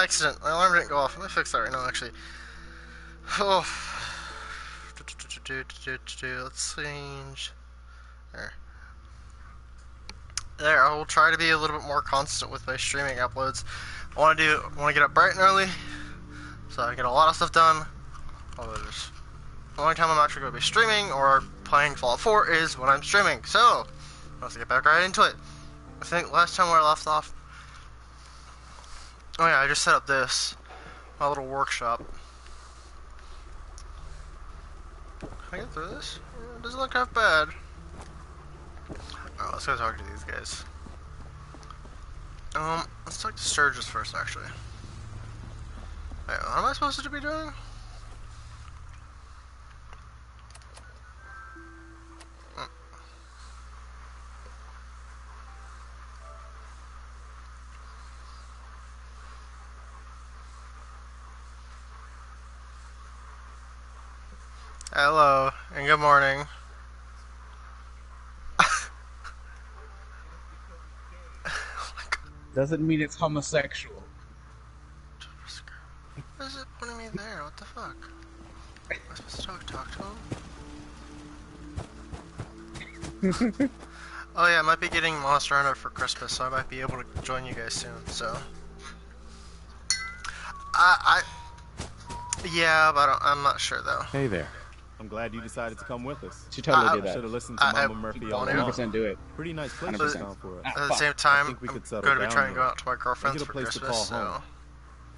accident. My alarm didn't go off. Let me fix that right now, actually. Oh. Let's change. There. There, I will try to be a little bit more constant with my streaming uploads. I want to get up bright and early, so I get a lot of stuff done. The only time I'm actually going to be streaming or playing Fallout 4 is when I'm streaming. So, let's get back right into it. I think last time where I left off, oh yeah, I just set up my little workshop. Can I get through this? It doesn't look half bad. Alright, let's go talk to these guys. Let's talk to Sturgis first, actually. Wait, what am I supposed to be doing? Hello, and good morning. Doesn't mean it's homosexual. What is it putting me there? What the fuck? Am I supposed to talk to him? Oh yeah, I might be getting Monster Hunter for Christmas, so I might be able to join you guys soon, so... Yeah, but I'm not sure, though. Hey there. I'm glad you decided to come with us. She totally did that. Should have listened to Mama Murphy all along. 100% do it. Pretty nice place 100%. to town for us. At the same time, I'm going to be trying to go out to my Make girlfriend's it a for place to Christmas, call so... home.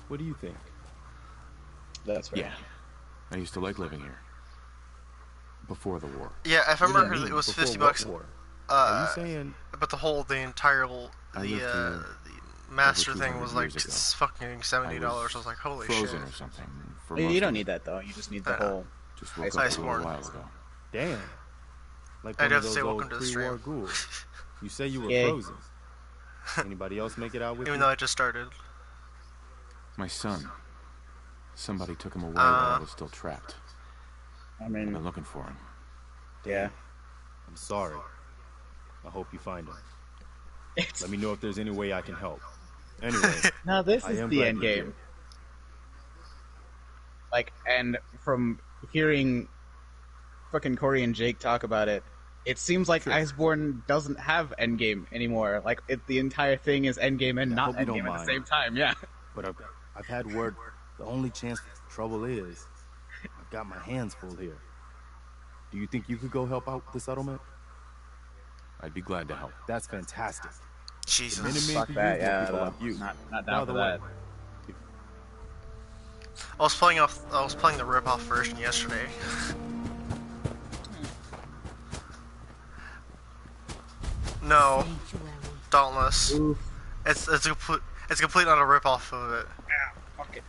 What do you think? That's right. Yeah. I used to like living here. Before the war. Yeah, if I remember, it was Before $50. what war? Are you saying? But the entire, the master thing was like fucking $70. I was like, holy shit. Frozen or something. You don't need that though. You just need the whole. Just woke up a little while ago. Damn. Like I'd one have of to those say old welcome to the pre-war stream. ghouls. You say you were Yay. frozen. Anybody else make it out with Even you? though I just started. My son. Somebody took him away while I was still trapped. I I've mean, been looking for him. yeah. I'm sorry. I hope you find him. It's... Let me know if there's any way I can help. Anyway, Now this I is am the glad end you're game. here. Like, and from hearing fucking Corey and Jake talk about it, it seems like Sure. Iceborne doesn't have endgame anymore. Like, the entire thing is endgame and Yeah, not hope you don't endgame at the mind. same time. Yeah. But I've had word. The only chance for trouble is I've got my hands full here. Do you think you could go help out the settlement? I'd be glad to help. That's fantastic. Jesus. Minutemen Fuck could that. use more Yeah. people like you. Not By down the for way, that. I was playing the rip-off version yesterday. No. Dauntless. Oof. It's complete not a rip-off of it. Yeah. Fuck it.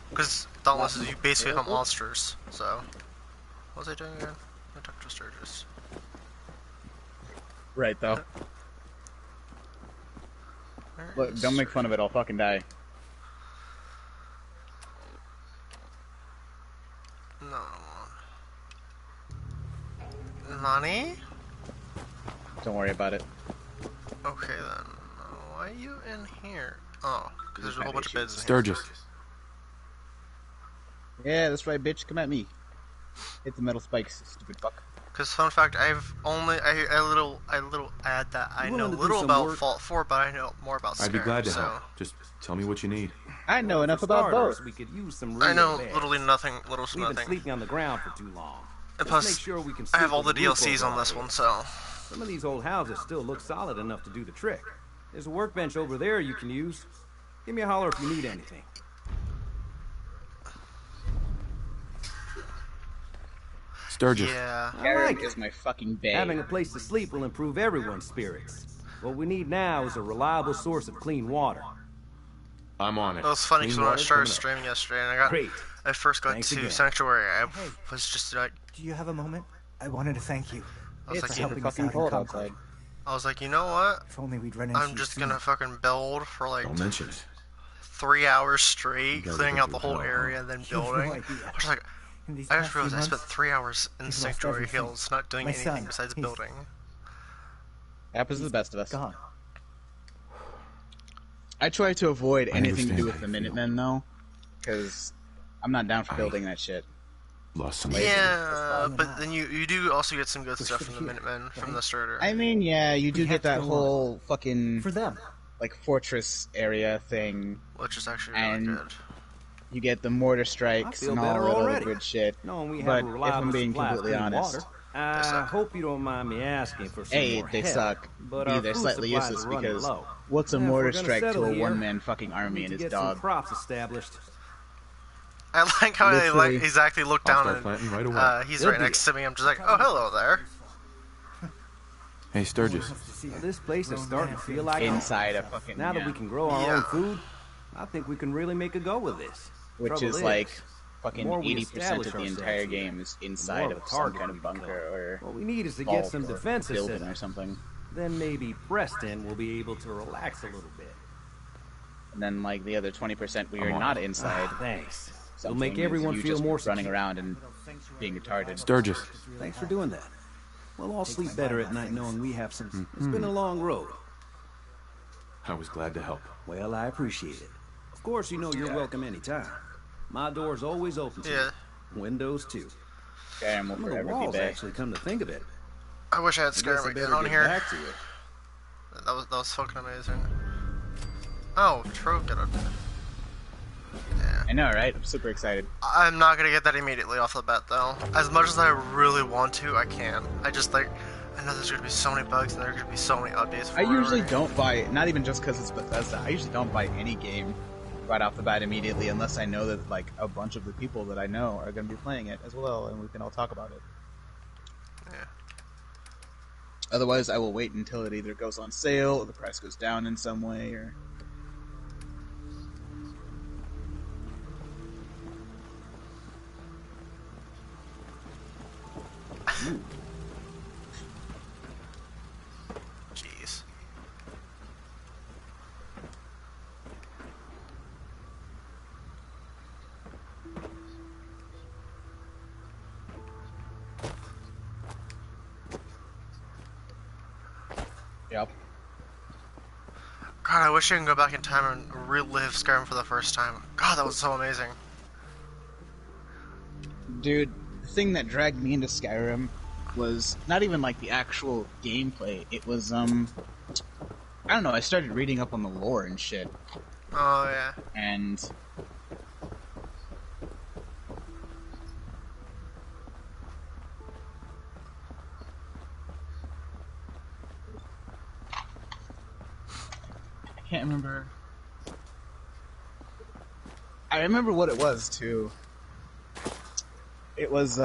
Because Dauntless is you basically hunt monsters, so... What was I doing again? I talked to Sturgis. Right though. Look, don't make fun of it. I'll fucking die. No. Nani? Don't worry about it. Okay then. Why are you in here? Oh, because there's a whole bunch of beds in here. Sturgis. Yeah, that's right, bitch. Come at me. Hit the metal spikes, stupid fuck. Because fun fact, I add that I know little about Fallout 4, but I know more about Skyrim. I'd be glad to so help. Just tell me what you need. I know enough about both. We could use some I know beds. literally nothing, little to We've been nothing. sleeping on the ground for too long. And Let's plus, make sure we can I have sleep all the with a roof DLCs over on our this heads. one, so Some of these old houses still look solid enough to do the trick. There's a workbench over there you can use. Give me a holler if you need anything. Sturgis. yeah. I like Skyrim it. is my fucking bag. Having a place to sleep will improve everyone's spirits. What we need now is a reliable source of clean water. I'm on it. It was funny because Clean when I water started coming up. streaming yesterday, and Great. I first got Thanks to again. Sanctuary, I was just like, Do you have a moment? I wanted to thank you. I was It's like, so helping us fucking out in cold Concord. outside. I was like, you know what? If only we'd run into I'm you just sooner. gonna fucking build for like Don't mention it. 3 hours straight, guys cleaning have out been the whole through hell, area, and then You have no building. idea. I was like, In these I past just few realized I spent months, 3 hours in we've lost Sanctuary everything. Hills, not doing My anything son, besides he's building. Happens to the best of us. Gone. I try to avoid anything to do with the understand how you Minutemen, though, because I'm not down for building that shit. Lost some. Yeah, but then you do also get some good stuff from the Minutemen, from the starter. I mean, yeah, you do We have get to that go on. whole fucking For them. like fortress area thing. Which is actually really And good. you get the mortar I strikes feel and all better that already. other good shit. Knowing we But have a if reliable I'm being supply of completely clean honest, water, I hope you don't mind me asking for some A, more they help, suck. But B, our they're food slightly supplies useless are running because low. what's a If we're mortar gonna strike to settle a here, one-man fucking we army need and to his get dog? some crops established. I like how they Literally. exactly look I'll down start and planting right away. he's Good right next to me. I'm just like, oh, hello there. Hey, Sturgis. This place is starting to feel like home. Inside a fucking Now that we can grow our Yeah. own food, I think we can really make a go of this. which Trouble is like the fucking more we 80% establish of the ourselves entire here, game is the inside more of of a some target kind we of bunker become. or What we need is to vault get some or defenses set building up. or something. Then maybe Preston will be able to relax a little bit. And then like the other 20% we I'm are on not it. inside. Thanks. It'll Something make is everyone you feel just more running secure. around and being retarded. Sturgis. Thanks for doing that. We'll all sleep better at night knowing we have some. It's been a long road. I was glad to help. Well, I appreciate it. Of course, you know you're welcome anytime. My door's always open to Yeah. you. Windows too. Skyrim will Some of the forever be walls back. actually come to think of it. I wish I had I guess I Skyrim better on get here. back to it. That was fucking amazing. Oh, Trove got up there. Yeah. I know, right? I'm super excited. I'm not gonna get that immediately off the bat though. As much as I really want to, I can't. I just like, I know there's gonna be so many bugs and there's gonna be so many updates. For I usually it. don't buy it, not even just because it's Bethesda. I usually don't buy any game right off the bat immediately unless I know that like a bunch of the people that I know are going to be playing it as well, and we can all talk about it. Yeah. Otherwise, I will wait until it either goes on sale or the price goes down in some way, or Jeez. yep. God, I wish I could go back in time and relive Skyrim for the first time. God, that was so amazing. Dude, the thing that dragged me into Skyrim was not even like the actual gameplay. It was I don't know. I started reading up on the lore and shit, Oh yeah. and I can't remember. I remember what it was too. It was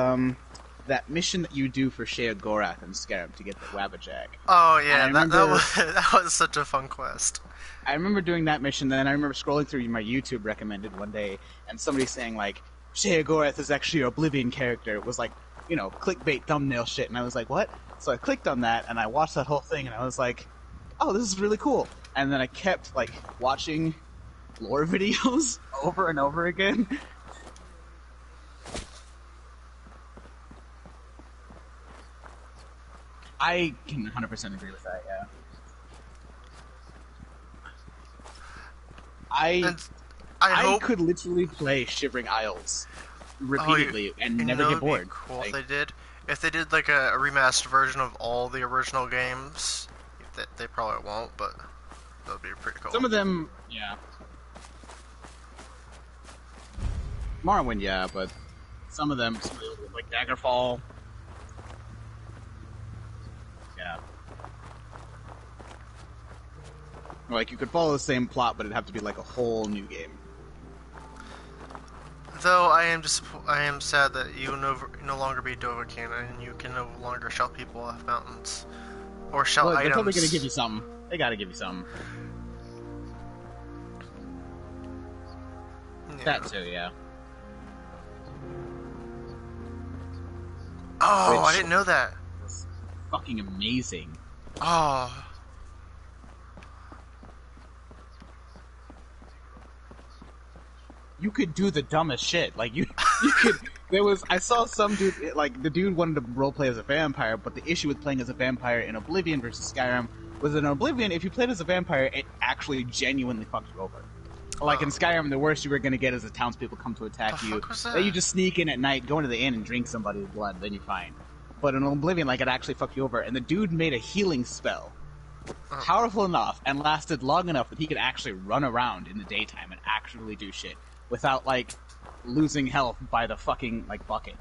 that mission that you do for Shea Gorath in Skyrim to get the Wabbajack. Oh yeah, I that remember- was that was such a fun quest. I remember doing that mission, then I remember scrolling through my YouTube recommended one day, and somebody saying, like, Shea Gorath is actually your Oblivion character. It was like, you know, clickbait thumbnail shit, and I was like, what? So I clicked on that, and I watched that whole thing, and I was like, oh, this is really cool. And then I kept, like, watching lore videos over and over again. I can 100% agree with that, yeah. And I I hope could literally play Shivering Isles oh, repeatedly and you never know get it'd be bored. Cool Like, if they did. If they did like a remastered version of all the original games, they probably won't, but that would be pretty cool. some of them, yeah. Morrowind, yeah, but some of them, like Daggerfall, yeah. Like, you could follow the same plot, but it'd have to be like a whole new game. Though I am sad that you will no longer be Dovahkiin and you can no longer shout people off mountains or shout Well, items. they're probably gonna give you something. They gotta give you something. Yeah. That too, yeah. Oh, I Which- didn't know that. It's fucking amazing. Oh, You could do the dumbest shit. Like you could. I saw some dude, like the dude wanted to roleplay as a vampire, but the issue with playing as a vampire in Oblivion versus Skyrim was that in Oblivion, if you played as a vampire, it actually genuinely fucked you over. Like in Skyrim, the worst you were gonna get is the townspeople come to attack The you. fuck was that? Then you just sneak in at night, go into the inn, and drink somebody's blood. Then you're fine. But in Oblivion, like, it actually fucked you over, and the dude made a healing spell, powerful enough and lasted long enough that he could actually run around in the daytime and actually do shit without like losing health by the fucking like bucket.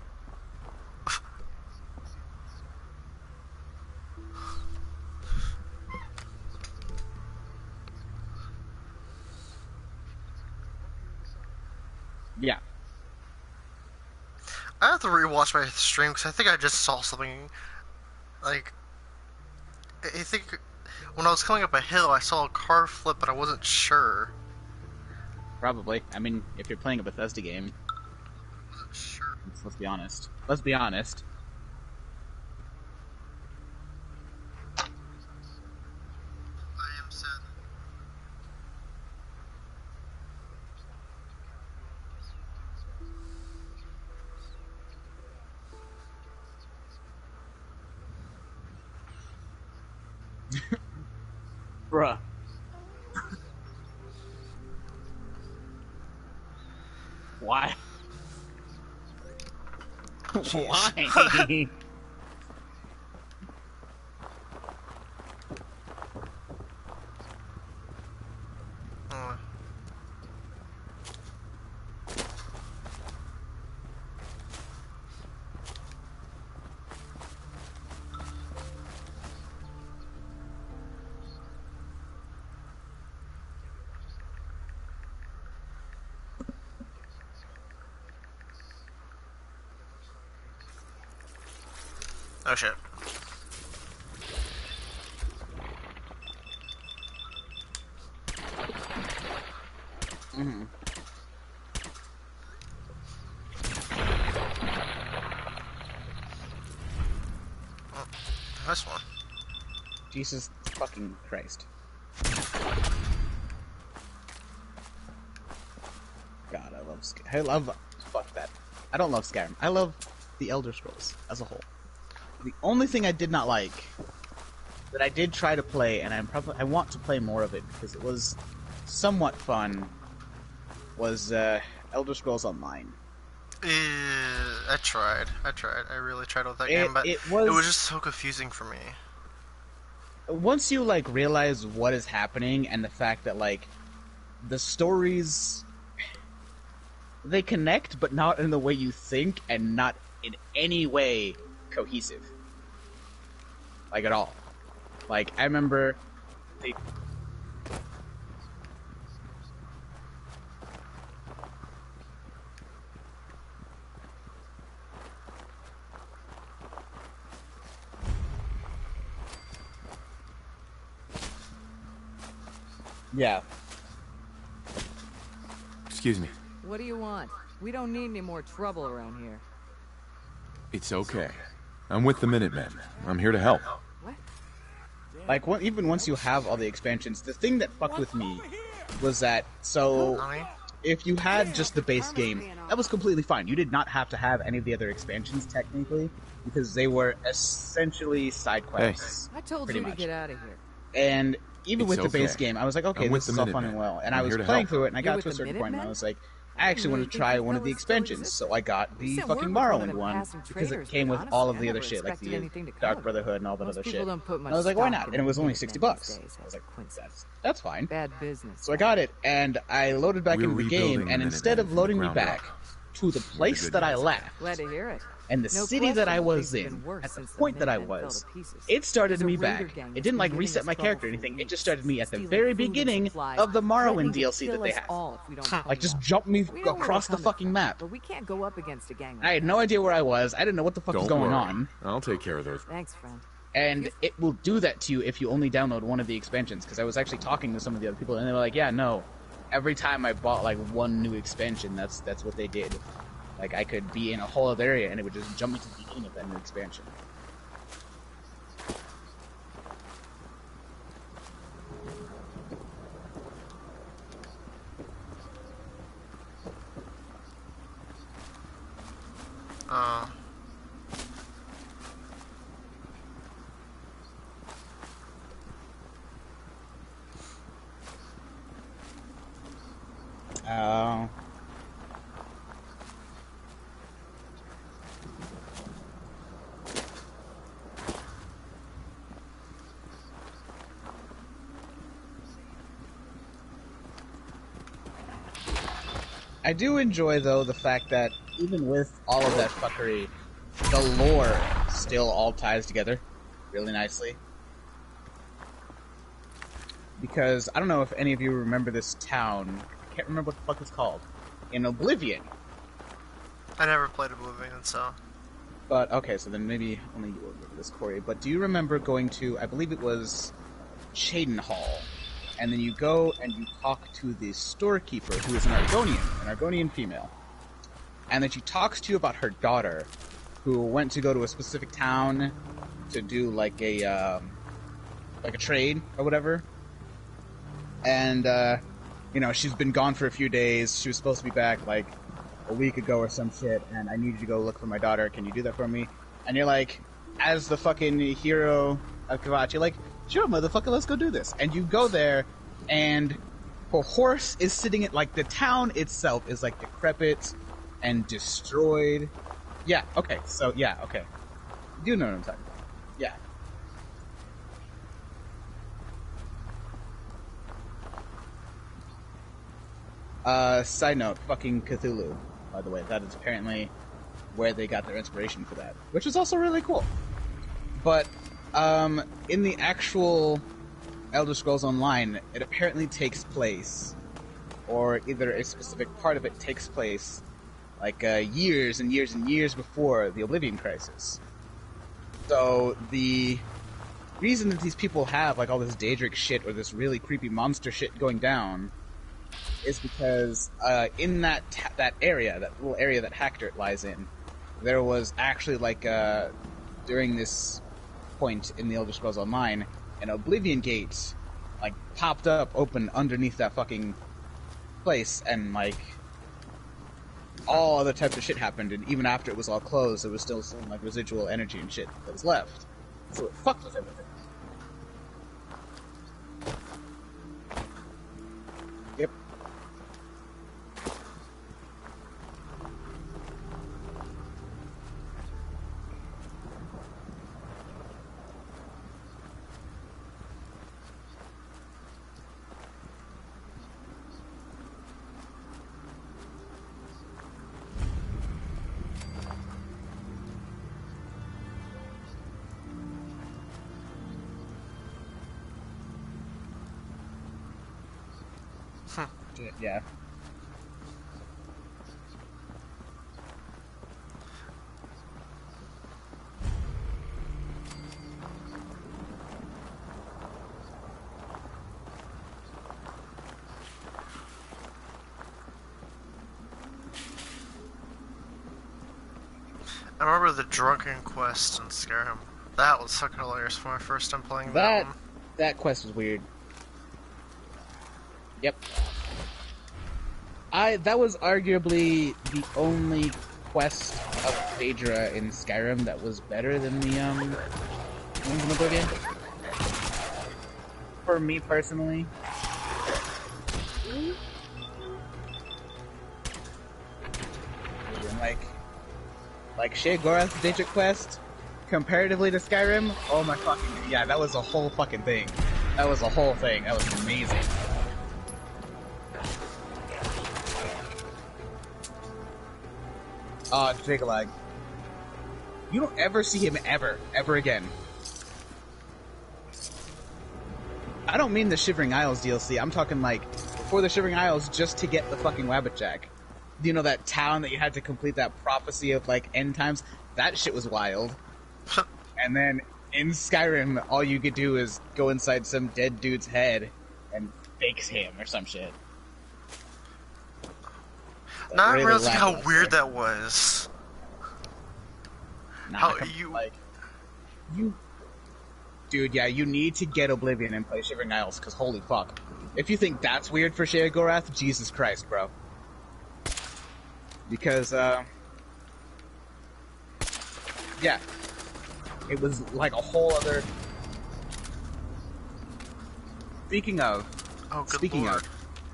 Yeah. I have to rewatch my stream because I think I just saw something. Like, I think when I was coming up a hill, I saw a car flip, but I wasn't sure. Probably. I mean, if you're playing a Bethesda game, Sure. let's be honest. Let's be honest. I am sad. Bruh. Why? Why? Oh. Oh shit. Mm-hmm. Oh, this one. Jesus fucking Christ. God, I love fuck that. I don't love Skyrim. I love the Elder Scrolls as a whole. The only thing I did not like that I did try to play, and I want to play more of it because it was somewhat fun, was Elder Scrolls Online. I tried. I really tried with that game, but it it was- was just so confusing for me. Once you like realize what is happening and the fact that like the stories, they connect but not in the way you think and not in any way cohesive, like at all. Like I remember they yeah. Excuse me. What do you want? We don't need any more trouble around here. It's okay. I'm with the Minutemen. I'm here to help. What? Like even once you have all the expansions, the thing that fucked with me was that Nani? if you had just the base game, that was completely fine. You did not have to have any of the other expansions technically because they were essentially side quests. I told Pretty you to much. get out of here. And even It's with the base okay. game, I was like, okay, I'm with this is the all fun Minutemen. and well. And I'm I was here to playing help. through it, and I You're got with to a the certain point, and I Minutemen? was like, I actually wanted to try one of the expansions, so I got the sent fucking word with one of Morrowind them one passing because it traders, came but with all of honestly, the I other never shit, like expected the anything to Dark come. Brotherhood and all that Most other people shit. don't put And much I was like, why stock not? in And it was only Minutemen $60. these days, I was as like, a coincidence. that's fine. Bad business. So I got it, and I loaded back We're into the game, rebuilding and the instead Minutemen of from the loading me ground back up. to the place good that I guys. left, Glad to hear it. and the No city that I question, was things have in, been worse at the since the point that I Minutemen fell was, to pieces. it started There's a me raider back. gang It that's didn't like been reset giving my us character or trouble for anything. It just weeks, started me at the stealing very food and beginning supplies, of the threatening Morrowind to DLC that kill they us had. all if we don't Like pony just up. jumped me We know where we're across the coming fucking from, map. But we can't go up against a gang like I had that. no idea where I was. I didn't know what the fuck was Don't going worry. on. I'll take care of those. Thanks, friend. And it will do that to you if you only download one of the expansions. Because I was actually talking to some of the other people, and they were like, "Yeah, no. Every time I bought like one new expansion, that's what they did. Like I could be in a whole other area, and it would just jump me to the beginning of that new expansion." Uh, Oh. I do enjoy, though, the fact that even with all of that fuckery, the lore still all ties together really nicely. Because I don't know if any of you remember this town. I can't remember what the fuck it's called. In Oblivion. I never played Oblivion, so... But, okay, so then maybe only you will remember this, Corey. But do you remember going to, I believe it was Chaden Hall, and then you go and you talk to the storekeeper, who is an Argonian female, and that she talks to you about her daughter, who went to go to a specific town to do like a trade or whatever, and you know, she's been gone for a few days. She was supposed to be back like a week ago or some shit, and I need you to go look for my daughter. Can you do that for me? And you're like, as the fucking hero of Kavachi, like, sure, motherfucker, let's go do this. And you go there, and her horse is sitting at, like, the town itself is, like, decrepit and destroyed. Yeah, okay, so, yeah, okay. You know what I'm talking about. Yeah. Side note, fucking Cthulhu, by the way. That is apparently where they got their inspiration for that. Which is also really cool. But, in the actual Elder Scrolls Online, it apparently takes place, or either a specific part of it takes place, like, years and years and years before the Oblivion Crisis. So, the reason that these people have, like, all this Daedric shit, or this really creepy monster shit going down, is because, in that area, that little area that Hackdirt lies in, there was actually, like, during this point in the Elder Scrolls Online, an Oblivion Gate, like, popped up open underneath that fucking place, and, like, all other types of shit happened, and even after it was all closed, there was still some, like, residual energy and shit that was left. So it fucked with everything. Yep. Yeah. I remember the Drunken Quest in Skyrim. That was fucking hilarious for my first time playing that one. That quest was weird. Yep. That was arguably the only quest of Phaedra in Skyrim that was better than the Wings of Oblivion. For me personally. Like Sheogorath's Daedric quest, comparatively to Skyrim, oh my fucking, yeah, that was a whole fucking thing. That was a whole thing. That was amazing. Jigalag. You don't ever see him ever again. I don't mean the Shivering Isles DLC, I'm talking like, before the Shivering Isles, just to get the fucking Wabbitjack. You know that town that you had to complete that prophecy of, like, end times? That shit was wild. And then, in Skyrim, all you could do is go inside some dead dude's head and fake him or some shit. Now I'm realizing how weird that was. Nah, how you... Like, you... Dude, yeah, you need to get Oblivion and play Shivering Isles, because holy fuck. If you think that's weird for Sheogorath, Jesus Christ, bro. Because, yeah. It was like a whole other... Speaking of,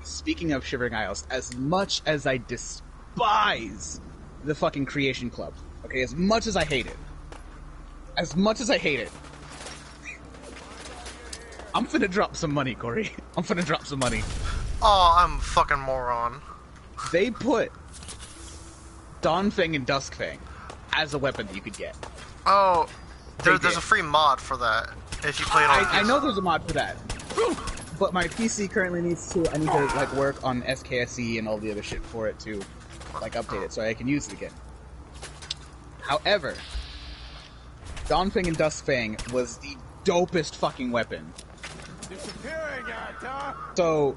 speaking of Shivering Isles, as much as I despise the fucking Creation Club, okay, as much as I hate it, I'm finna drop some money, Corey. I'm finna drop some money. Oh, I'm a fucking moron. They put Dawnfang and Duskfang as a weapon that you could get. Oh, there's did. a free mod for that if you play it on I know there's a mod for that, but my PC currently needs to. I need to like work on SKSE and all the other shit for it to like update it so I can use it again. However, Dawnfang and Duskfang was the dopest fucking weapon. So,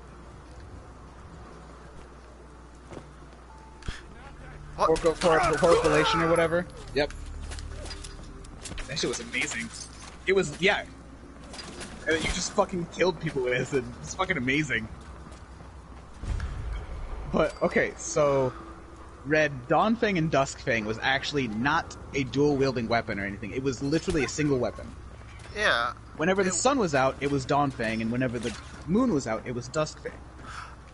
What? Correlation or whatever. Yep. That shit was amazing. It was, yeah. And then you just fucking killed people with it. It's fucking amazing. But, okay, so... Red, Dawnfang and Duskfang was actually not a dual-wielding weapon or anything. It was literally a single weapon. Yeah. Whenever the sun was out, it was Dawnfang, and whenever the moon was out, it was Duskfang.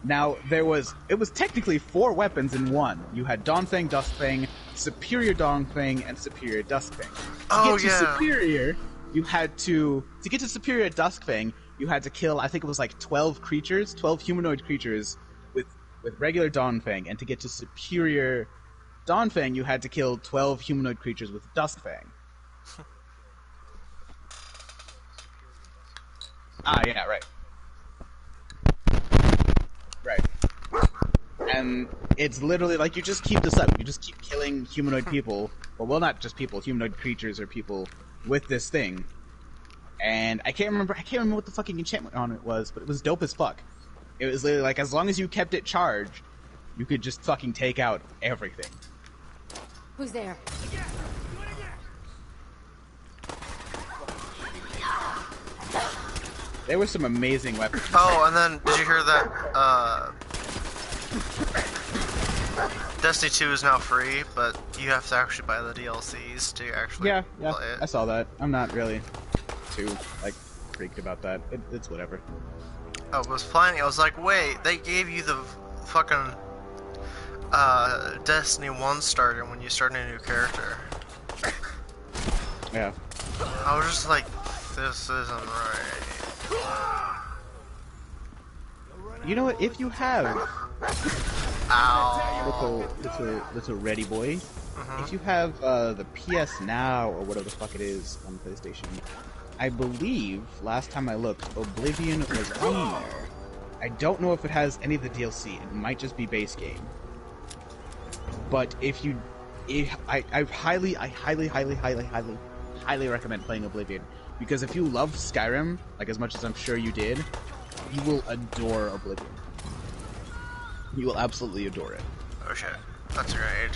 Now, it was technically 4 weapons in one. You had Dawnfang, Duskfang, Superior Dawnfang, and Superior Duskfang. To get to Superior, you had to get to Superior Duskfang, you had to kill, I think it was like 12 creatures, 12 humanoid creatures with regular Dawnfang, and to get to Superior Dawnfang, you had to kill 12 humanoid creatures with Duskfang. Yeah, right. Right. And it's literally like you just keep this up. You just keep killing humanoid people. Well, not just people, humanoid creatures or people with this thing. And I can't remember what the fucking enchantment on it was, but it was dope as fuck. It was literally like, as long as you kept it charged, you could just fucking take out everything. Who's there? There were some amazing weapons. Oh, and then did you hear that? Destiny 2 is now free, but you have to actually buy the DLCs to actually play it. I saw that. I'm not really too like freaked about that. It's whatever. I was playing. I was like, wait, they gave you the fucking Destiny 1 starter when you start a new character. Yeah. I was just like, this isn't right. You know what? If you have Ow. little ready boy, if you have the PS Now or whatever the fuck it is on PlayStation, I believe last time I looked, Oblivion was on there. I don't know if it has any of the DLC. It might just be base game. But I highly recommend playing Oblivion, because if you love Skyrim like as much as I'm sure you did, you will adore Oblivion. You will absolutely adore it. Oh shit, that's great.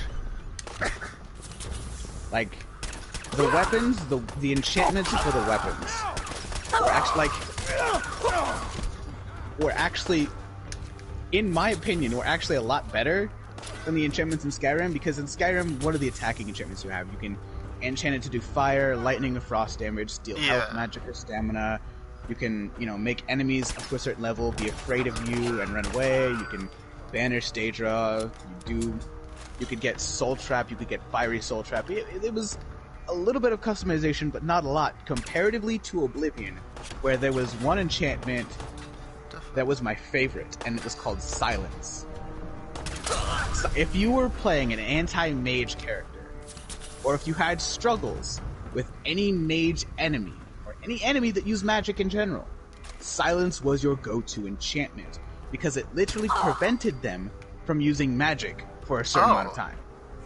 Like, the weapons, the enchantments for the weapons were actually, in my opinion, were actually a lot better than the enchantments in Skyrim, because in Skyrim, what are the attacking enchantments you have? You can enchant it to do fire, lightning, or frost damage, steal health, magic, or stamina. You can, make enemies up to a certain level be afraid of you and run away. You can banish Daedra. You could get Soul Trap. You could get Fiery Soul Trap. It was a little bit of customization, but not a lot, comparatively to Oblivion, where there was one enchantment that was my favorite, and it was called Silence. So if you were playing an anti-mage character, or if you had struggles with any mage enemy, or any enemy that used magic in general, Silence was your go-to enchantment, because it literally prevented them from using magic for a certain amount of time.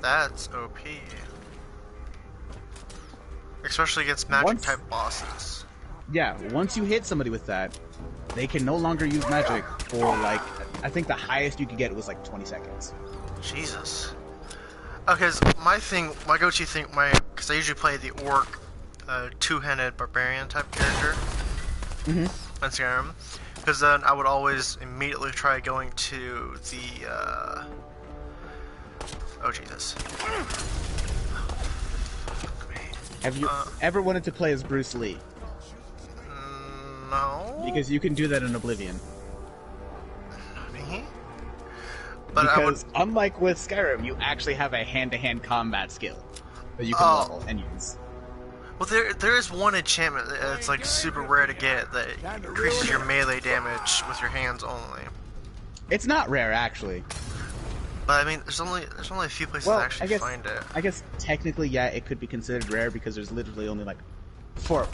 That's OP. Especially against magic-type bosses. Yeah, once you hit somebody with that, they can no longer use magic for, I think the highest you could get was 20 seconds. Jesus. Okay, so my go-to thing, because I usually play the orc, two-handed barbarian type character in Skyrim, because then I would always immediately try going to the, oh Jesus. Have you ever wanted to play as Bruce Lee? No. Because you can do that in Oblivion. But I would. Because unlike with Skyrim, you actually have a hand-to-hand combat skill that you can level and use. Well, there is one enchantment that's like super rare to get that increases your melee damage with your hands only. It's not rare, actually. But I mean, there's only a few places Well, to actually find it. I guess technically, yeah, it could be considered rare because there's literally only like, from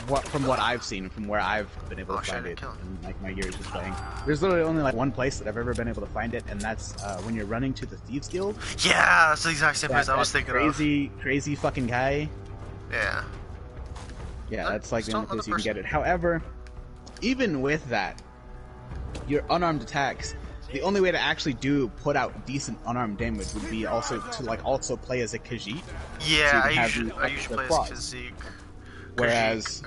what I've seen, from where I've been able to find it in like my years of playing, there's literally only like one place that I've ever been able to find it, and that's when you're running to the Thieves Guild. Yeah, that's the exact same place I was thinking of. Crazy fucking guy. Yeah. Yeah, that's like the only place you can get it. However, even with that, your unarmed attacks, the only way to actually put out decent unarmed damage would be also to play as a Khajiit. Yeah, so I usually play as Khajiit. Whereas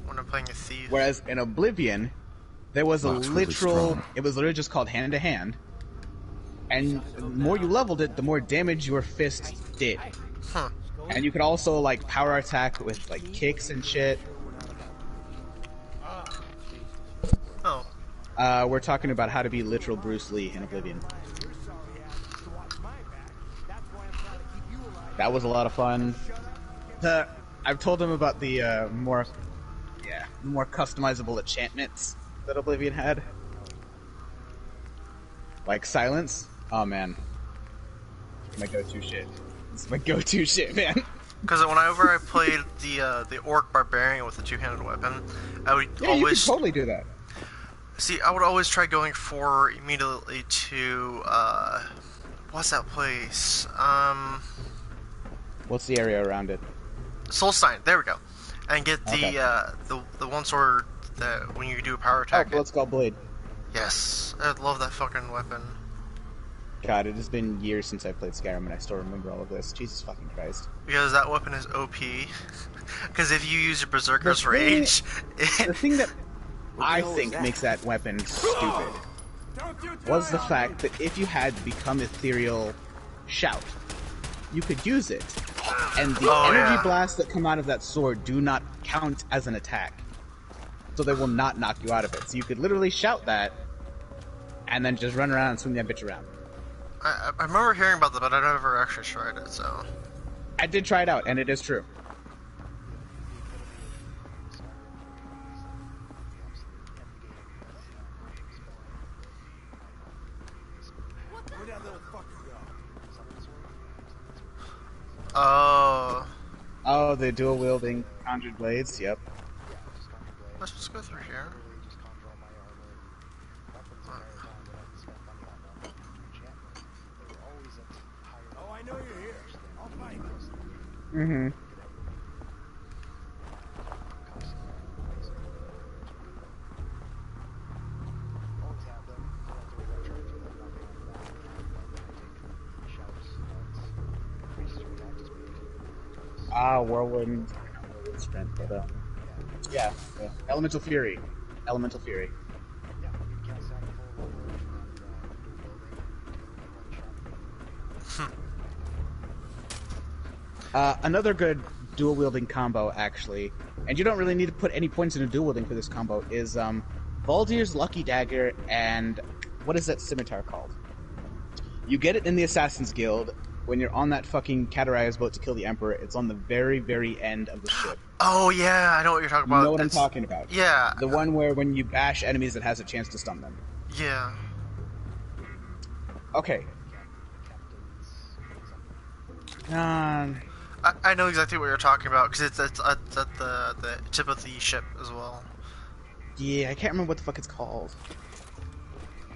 when I'm playing a thief. Whereas in Oblivion, there was it was literally just called hand to hand, and the more you leveled it, the more damage your fist did. Huh. And you could also like power attack with like kicks and shit. Oh. We're talking about how to be literal Bruce Lee in Oblivion. That was a lot of fun. I've told him about the more customizable enchantments that Oblivion had. Like silence. Oh man. My go-to shit. It's my go-to shit, man. Because whenever I played the Orc Barbarian with the two-handed weapon, I would always... you could totally do that. See, I would always try going for immediately to, what's that place? What's the area around it? Solstein, there we go. And get the one sword that when you do a power attack... Oh, Bloodskull Blade. Yes, I love that fucking weapon. God, it has been years since I played Skyrim and I still remember all of this. Jesus fucking Christ. Because that weapon is OP. Because if you use your Berserker's Rage... The thing that I think makes that weapon stupid was the fact that if you had become Ethereal Shout, you could use it. And the energy blasts that come out of that sword do not count as an attack. So they will not knock you out of it. So you could literally shout that and then just run around and swing that bitch around. I remember hearing about that, but I never actually tried it, so... I did try it out, and it is true. Oh. Oh, the dual-wielding conjured blades, yep. Let's just go through here. Mm-hmm. Whirlwind strength, but yeah. Elemental Fury. Elemental Fury. Another good dual-wielding combo, actually, and you don't really need to put any points into dual-wielding for this combo, is Valdir's Lucky Dagger and... what is that scimitar called? You get it in the Assassin's Guild when you're on that fucking Katarai's boat to kill the Emperor. It's on the very, very end of the ship. Oh, yeah, I know what you're talking about. You know what I'm talking about. Yeah. The one where when you bash enemies, it has a chance to stun them. Yeah. Okay. I know exactly what you're talking about, because it's at the tip of the ship as well. Yeah, I can't remember what the fuck it's called.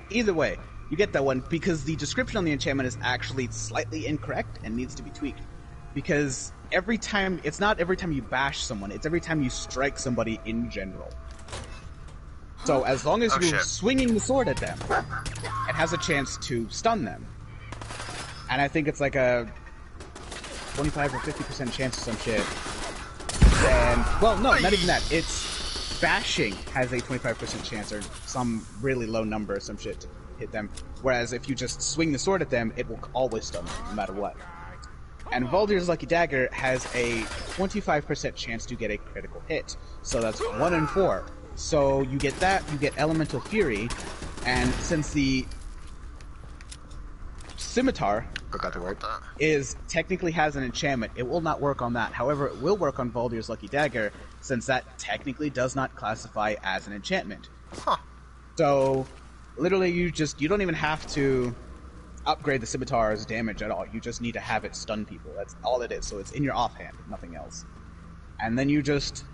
Either way, you get that one, because the description on the enchantment is actually slightly incorrect and needs to be tweaked. Because every time, it's not every time you bash someone, it's every time you strike somebody in general. So as long as you're swinging the sword at them, it has a chance to stun them. And I think it's like a 25 or 50% chance or some shit. And, well, no, not even that. It's bashing has a 25% chance or some really low number or some shit to hit them. Whereas if you just swing the sword at them, it will always stun them, no matter what. And Valdir's Lucky Dagger has a 25% chance to get a critical hit. So that's 1 in 4. So you get that, you get Elemental Fury, and since the scimitar, forgot the word, is technically has an enchantment. It will not work on that. However, it will work on Valdir's Lucky Dagger, since that technically does not classify as an enchantment. Huh. So, literally, you don't even have to upgrade the scimitar's damage at all. You just need to have it stun people. That's all it is. So it's in your offhand, nothing else. And then you just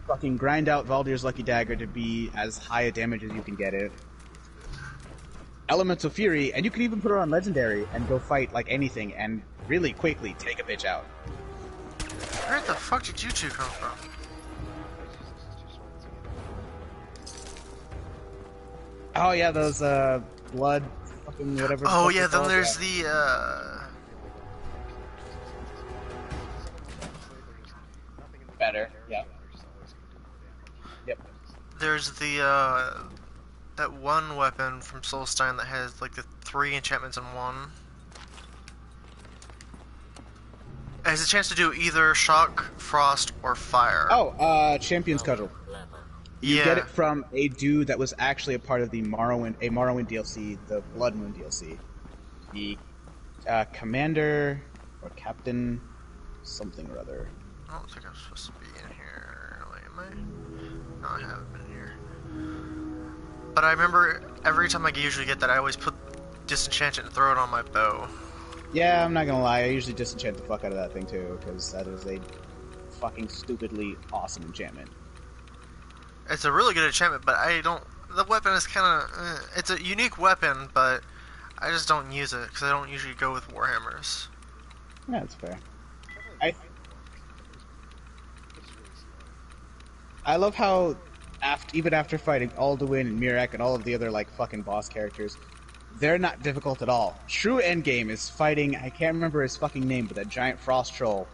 fucking grind out Valdir's Lucky Dagger to be as high a damage as you can get it. Elemental Fury, and you can even put it on Legendary and go fight like anything and really quickly take a bitch out. Where the fuck did you two come from? Oh yeah, those blood fucking whatever. Oh yeah, then there's the better, yeah. Yep. There's the that one weapon from Solstein that has like the 3 enchantments in one. It has a chance to do either shock, frost, or fire. Oh, Champion's Cudgel. You Yeah. get it from a dude that was actually a part of the Morrowind DLC, the Blood Moon DLC. The commander or captain, something or other. I don't think I'm supposed to be in here. Wait, am I? No, I haven't been here. But I remember every time I usually get that, I always put disenchant it and throw it on my bow. Yeah, I'm not gonna lie, I usually disenchant the fuck out of that thing too, because that is a fucking stupidly awesome enchantment. It's a really good enchantment, but I don't. The weapon is kind of. It's a unique weapon, but I just don't use it because I don't usually go with warhammers. Yeah, that's fair. I love how even after fighting Alduin and Mirak and all of the other like fucking boss characters, they're not difficult at all. True endgame is fighting, I can't remember his fucking name, but that giant frost troll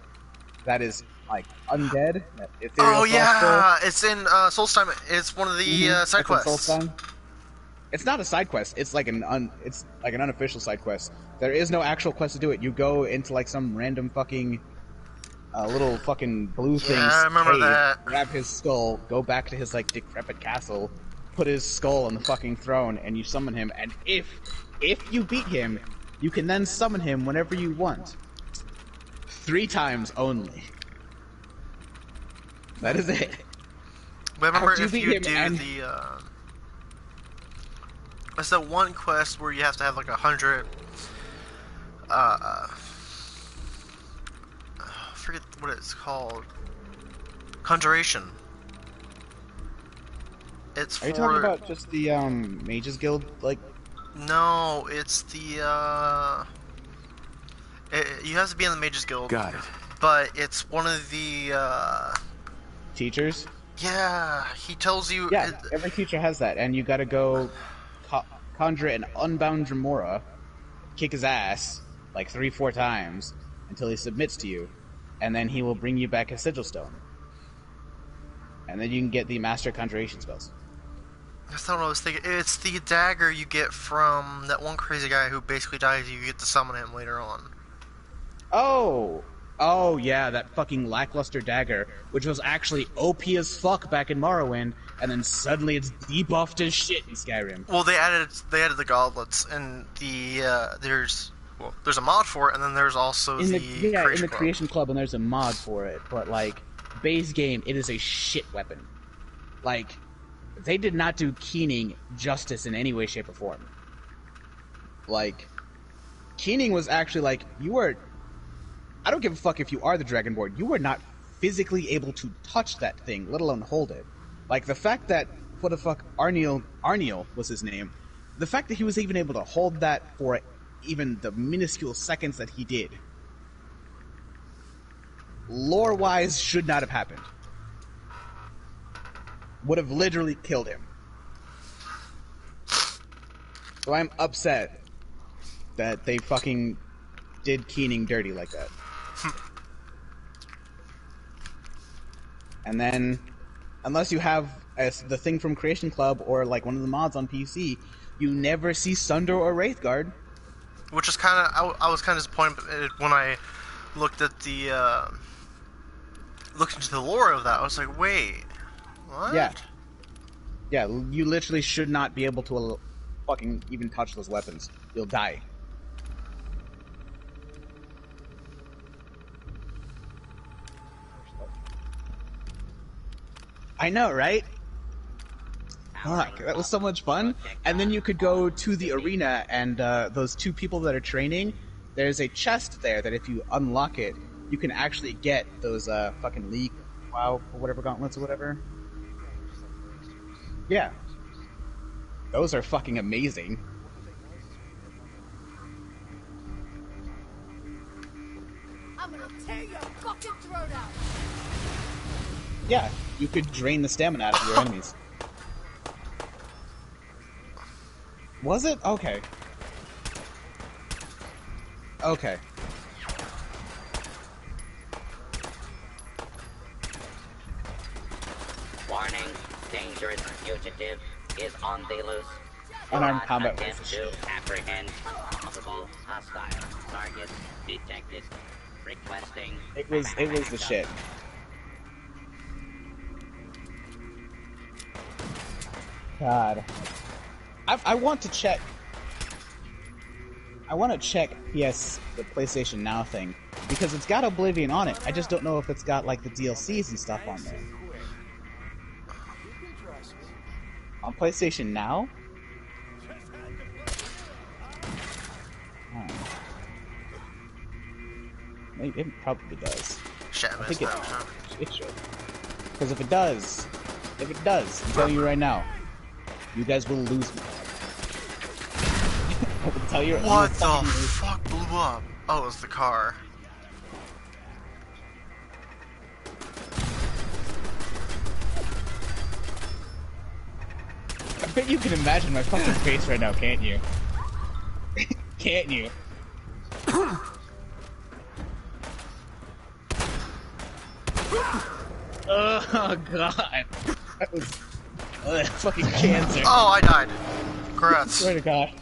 that is like undead. That ethereal frost troll. It's in Solstheim. It's one of the side That's in quests. Solstheim. It's not a side quest. It's like an unofficial side quest. There is no actual quest to do it. You go into like some random fucking little fucking blue thing. I remember that. Grab his skull, go back to his like decrepit castle, put his skull on the fucking throne, and you summon him. And if you beat him, you can then summon him whenever you want. 3 times only. That is it. But remember, After you if beat you him do and- the it's that one quest where you have to have like 100 I forget what it's called. Conjuration. It's Are you for talking about just the Mages Guild like? no, it's the you have to be in the Mages Guild. Got it. But it's one of the Teachers? yeah, he tells you Yeah, every teacher has that, and you gotta go conjure an unbound Dremora, kick his ass like 3-4 times until he submits to you, and then he will bring you back a sigil stone. And then you can get the master conjuration spells. That's not what I was thinking. It's the dagger you get from that one crazy guy who basically dies. You get to summon him later on. Oh yeah, that fucking lackluster dagger, which was actually OP as fuck back in Morrowind, and then suddenly it's debuffed as shit in Skyrim. Well, they added the gauntlets, and there's a mod for it, and then there's also In the Creation Club. Creation Club, and there's a mod for it, but like base game, it is a shit weapon. Like they did not do keening justice in any way, shape, or form. Like keening was actually like I don't give a fuck if you are the Dragonborn. You were not physically able to touch that thing, let alone hold it. Like, the fact that, what the fuck, Arniel was his name. The fact that he was even able to hold that for even the minuscule seconds that he did, lore-wise, should not have happened. Would have literally killed him. So I'm upset that they fucking did keening dirty like that. And then, unless you have the thing from Creation Club or like one of the mods on PC, you never see Sunder or Wraithguard. Which is kind of I was kind of disappointed when I looked at the looked into the lore of that. I was like, wait, what? Yeah, you literally should not be able to fucking even touch those weapons. You'll die. I know, right? Fuck, that was so much fun. And then you could go to the arena, and those two people that are training, there's a chest there that if you unlock it, you can actually get those fucking League WoW or whatever gauntlets or whatever. Yeah. Those are fucking amazing. I'm gonna tear your fucking throat out. Yeah, you could drain the stamina out of your enemies. Was it? Okay. Okay. Warning, dangerous fugitive is on the loose. Unarmed combat Attempt rifle. to apprehend possible hostile targets detected. Requesting. It was the shit. God. I want to check. I want to check the PlayStation Now thing because it's got Oblivion on it. I just don't know if it's got like the DLCs and stuff on there. On PlayStation Now? Oh. It probably does. Shit, I I missed think that. it should. Because if it does, I'm telling you right now, you guys will lose me. I will tell you. What the fuck blew up? Oh, it was the car. I bet you can imagine my fucking face right now, can't you? Can't you? Oh god. That was fucking cancer. Oh, I died. Congrats. Swear to god.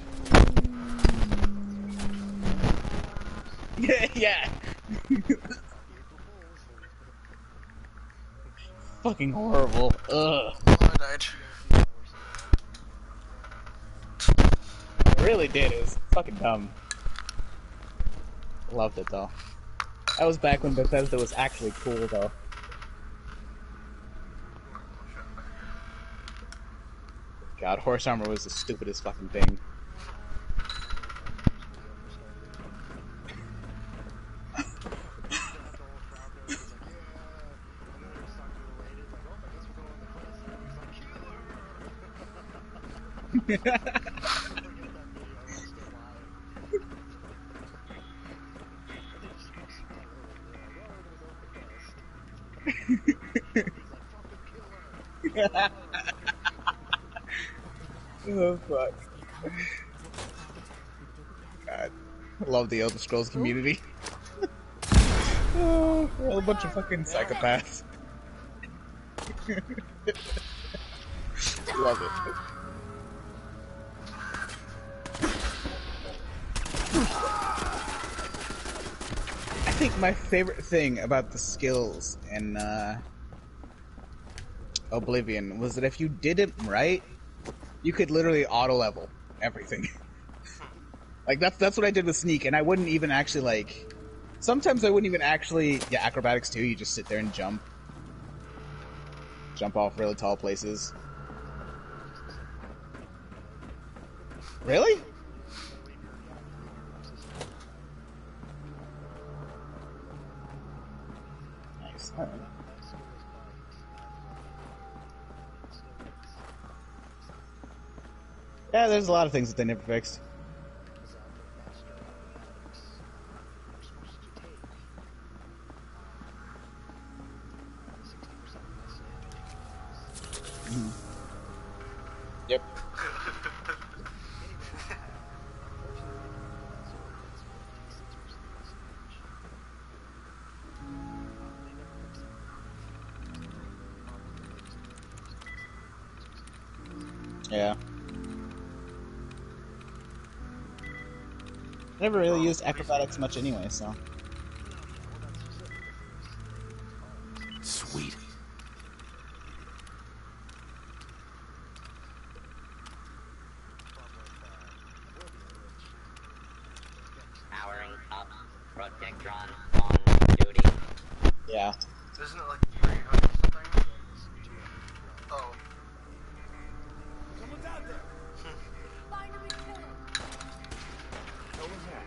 Yeah. Fucking horrible. Ugh. Oh, I died. I really did. It was fucking dumb. Loved it though. That was back when Bethesda was actually cool though. God, horse armor was the stupidest fucking thing. Oh fuck. God. I love the Elder Scrolls community. Oh, we're all a bunch of fucking psychopaths. Love it. I think my favorite thing about the skills in Oblivion was that if you did it right, you could literally auto level everything. Like that's what I did with Sneak, and I wouldn't even actually like. Sometimes I wouldn't even actually. Yeah, acrobatics too. You just sit there and jump off really tall places. Really? Nice. All right. Yeah, there's a lot of things that they never fixed. Yep. Yeah. Never really used acrobatics much anyway, so. Sweet. Powering up. Protectron on duty. Yeah. Isn't it like 300 something? Oh. Someone's out there. Find him and kill him. No one's there.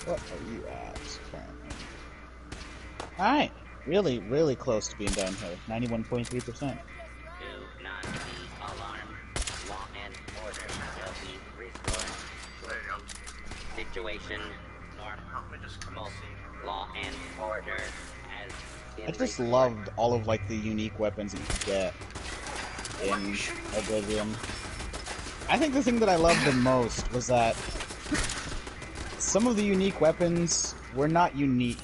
What are you at currently? Alright. Really, really close to being done here. 91.3%. Do not be alarmed. Law and order will be restored. There you go. Situation normal. Law and order has been I just restored. loved all of like the unique weapons that you could get in Oblivion. I think the thing that I loved the most was that some of the unique weapons were not unique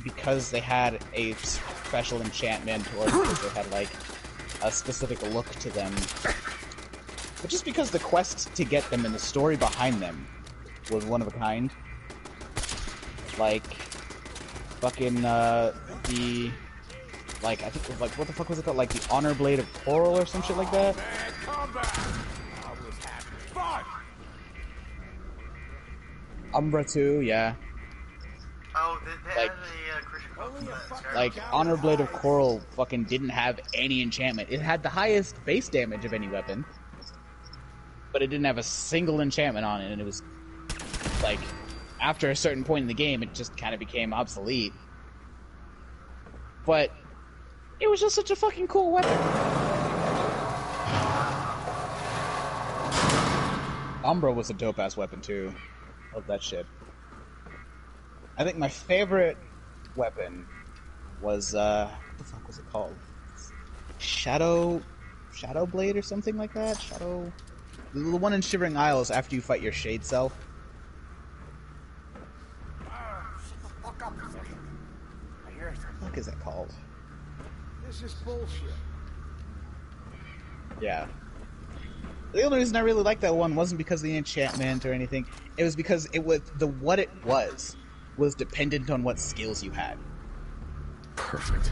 because they had a special enchantment or because they had like a specific look to them, but just because the quest to get them and the story behind them was one of a kind. Like fucking the like I think it was, like what the fuck was it called? Like the Honor Blade of Coral or some shit like that. Umbra 2, yeah. Oh, they Like- had a Christian code. Like, Honor Blade of Coral fucking didn't have any enchantment. It had the highest base damage of any weapon, but it didn't have a single enchantment on it, and it was, like, after a certain point in the game, it just kind of became obsolete. But it was just such a fucking cool weapon. Umbra was a dope-ass weapon, too. Love that shit. I think my favorite weapon was, what the fuck was it called? Shadow Blade or something like that? The one in Shivering Isles after you fight your Shade Self. What the fuck is that called? This is bullshit. Yeah. The only reason I really liked that one wasn't because of the enchantment or anything. It was because what it was dependent on what skills you had. Perfect.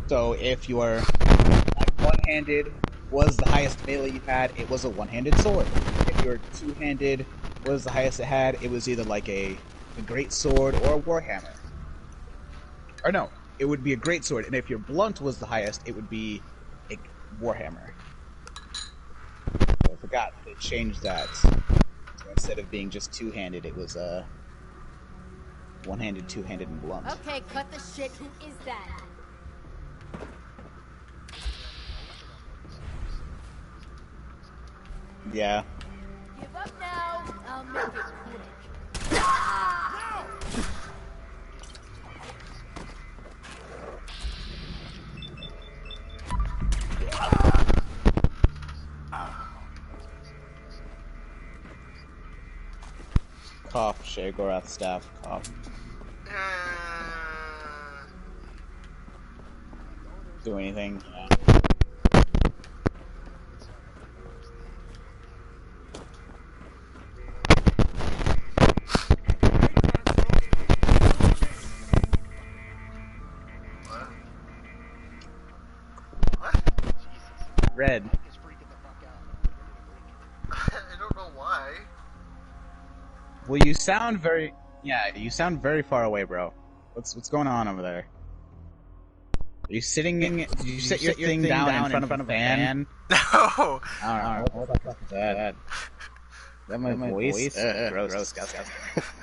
So if your like, one-handed was the highest melee you had, it was a one-handed sword. If your two-handed was the highest it had, it was either like a great sword or a warhammer. Or no, it would be a great sword. And if your blunt was the highest, it would be a warhammer. So I forgot they changed that. So instead of being just two-handed, it was one-handed, two-handed, and blunt. Okay, cut the shit. Who is that? Yeah. Give up now. I'll make it quick. Cough, Sheogorath staff, cough. Do anything. Yeah. Red. I don't know why. Well, you sound very... Yeah, you sound very far away, bro. What's going on over there? Are you sitting in... Did you set your thing down in front of a fan? No. I don't know. What the fuck is that? Is that my voice? Gross. Disgusting.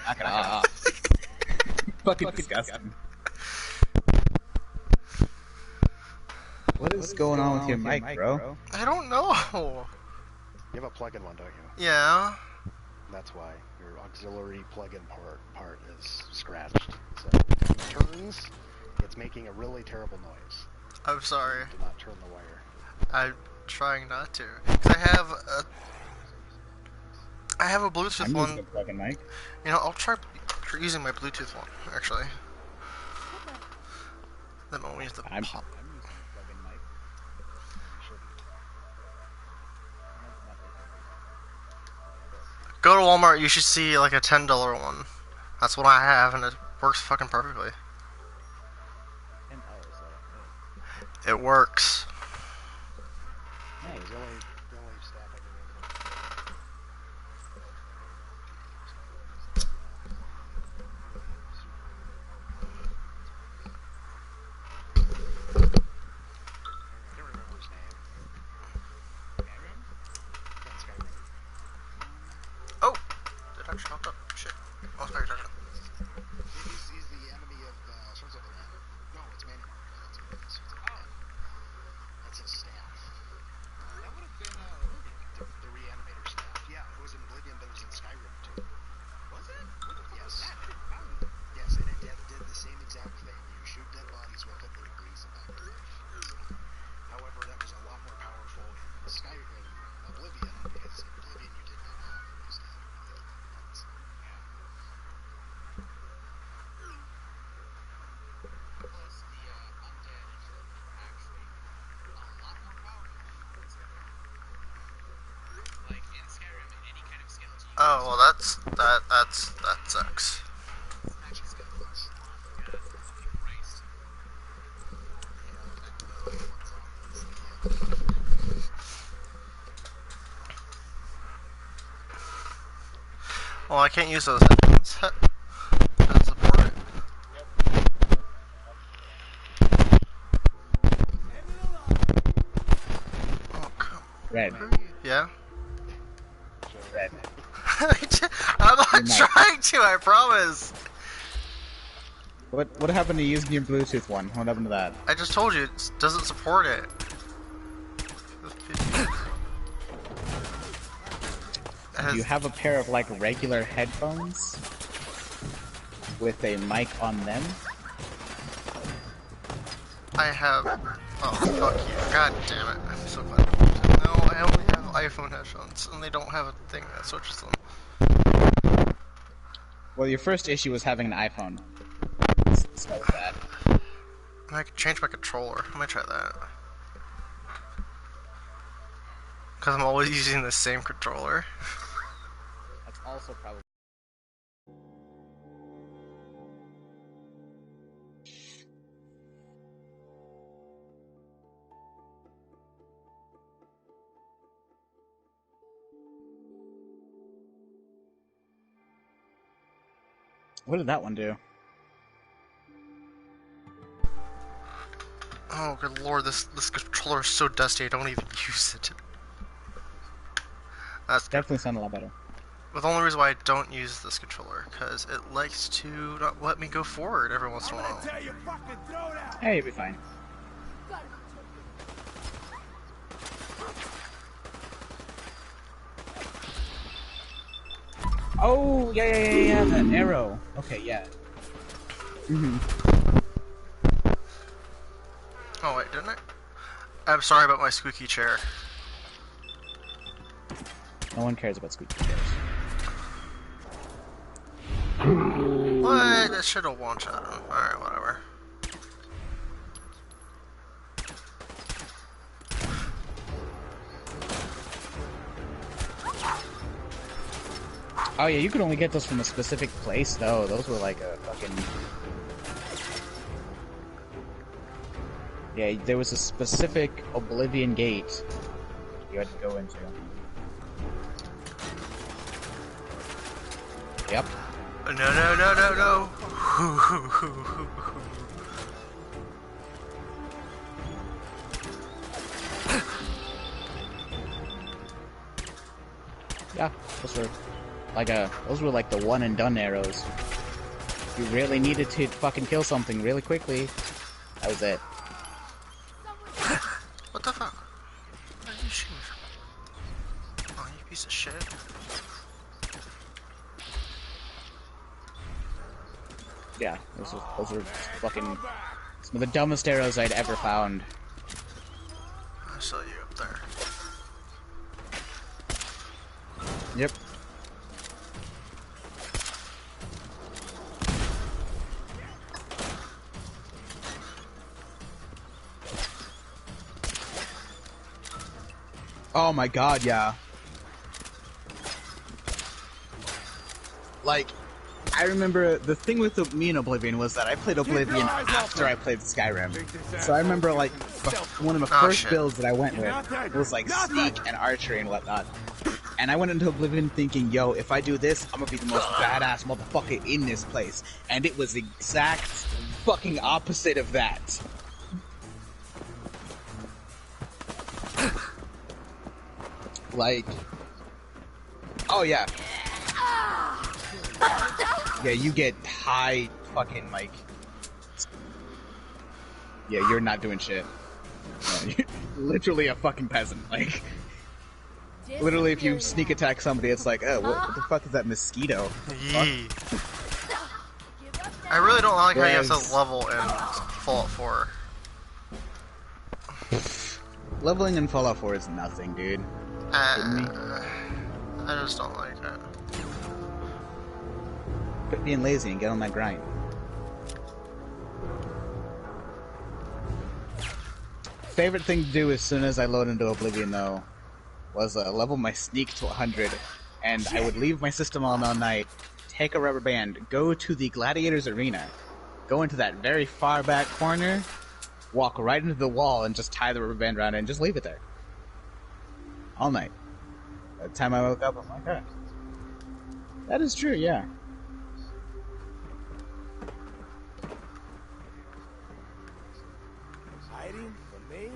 Knock it off. Fucking disgusting. What is going on with your mic, bro? I don't know. You have a plug-in one, don't you? Yeah. That's why your auxiliary plug-in part is scratched. So when it turns, it's making a really terrible noise. I'm sorry. Do not turn the wire. I'm trying not to. 'Cause I have a Bluetooth I'm one. using a plug-in mic. You know, I'll try using my Bluetooth one, actually. Then I'll use the I'm pop. using a plug-in mic. Go to Walmart, you should see like a $10 one. That's what I have, and it works fucking perfectly. It works. Hey, the only staff I can Oh well, that sucks. Well, I can't use those headphones. Doesn't support it. Oh, come. Red. Yeah. Red. I'm not You're not. trying to. I promise. What happened to using your Bluetooth one? What happened to that? I just told you it doesn't support it. Do you have a pair of like regular headphones with a mic on them? I have. Oh fuck you! God damn it! I'm so glad. No, I only have iPhone headphones, and they don't have a thing that switches them. Well, your first issue was having an iPhone. Let's start with that. I can change my controller. I might try that. Because I'm always using the same controller. That's also probably. What did that one do? Oh good lord, this controller is so dusty I don't even use it. That's Definitely sounded a lot better. But the only reason why I don't use this controller, because it likes to not let me go forward every once in a while. Hey, you'll be fine. Oh, yeah, that arrow. Okay, yeah. Oh wait, didn't I? I'm sorry about my squeaky chair. No one cares about squeaky chairs. What? That should have one-shot him. Alright, whatever. Oh yeah, you could only get those from a specific place though. Those were like a fucking... Yeah, there was a specific Oblivion gate you had to go into. Yep. No. Yeah, those were like the one and done arrows. You really needed to fucking kill something really quickly. That was it. What the fuck? Where are you shooting from? Oh, you piece of shit. Yeah, those were fucking some of the dumbest arrows I'd ever found. I saw you up there. Yep. Oh my god, yeah. Like, I remember the thing with me and Oblivion was that I played Oblivion after I played Skyrim. So I remember, like, one of the first builds that I went with was, like, sneak and archery and whatnot. And I went into Oblivion thinking, yo, if I do this, I'm gonna be the most badass motherfucker in this place. And it was the exact fucking opposite of that. Like, oh yeah. Yeah, you get high fucking, like, yeah, you're not doing shit. You're literally a fucking peasant, like, literally if you sneak attack somebody, it's like, oh, what the fuck is that mosquito? Yee. I really don't like how you have to level in Fallout 4. Leveling in Fallout 4 is nothing, dude. I just don't like it. Quit being lazy and get on that grind. Favorite thing to do as soon as I load into Oblivion, though, was level my sneak to 100 and I would leave my system on all night, take a rubber band, go to the Gladiators Arena, go into that very far back corner, walk right into the wall, and just tie the rubber band around it and just leave it there. All night. By the time I woke up, I'm like, oh. That is true, yeah. Hiding from me?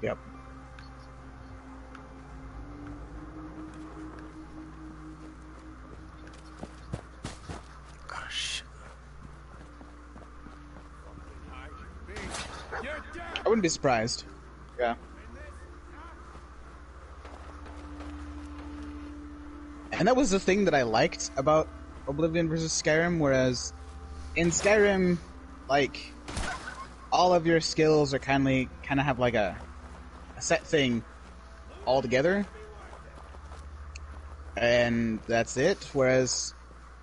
Yep. Oh, shit. I wouldn't be surprised. Yeah. And that was the thing that I liked about Oblivion versus Skyrim, whereas in Skyrim, like, all of your skills are kind of have like a set thing all together, and that's it. Whereas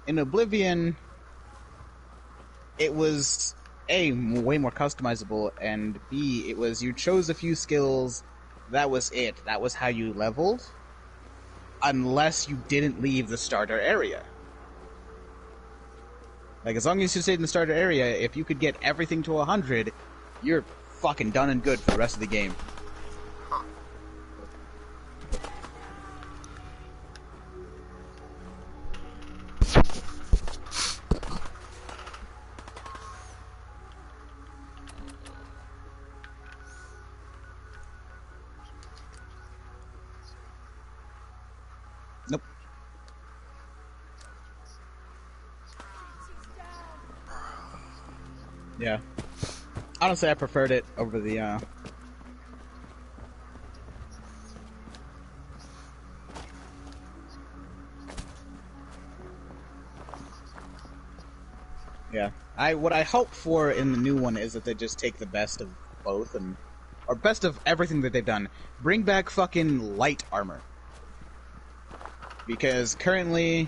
in Oblivion, it was A, way more customizable, and B, it was you chose a few skills, that was it. That was how you leveled, unless you didn't leave the starter area. Like, as long as you stayed in the starter area, if you could get everything to 100, you're fucking done and good for the rest of the game. Nope. Yeah. Honestly, I preferred it over the, Yeah. What I hope for in the new one is that they just take the best of both, or best of everything that they've done. Bring back fucking light armor. Because currently,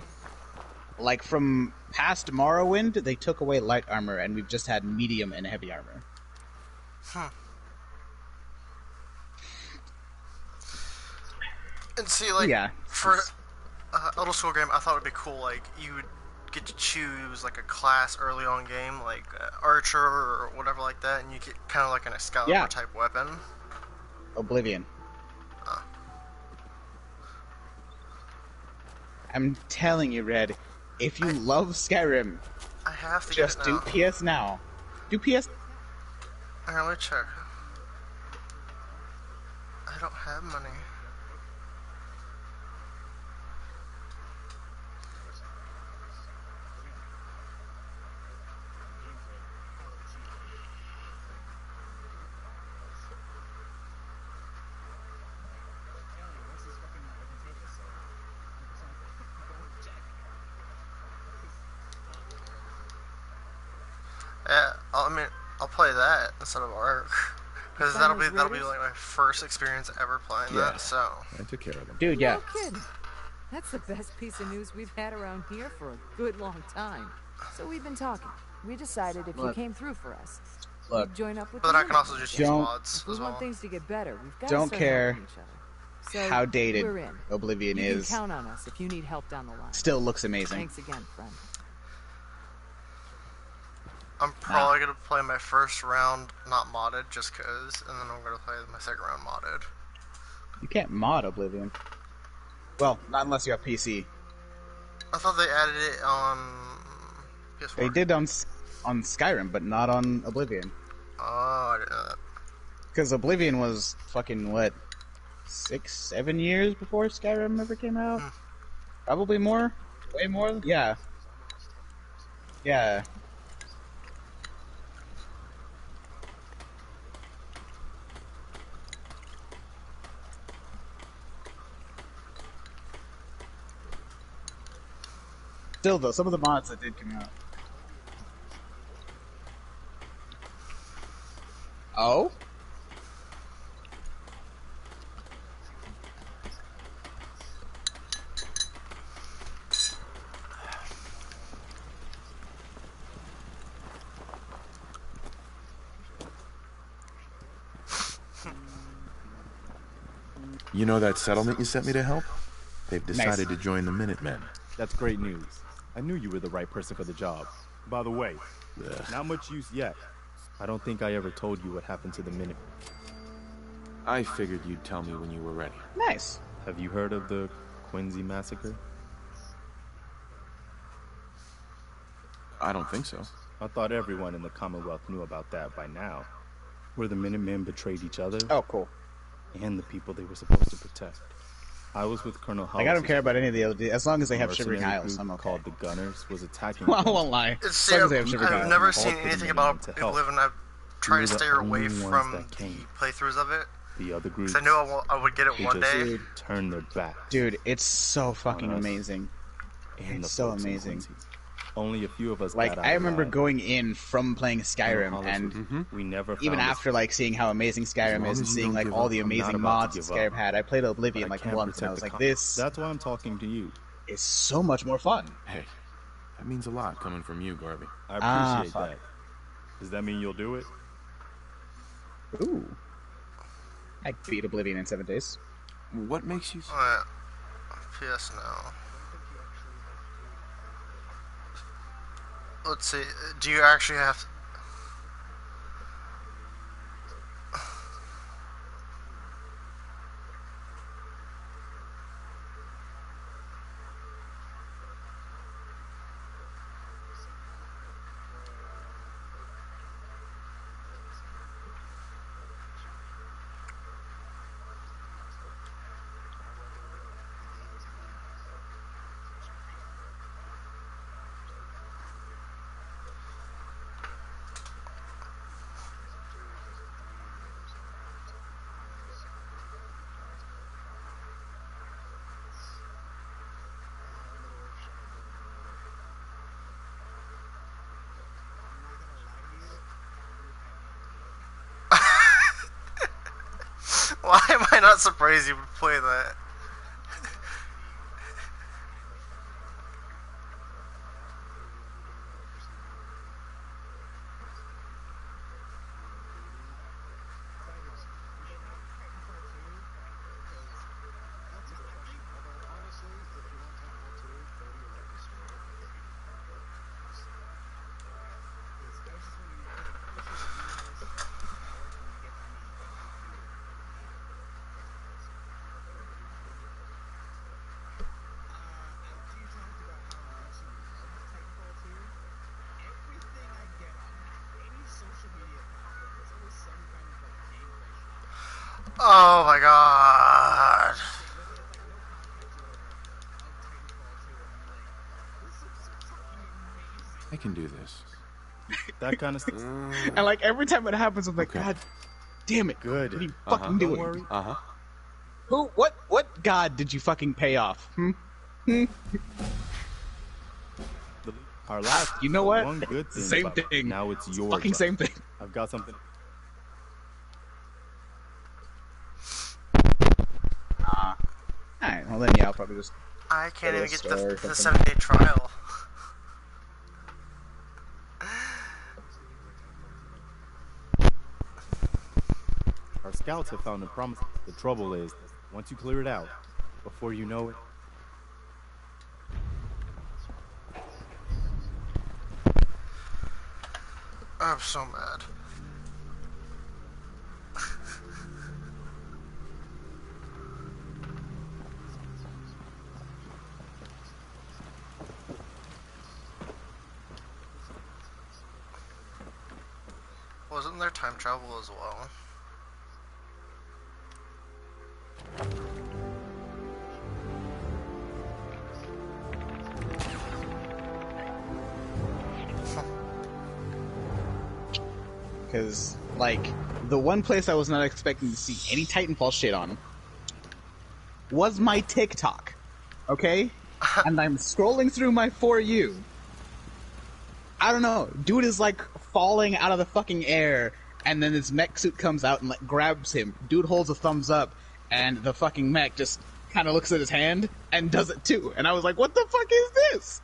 like, from past Morrowind, they took away light armor, and we've just had medium and heavy armor. Huh. And see, like, Yeah. for Elder Scrolls game, I thought it would be cool, like, you would get to choose, like, a class early on game, like, Archer or whatever like that, and you get kind of like an Excalibur type weapon. Oblivion. I'm telling you, Red, if you love Skyrim, I have to just get it now. do PS now. Do PS... Alright, let me check. I don't have money. Yeah, I'll play that instead of Ark, because that'll be like my first experience ever playing that. So I took care of them. Dude, yeah. No kidding. That's the best piece of news we've had around here for a good long time. So we've been talking. We decided if you came through for us, you'd join up with but the I can also just use Don't- mods If we as want well. things to get better, we've got to Don't start care helping each other. So how dated we're in. Oblivion You is. can count on us if you need help down the line. Still looks amazing. Thanks again, friend. I'm probably gonna play my first round not modded just cause, and then I'm gonna play my second round modded. You can't mod Oblivion. Well, not unless you have PC. I thought they added it on PS4. They did on Skyrim, but not on Oblivion. Oh, I didn't know that. Because Oblivion was fucking, what, 6-7 years before Skyrim ever came out? Probably more? Way more? Yeah. Yeah. Still, though, some of the mods that did come out. Oh? You know that settlement you sent me to help? They've decided Nice. to join the Minutemen. That's great news. I knew you were the right person for the job. By the way, not much use yet. I don't think I ever told you what happened to the Minute. I figured you'd tell me when you were ready. Nice. Have you heard of the Quincy massacre? I don't think so. I thought everyone in the Commonwealth knew about that by now. Where the Minutemen betrayed each other. Oh, cool. And the people they were supposed to protect. I was with Colonel Hollis. Like, I don't care about any of the other... As long as they have Shivering Isles, I'm okay. Called the Gunners was attacking. Well, I won't lie. See, I've never seen anything about People Live, and I've tried to stay away from the playthroughs of it. The other groups. Because I knew I would get it one day. Turn their back. Dude, it's so fucking amazing. It's so amazing. Only a few of us. Like, I remember going in from playing Skyrim, and we never even after like seeing how amazing Skyrim is and seeing like all the amazing mods that Skyrim had, I played Oblivion like once, and I was like, this. That's why I'm talking to you. Is so much more fun. Hey, that means a lot coming from you, Garvey. I appreciate that. Does that mean you'll do it? Ooh. I beat Oblivion in 7 days. What makes you... PS now. Let's see, do you actually have... Why am I not surprised you would play that? Oh my god. I can do this. That kind of stuff. And like every time it happens, I'm like, Okay. God damn it. Good. What are you fucking doing? Don't worry. Uh-huh. Who? What god did you fucking pay off? Our last. You know what? One good thing Same about it. thing. Now it's your Fucking job. same thing. I've got something. Alright, well then yeah, I'll probably just... I can't Go even to get the store or the something. 7-day trial. Our scouts have found a promise. The trouble is, once you clear it out, before you know it, I'm so mad. Wasn't there time travel as well? Because, like, the one place I was not expecting to see any Titanfall shit on was my TikTok. Okay? And I'm scrolling through my For You. I don't know. Dude is, like, falling out of the fucking air, and then this mech suit comes out and, like, grabs him. Dude holds a thumbs up, and the fucking mech just kind of looks at his hand and does it too. And I was like, what the fuck is this?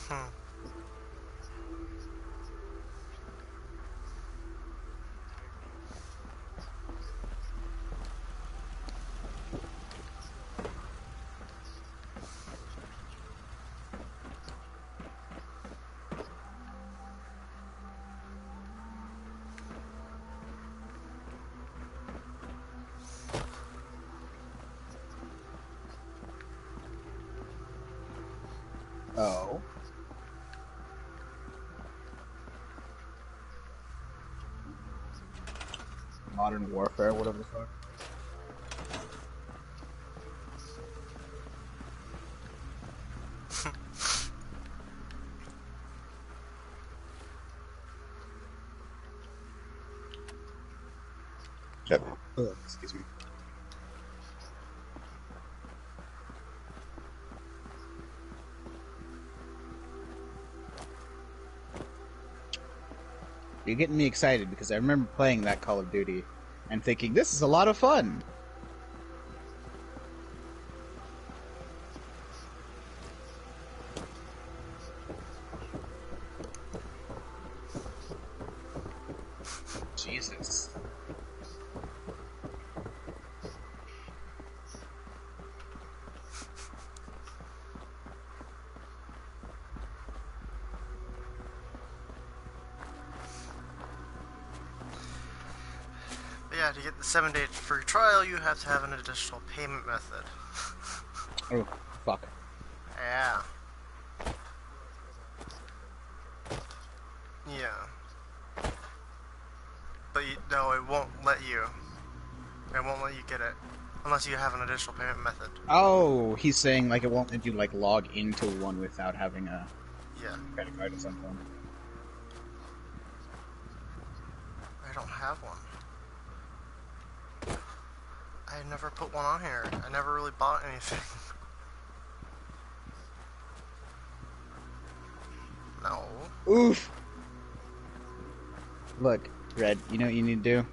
Hmm. Oh. Modern Warfare, whatever the fuck. Yep. Excuse me. You're getting me excited because I remember playing that Call of Duty and thinking, this is a lot of fun. Jesus. But yeah, to get the 7-day free trial, you have to have an additional payment method. Oh, fuck. Yeah. Yeah. But no, it won't let you. It won't let you get it unless you have an additional payment method. Oh, he's saying like it won't let you like log into one without having a credit card or something. I don't have one. I never put one on here. I never really bought anything. No. Oof. Look, Red, you know what you need to do?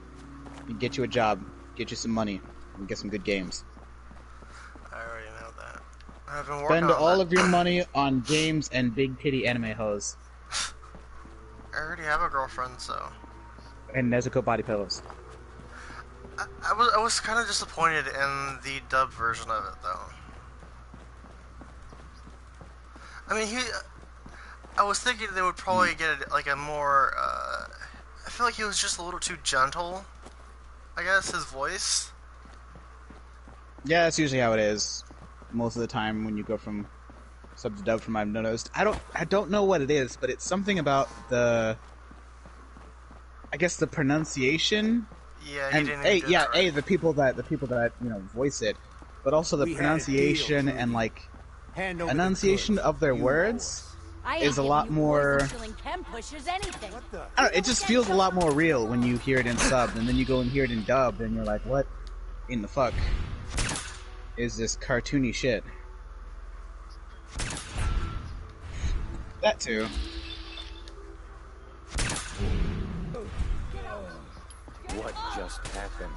You get you a job, get you some money, and get some good games. I already know that. I've been working Spend on all that. of your money on games and big titty anime hoes. I already have a girlfriend, so. And Nezuko body pillows. I was kind of disappointed in the dubbed version of it, though. I mean, I was thinking they would probably get like a more. I feel like he was just a little too gentle. I guess his voice. Yeah, that's usually how it is. Most of the time when you go from sub to dub, from I've noticed. I don't know what it is, but it's something about the. I guess the pronunciation. Yeah, he and didn't even do that right. the people that voice it, but also the pronunciation and like enunciation of their words is a lot more. I don't know, it just feels a lot more real when you hear it in subbed, and then you go and hear it in dubbed, and you're like, what in the fuck is this cartoony shit? That too. What just happened?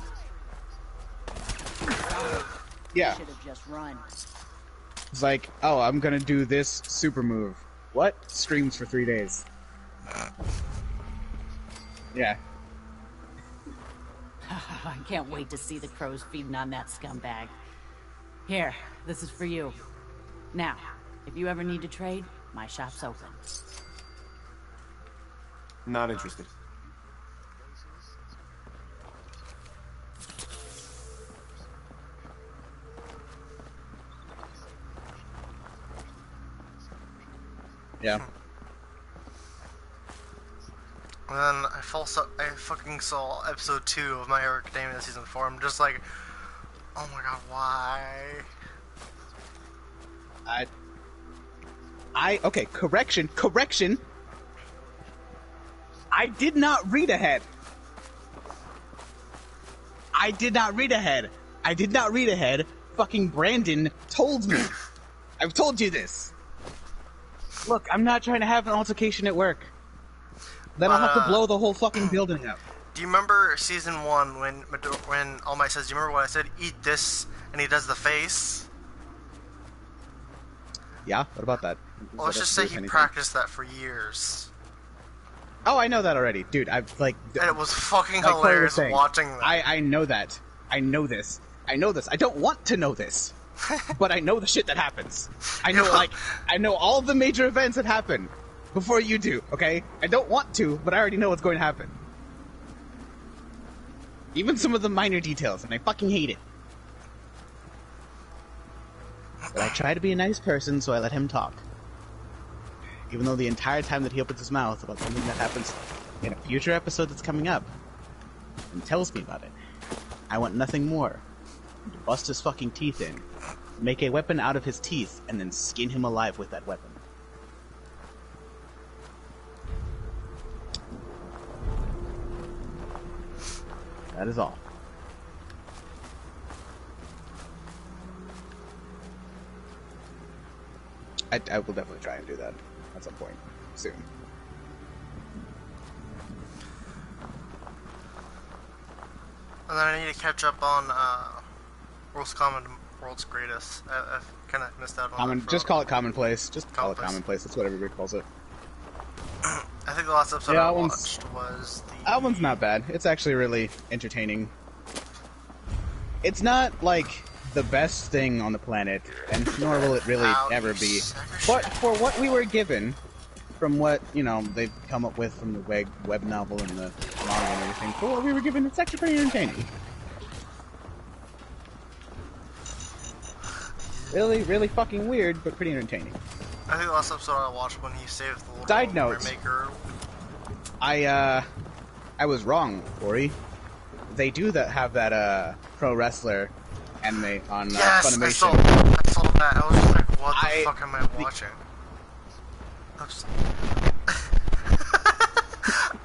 Yeah. Should have just run. It's like, oh, I'm gonna do this super move. What? Streams for 3 days. Yeah. I can't wait to see the crows feeding on that scumbag. Here, this is for you. Now, if you ever need to trade, my shop's open. Not interested. Yeah. And then I fucking saw episode 2 of My Hero Academia season 4. I'm just like, oh my god, why? Okay, correction. I did not read ahead. Fucking Brandon told me. I've told you this. Look, I'm not trying to have an altercation at work. Then I'll have to blow the whole fucking building up. Do you remember season 1 when All Might says, do you remember what I said? Eat this, and he does the face? Yeah, what about that? Well, let's just say he practiced that for years. Oh, I know that already, dude. I've like. And it was fucking hilarious watching that. I know that. I know this. I know this. I don't want to know this, but I know the shit that happens. I know, like, I know all the major events that happen before you do. Okay, I don't want to, but I already know what's going to happen. Even some of the minor details, and I fucking hate it. But I try to be a nice person, so I let him talk. Even though the entire time that he opens his mouth about something that happens in a future episode that's coming up, and tells me about it, I want nothing more than to bust his fucking teeth in, make a weapon out of his teeth, and then skin him alive with that weapon. That is all. I will definitely try and do that at some point soon. And then I need to catch up on World's Greatest. I've kind of missed out on that. Just call it Commonplace. Just call it Commonplace. That's what everybody calls it. I think the last episode I watched was the... That one's not bad. It's actually really entertaining. It's not, like, the best thing on the planet, and nor will it really ever be. But for what we were given, from what, you know, they've come up with from the web novel and the manga and everything, for what we were given, it's actually pretty entertaining. Really, really fucking weird, but pretty entertaining. I think the last episode I watched when he saved the little Side notes. Maker. I was wrong, Ori. They do have that pro wrestler anime on Funimation. I saw that. I was just like, what the fuck am I watching?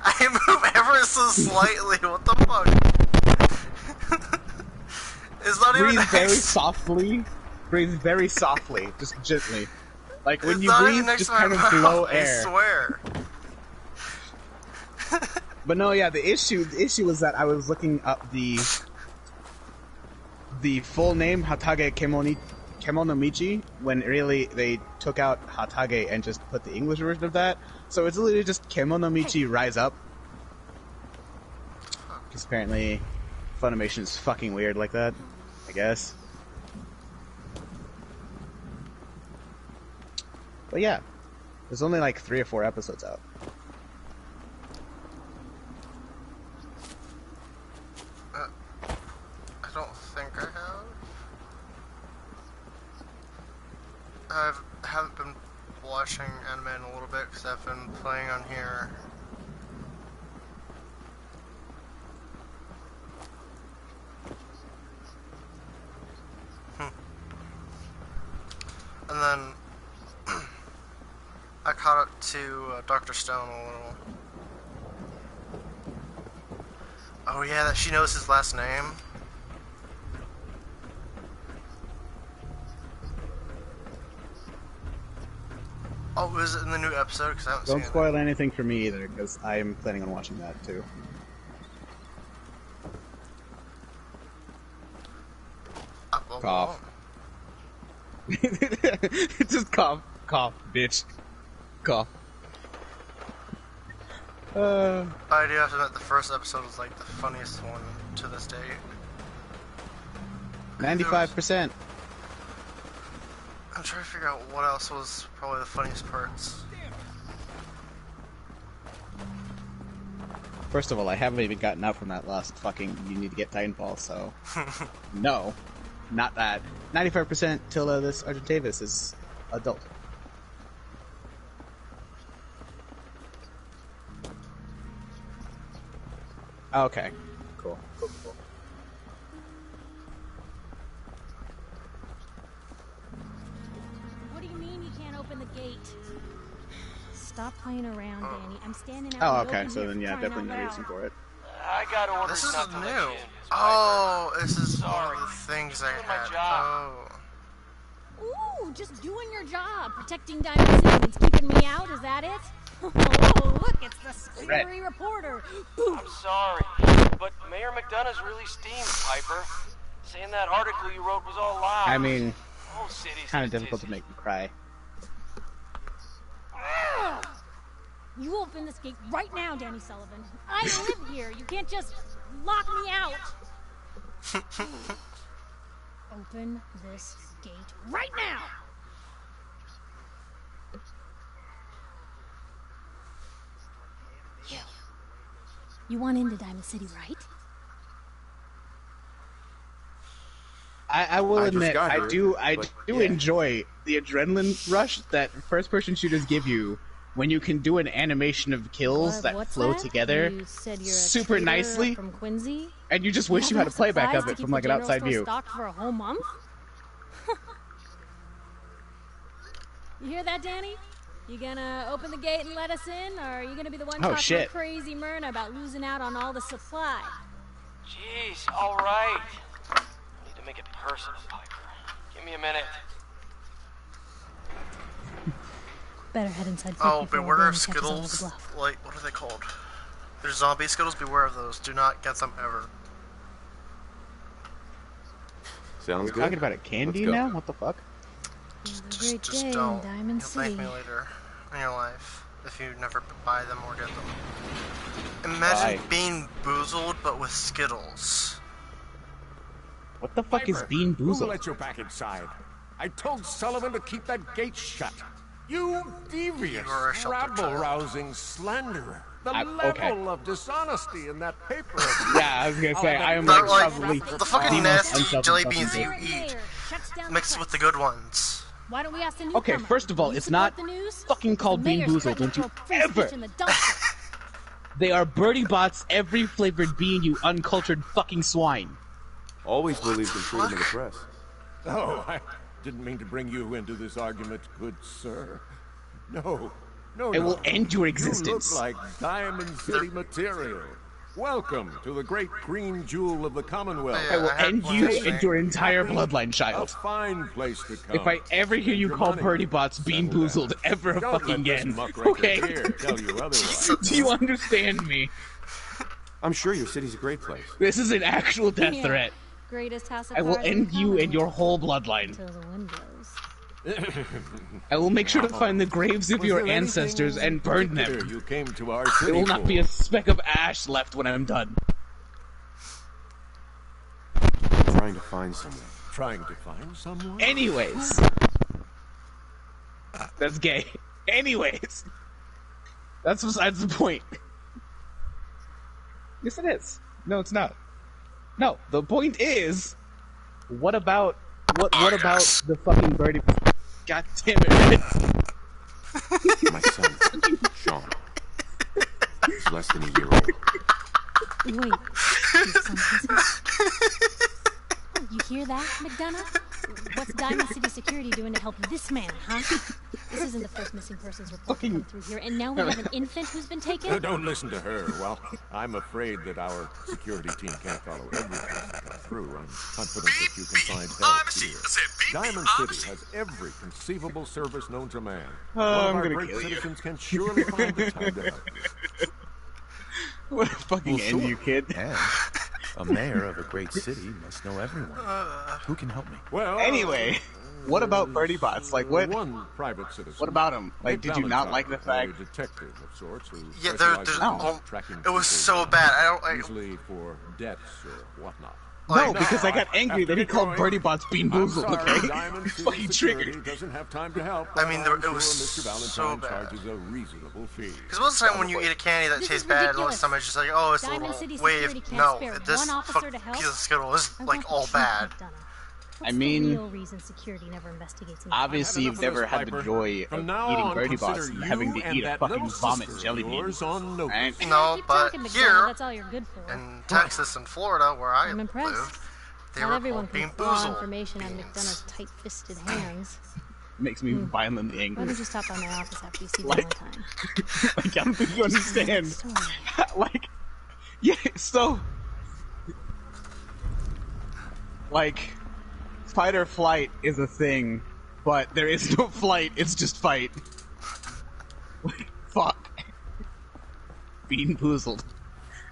I move ever so slightly. What the fuck? It's not even very softly. Breathe very softly, just gently. Like when you breathe, just kind of blow air. I swear. But no, yeah, the issue was that I was looking up the full name Hatage Kemonomichi when really they took out Hatage and just put the English version of that. So it's literally just Kemonomichi Rise Up. Because apparently Funimation is fucking weird like that, I guess. But yeah, there's only like 3 or 4 episodes out. I don't think I have. I haven't been watching anime in a little bit because I've been playing on here. And then I caught up to Dr. Stone a little. Oh yeah, that she knows his last name. Oh, was it in the new episode? Because I haven't seen it. Don't spoil anything for me either, because I'm planning on watching that too. Cough. Just cough, bitch. Cough. I do have to admit, the first episode was like the funniest one to this date. 95%. I'm trying to figure out what else was probably the funniest parts. First of all, I haven't even gotten out from that last fucking you need to get Titanfall, so... No. Not that. 95% till this Argentavis is adult. Okay. Cool. What do you mean you can't open the gate? Stop playing around, Danny. I'm standing out. Oh, okay. So then, yeah, definitely no reason for it. I got orders. This is new. Oh, this is one of the things I had. Oh. Ooh, just doing your job, protecting Diamond City and keeping me out. Is that it? Oh, look, it's the scary reporter. I'm sorry, but Mayor McDonough's really steamed, Piper. Saying that article you wrote was all lies. I mean, Whole city's kind of difficult to make me cry. You open this gate right now, Danny Sullivan. I live here. You can't just lock me out. Open this gate right now! You want into Diamond City, right? I will admit, I do yeah. enjoy the adrenaline rush that first-person shooters give you when you can do an animation of kills that flow together You said you're a super trader nicely, from Quincy? and you just wish you had a playback of it from like an outside view. Stocked for a whole month? You hear that, Danny? You gonna open the gate and let us in, or are you gonna be the one talking to crazy Myrna about losing out on all the supply? Jeez, all right. I need to make it personal, Piper. Give me a minute. Better head inside. Oh, beware of Skittles. Like, what are they called? There's zombie Skittles. Beware of those. Do not get them ever. Sounds good. Talking about a candy now? What the fuck? Just don't. You'll thank me later in your life if you never buy them or get them. Imagine being boozled, but with Skittles. What the fuck is Bean Who Boozled? let you back inside? I told Sullivan to keep that gate shut. You devious, rabble-rousing slanderer. The level of dishonesty in that paper. Yeah, I was gonna say, I am like probably the fucking nasty jelly beans you eat mixed with the good ones. Why don't we ask the newcomer? Okay, first of all, it's not fucking called Bean Boozled, don't you ever! They are Birdie Bot's every flavored bean, you uncultured fucking swine. Always believed in freedom of the press. Oh, I didn't mean to bring you into this argument, good sir. No. It will end your existence. You look like Diamond City material. Welcome to the great green jewel of the Commonwealth. I will end you and your entire bloodline, child. A fine place to come. If I ever hear you call Birdie Bots Bean Boozled ever fucking again, okay? Do you understand me? I'm sure your city's a great place. This is an actual death threat. Greatest house of I will cards in end you and your whole bloodline. to the windows. I will make sure to find the graves of your ancestors and burn them. You came to our There will not be a speck of ash left when I'm done. Trying to find someone. Trying to find someone? Anyways. That's gay. Anyways. That's besides the point. Yes, it is. No, it's not. No, the point is, what about the fucking Birdie? God damn it, Red. My son, Sean. He's less than a year old. Wait, your son You hear that, McDonough? What's Diamond City Security doing to help this man, huh? This isn't the first missing persons report to come through here, and now we have an infant who's been taken? Don't listen to her. Well, I'm afraid that our security team can't follow every person come through. I'm confident that you can find help here. Diamond City has every conceivable service known to man. One of our great citizens can surely find the time to help. What a fucking end, you kid. And a mayor of a great city must know everyone. Who can help me? Well, anyway, what about Birdie Bots? Like, what? One private citizen. What about him? Like, did you not like the fact? Detective of sorts who Yeah, it was so bad. Usually for debts or whatnot. No, because I got angry that he called Birdie Bots Bean Boozled, okay? Fucking triggered. Doesn't have time to help. I mean, it was Mr. so bad. Charges a reasonable fee. Because most of the time when you eat a candy that tastes bad, most of the time it's just like, oh, it's a little wave. No, this piece of Skittle is like all bad. I mean, obviously you've never had the joy of eating Birdie Bots and having to eat a fucking vomit jelly bean. Right? No, but here in Texas and Florida, where I lived, they were all being boozled. Information on McDonough's tight-fisted hands. Makes me violently angry. Why don't you stop by my office after you see Valentine? Like, I don't think you understand. Like, yeah, so... Like... Fight or flight is a thing, but there is no flight, it's just fight. Fuck. Bean Boozled.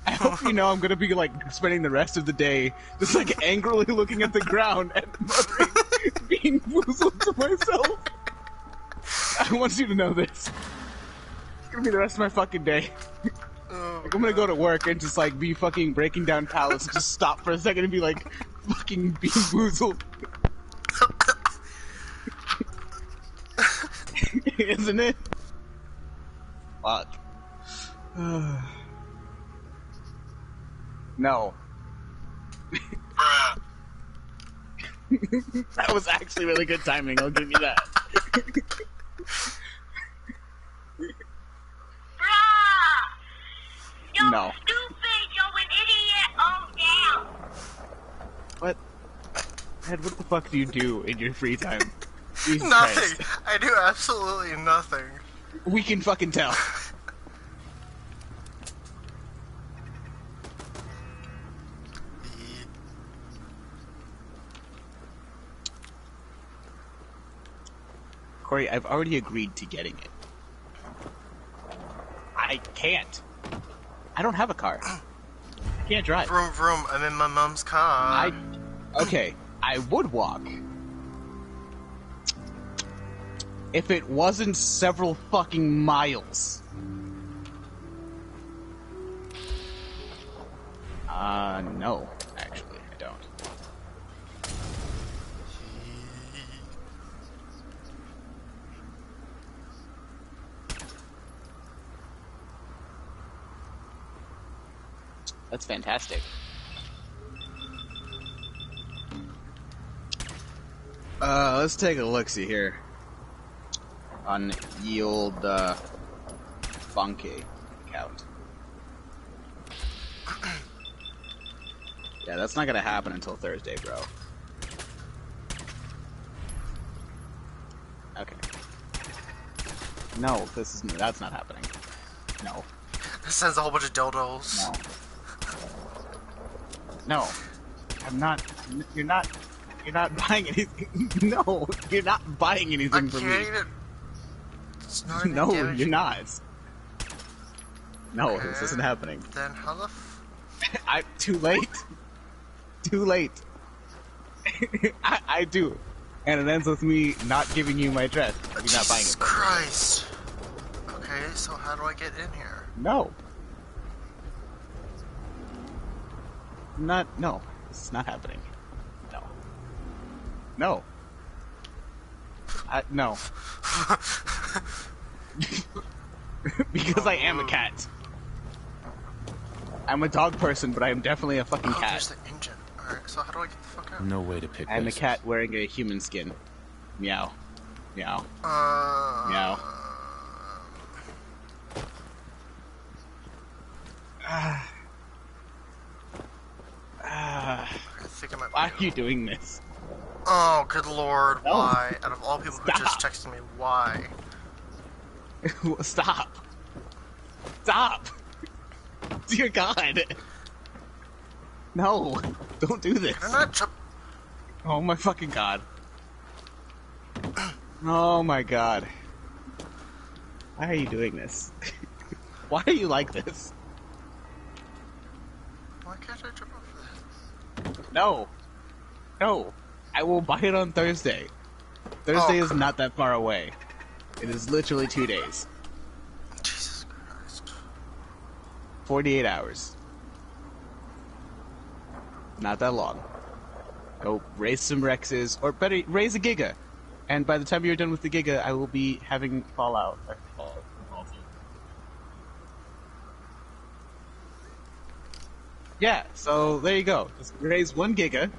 I hope you know I'm gonna be, like, spending the rest of the day just, like, angrily looking at the ground and muttering Bean Boozled to myself. I want you to know this. gonna be the rest of my fucking day. Like, I'm gonna go to work and just, like, be fucking breaking down pallets and just stop for a second and be like, fucking bean-boozled. Isn't it? Fuck. No. That was actually really good timing, I'll give you that. No. What? Ed, what the fuck do you do in your free time? Jesus Nothing. Christ. I do absolutely nothing. We can fucking tell. Corey, I've already agreed to getting it. I can't. I don't have a car. I can't drive. Vroom vroom, I'm in my mom's car. Okay, I would walk. If it wasn't several fucking miles. No, actually, I don't. That's fantastic. Let's take a look-see here. On ye old, Funky account. Yeah, that's not gonna happen until Thursday, bro. Okay. No, that's not happening. No. It sends a whole bunch of dildos. No. I'm not, you're not buying anything. No, you're not buying anything from me. It's not even No, damaging. you're not. No, Okay. this isn't happening. Then how the Too late. Too late. I do. And it ends with me not giving you my address. You're not buying it. Jesus Christ. Okay, so how do I get in here? No. No. This is not happening. No. No. No. Because I am a cat. I'm a dog person, but I am definitely a fucking cat. There's the engine. Alright, so how do I get the fuck out? No way to pick I'm a bases. cat wearing a human skin. Meow. Meow. Meow. I think I might Why are you doing this? Oh, good lord, No. why? Out of all people who just Stop. texted me, why? Stop. Stop. Dear God. No. Don't do this. Can I not jump? Oh my fucking God. Oh my God. Why are you doing this? Why are you like this? Why can't I jump off that? No. No. I will buy it on Thursday. Thursday is not that far away. It is literally 2 days. Jesus Christ. 48 hours. Not that long. Go raise some Rexes, or better, raise a Giga. And by the time you're done with the Giga, I will be having Fallout. Yeah, so there you go. Just raise 1 Giga,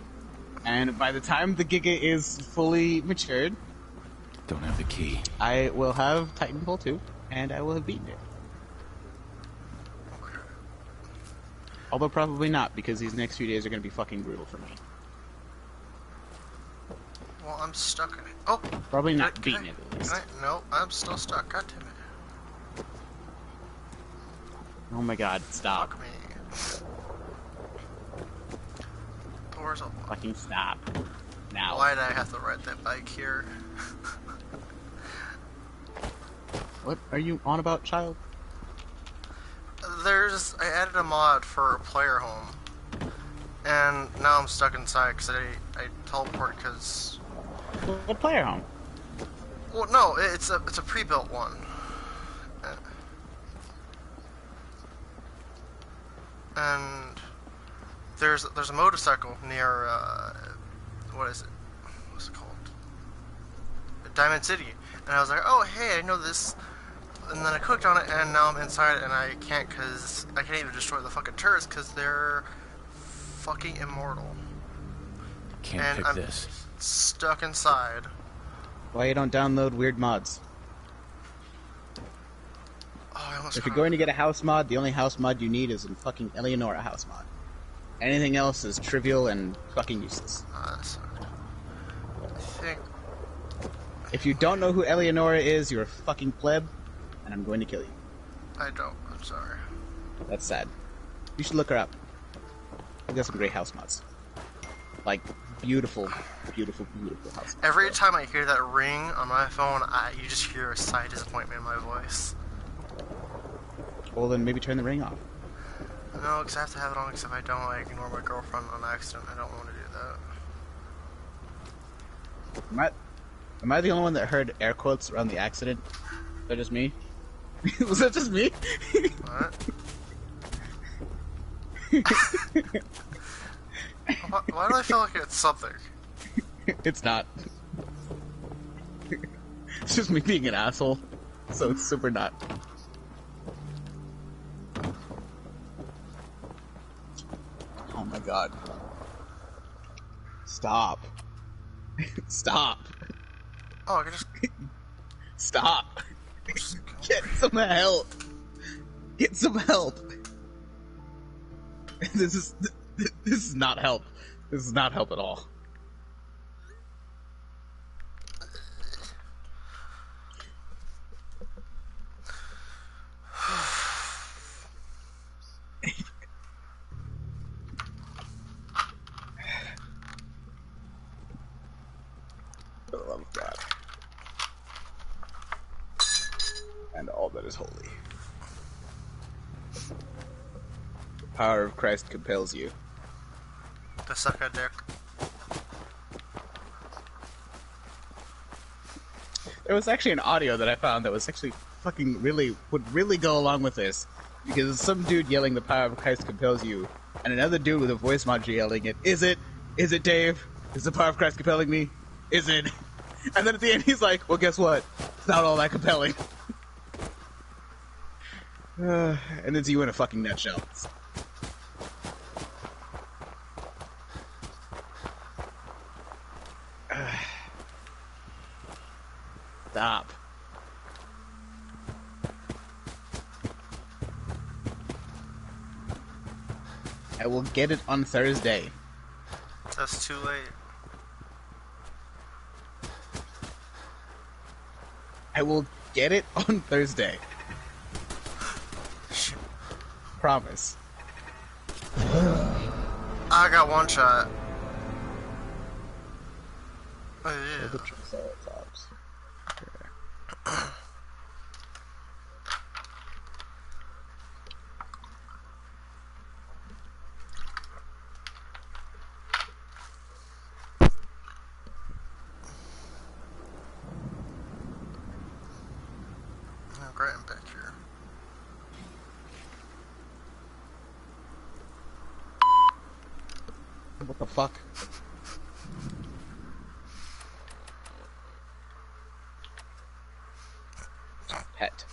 and by the time the Giga is fully matured, Don't have the key. I will have Titanfall 2, and I will have beaten it. Although probably not, because these next few days are going to be fucking brutal for me. Well, I'm stuck in it. Oh! Probably not Can beating it, at least. No, I'm still stuck. God damn it. Oh my God, stop. Fuck me. Doors open. Fucking stop. Now. Why did I have to ride that bike here? What are you on about, child? I added a mod for a player home. And now I'm stuck inside because I teleported because... What player home? Well, no, it's a pre-built one. and there's a motorcycle near what is it? What's it called? Diamond City. And I was like, oh hey, I know this. And then I clicked on it, and now I'm inside, and I can't even destroy the fucking turrets because they're fucking immortal. Can't and pick I'm this. Stuck inside. Why you don't download weird mods? Oh, if you're going to get a house mod, the only house mod you need is in fucking Eleonora house mod. Anything else is trivial and fucking useless. I think... If you don't know who Eleonora is, you're a fucking pleb, and I'm going to kill you. I don't. I'm sorry. That's sad. You should look her up. We've got some great house mods. Like, beautiful, beautiful, beautiful house mods. Every time I hear that ring on my phone, you just hear a sigh of disappointment in my voice. Well, then maybe turn the ring off. No, because I have to have it on, because if I don't, I ignore my girlfriend on accident. I don't want to do that. Am I the only one that heard air quotes around the accident? Was that just me? Was that just me? What? Why do I feel like it's something? It's not. It's just me being an asshole. So it's super not. Oh my god. Stop. Stop. Oh, I can just... Stop. Get some help. Get some help. This is not help. This is not help at all. For the love of God. And all that is holy. The power of Christ compels you. To suck a dick. There was actually an audio that I found that was actually fucking would really go along with this. Because some dude yelling the power of Christ compels you, and another dude with a voice modulator yelling it, is it, Dave? Is the power of Christ compelling me? Is it? And then at the end he's like, well guess what? It's not all that compelling. And it's you in a fucking nutshell. Stop. I will get it on Thursday. That's too late. I will get it on Thursday. Promise. I got one shot. Oh, yeah. I'm right back here. What the fuck? Pet.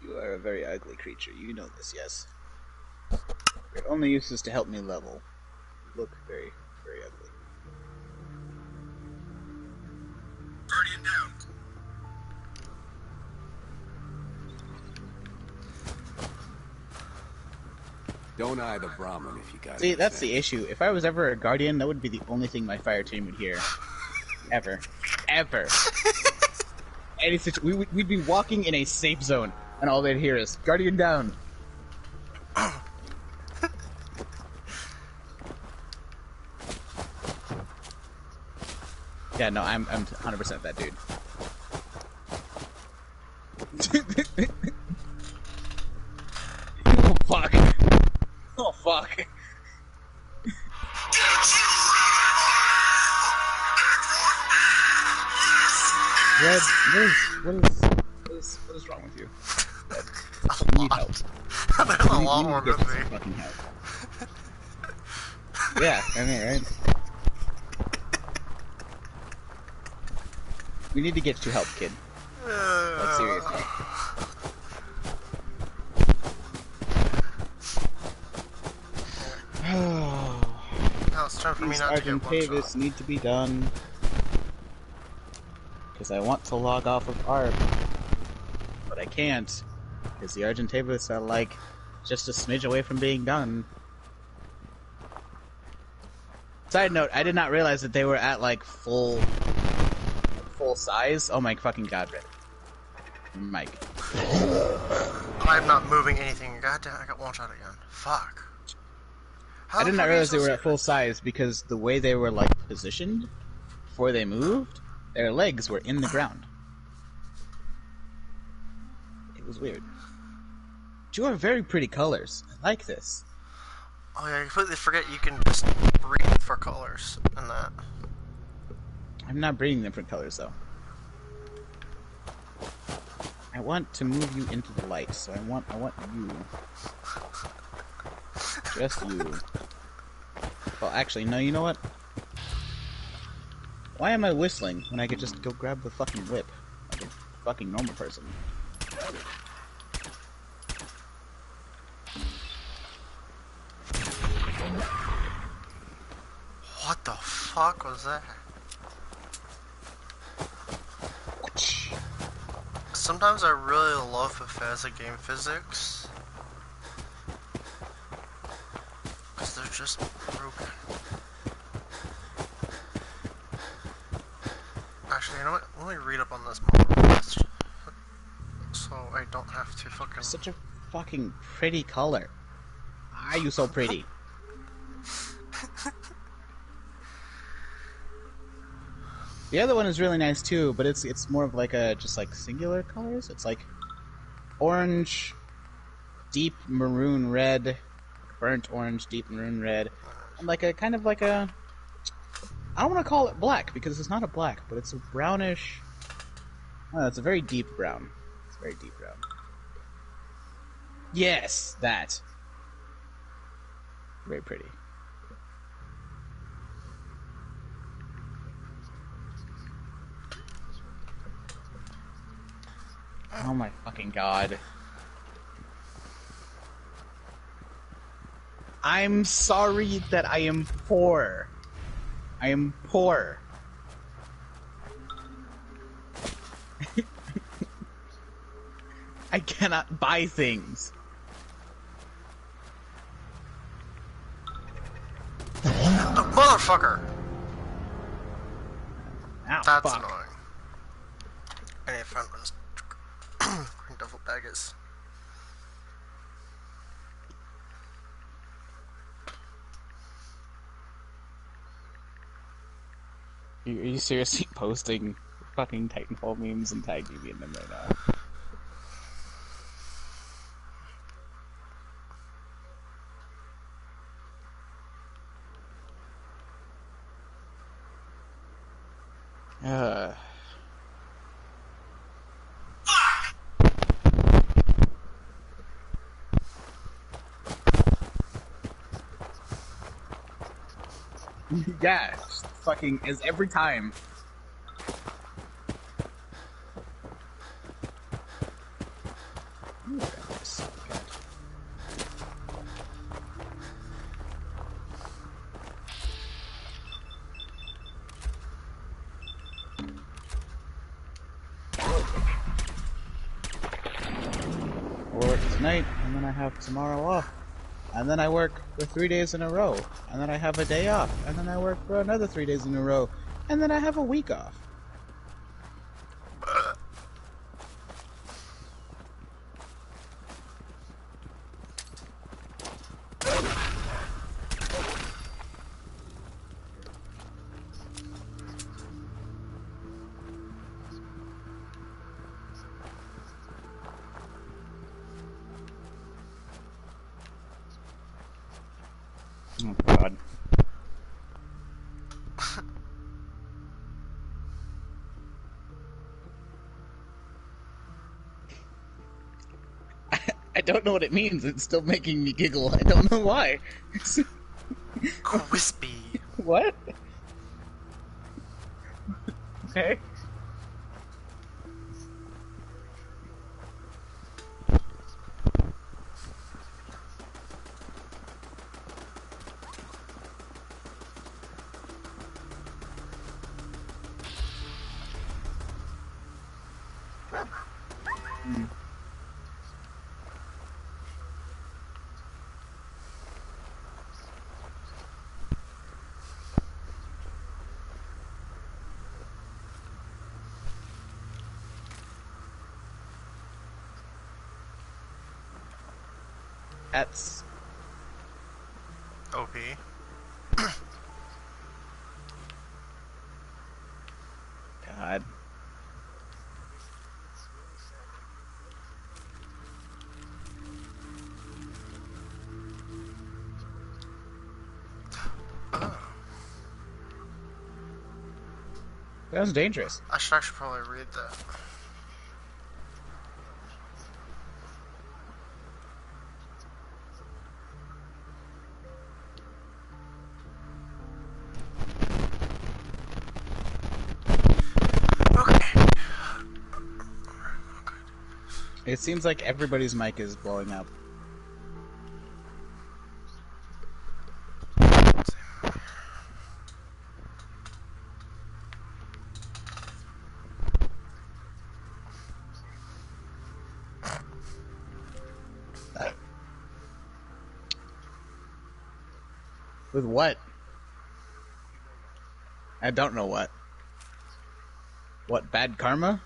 You are a very ugly creature. You know this, yes? Your only use is to help me level. You look very, very ugly. Guardian down. Don't eye the Brahmin if you got it. See, that's the issue. If I was ever a Guardian, that would be the only thing my fire team would hear. Ever. Ever. We'd be walking in a safe zone, and all they'd hear is, Guardian down. Yeah, no, I'm 100% that dude. Oh, fuck. Oh, fuck. Red, what is wrong with you? Red, you need help. There's a lot You more need to get with some me. fucking help. Yeah, I mean, right? We need to get you help, kid. Like, seriously. Now it's time for me These not to get one Argentavis shot. need to be done. Because I want to log off of ARP. But I can't. Because the Argentavis are, like, just a smidge away from being done. Side note, I did not realize that they were at, like, full size. Oh my fucking god, Red. Mike. I'm not moving anything. God damn, I got one shot again. Fuck. I did not realize they were at full size because the way they were, like, positioned before they moved, their legs were in the ground. It was weird. But you are very pretty colors. I like this. Oh yeah, I completely forget you can just breathe for colors in that. I'm not breeding them for colors, though. I want to move you into the light, so I want you. Just you. Well, actually, no, you know what? Why am I whistling when I could just go grab the fucking whip like a fucking normal person? What the fuck was that? Sometimes I really love Bethesda game physics. Because they're just broken. Actually, you know what? Let me read up on this more first. So I don't have to fucking... Such a fucking pretty color. Why are you so pretty? The other one is really nice too, but it's more of like a just like singular colors. It's like orange, deep maroon red, burnt orange, deep maroon red, and like a kind of like a. I don't want to call it black because it's not a black, but it's a brownish. Oh, it's a very deep brown. It's very deep brown. Yes, that. Very pretty. Oh my fucking god. I'm sorry that I am poor. I am poor. I cannot buy things. Motherfucker! Ow, That's fuck. annoying. I need to find where this green duffel bag is. Are you seriously posting fucking Titanfall memes and tagging me in them right now? Yeah, just fucking is every time. I work tonight, and then I have tomorrow off. And then I work for 3 days in a row. And then I have a day off. And then I work for another 3 days in a row. And then I have a week off. Oh god. I don't know what it means. It's still making me giggle. I don't know why. Crispy. What? Okay. That's OP. God. That was dangerous. I should actually probably read that. It seems like everybody's mic is blowing up. With what? I don't know what. What, bad karma?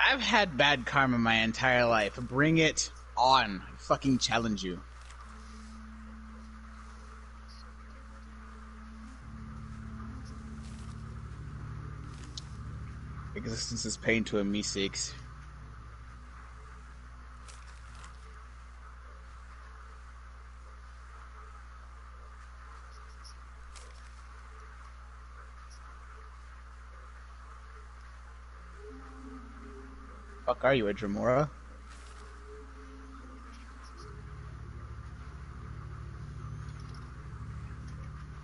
I've had bad karma my entire life. Bring it on. I fucking challenge you. Existence is pain to a me-6. Fuck are you, a Dremora?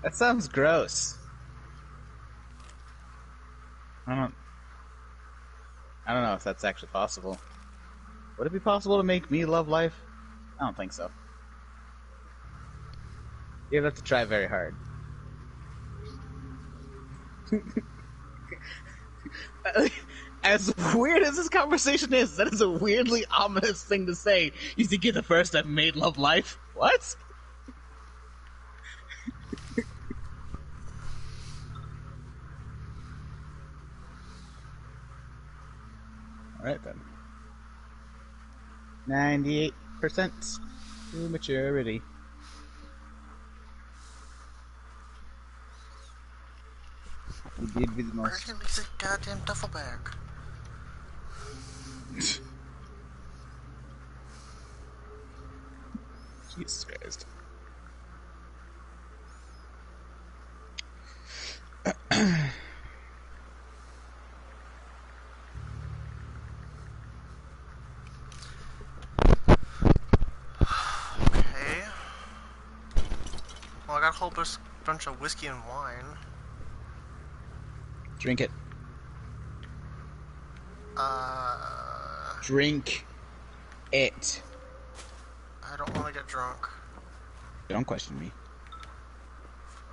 That sounds gross. I don't know if that's actually possible. Would it be possible to make me love life? I don't think so. You'd have to try very hard. As weird as this conversation is, that is a weirdly ominous thing to say. You think you're the first that made love life? What? Alright then. 98% to maturity. You did be the most. Where is a goddamn duffel bag? Jesus Christ. Okay. Well, I got a whole bunch of whiskey and wine. Drink it. Drink it. I don't want to get drunk. Don't question me.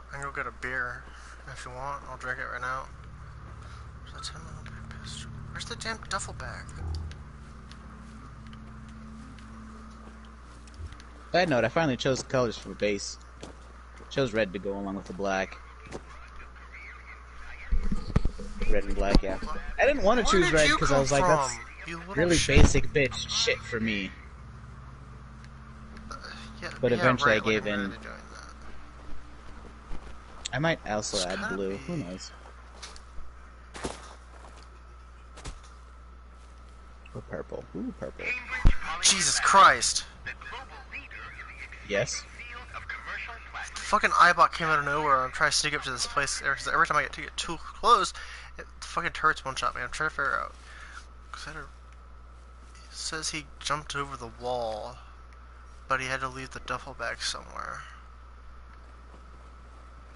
I can go get a beer if you want. I'll drink it right now. Where's the 10mm pistol? Where's the damn duffel bag? Side note, I finally chose the colors for the base. Chose red to go along with the black. Red and black, yeah. I didn't want to choose red because I was like, that's really basic bitch shit for me. But eventually I gave in. I might also add blue, who knows. Or purple. Ooh, purple. Jesus Christ! Yes? The fucking eyebot came out of nowhere. I'm trying to sneak up to this place. Every time I get too close, the fucking turrets one-shot me. I'm trying to figure out. says he jumped over the wall, but he had to leave the duffel bag somewhere.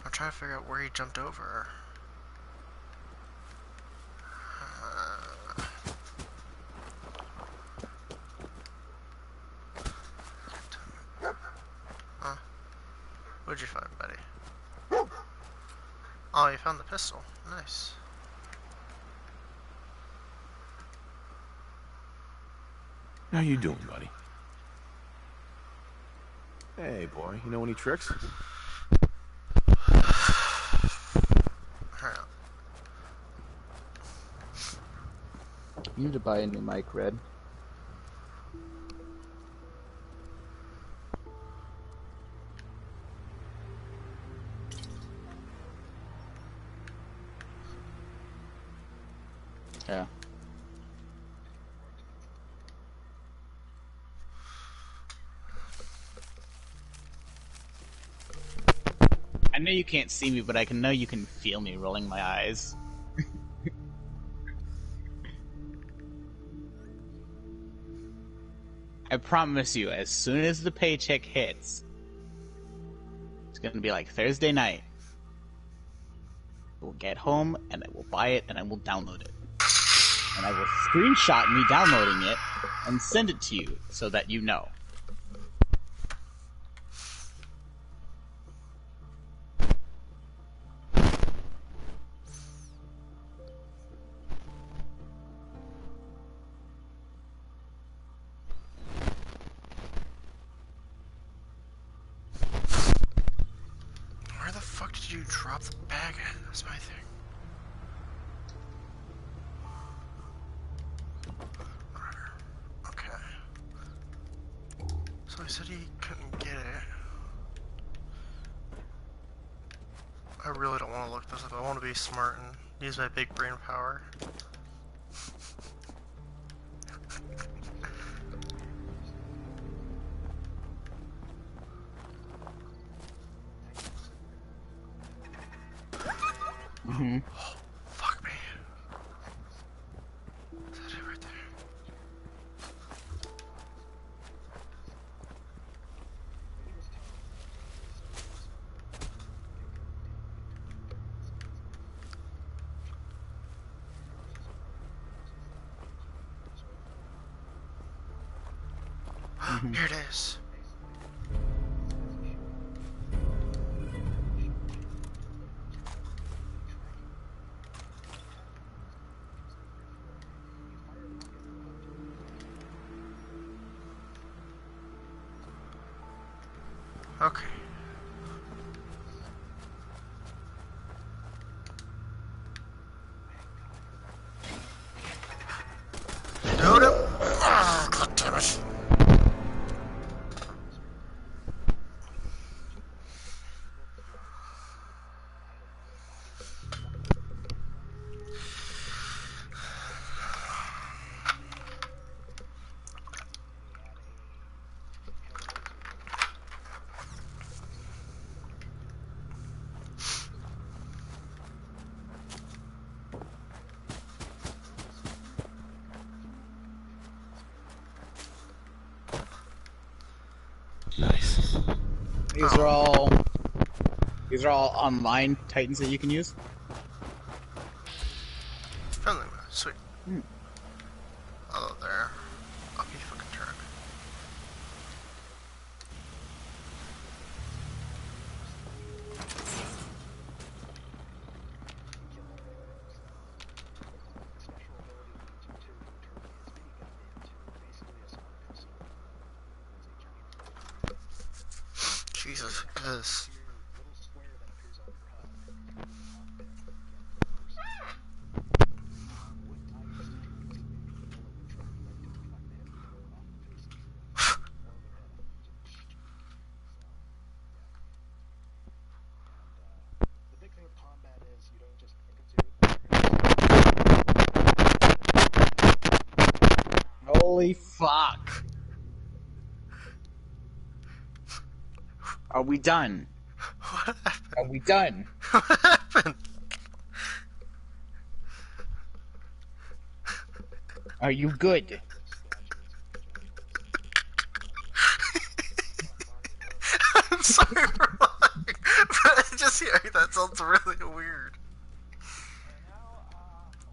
I'm trying to figure out where he jumped over. What'd you find, buddy? Oh, you found the pistol. Nice. How you doing, buddy? Hey, boy, you know any tricks? You need to buy a new mic, Red. Yeah. I know you can't see me, but I know you can feel me rolling my eyes. I promise you, as soon as the paycheck hits, it's gonna be like Thursday night. We'll get home, and I will buy it, and I will download it. And I will screenshot me downloading it, and send it to you, so that you know. Where the fuck did you drop the bag at? That's my thing. Okay. So he said he couldn't get it. I really don't want to look this up. I want to be smart and use my big brain power. Mm-hmm. Oh, fuck me. Is that it right there? Mm-hmm. Here it is. Okay. Dude, oh, God damn it. Nice. These are all online Titans that you can use. Friendly man, sweet. Hello there. Up you fucking turn. Jesus, this. Holy fuck. Are we done? What happened? Are we done? What happened? Are you good? I'm sorry for laughing, but just hearing that sounds really weird.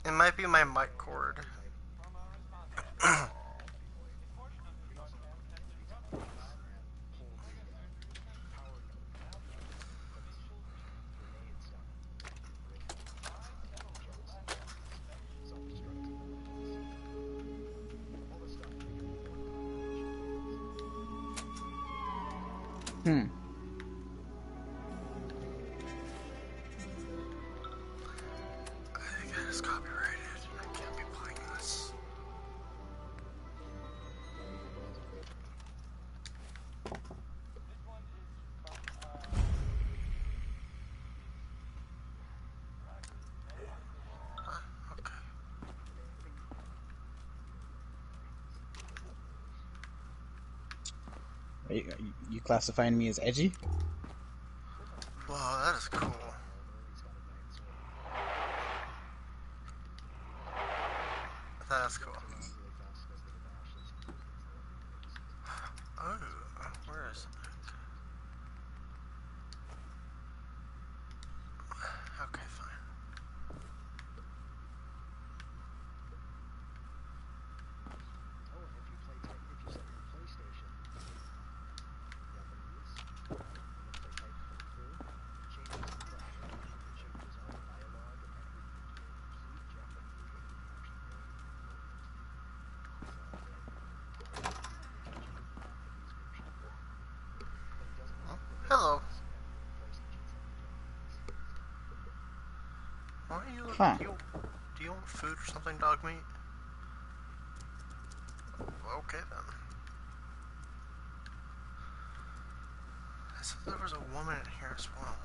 It might be my mic cord. I think that is copyrighted. I can't be playing this. Okay. You classifying me as edgy? Wow, that is cool. That's cool. Oh, where is it? Okay, fine. Hello. Why are you looking? Huh. Do you want food or something, dog meat? Okay then. I said there was a woman in here as well.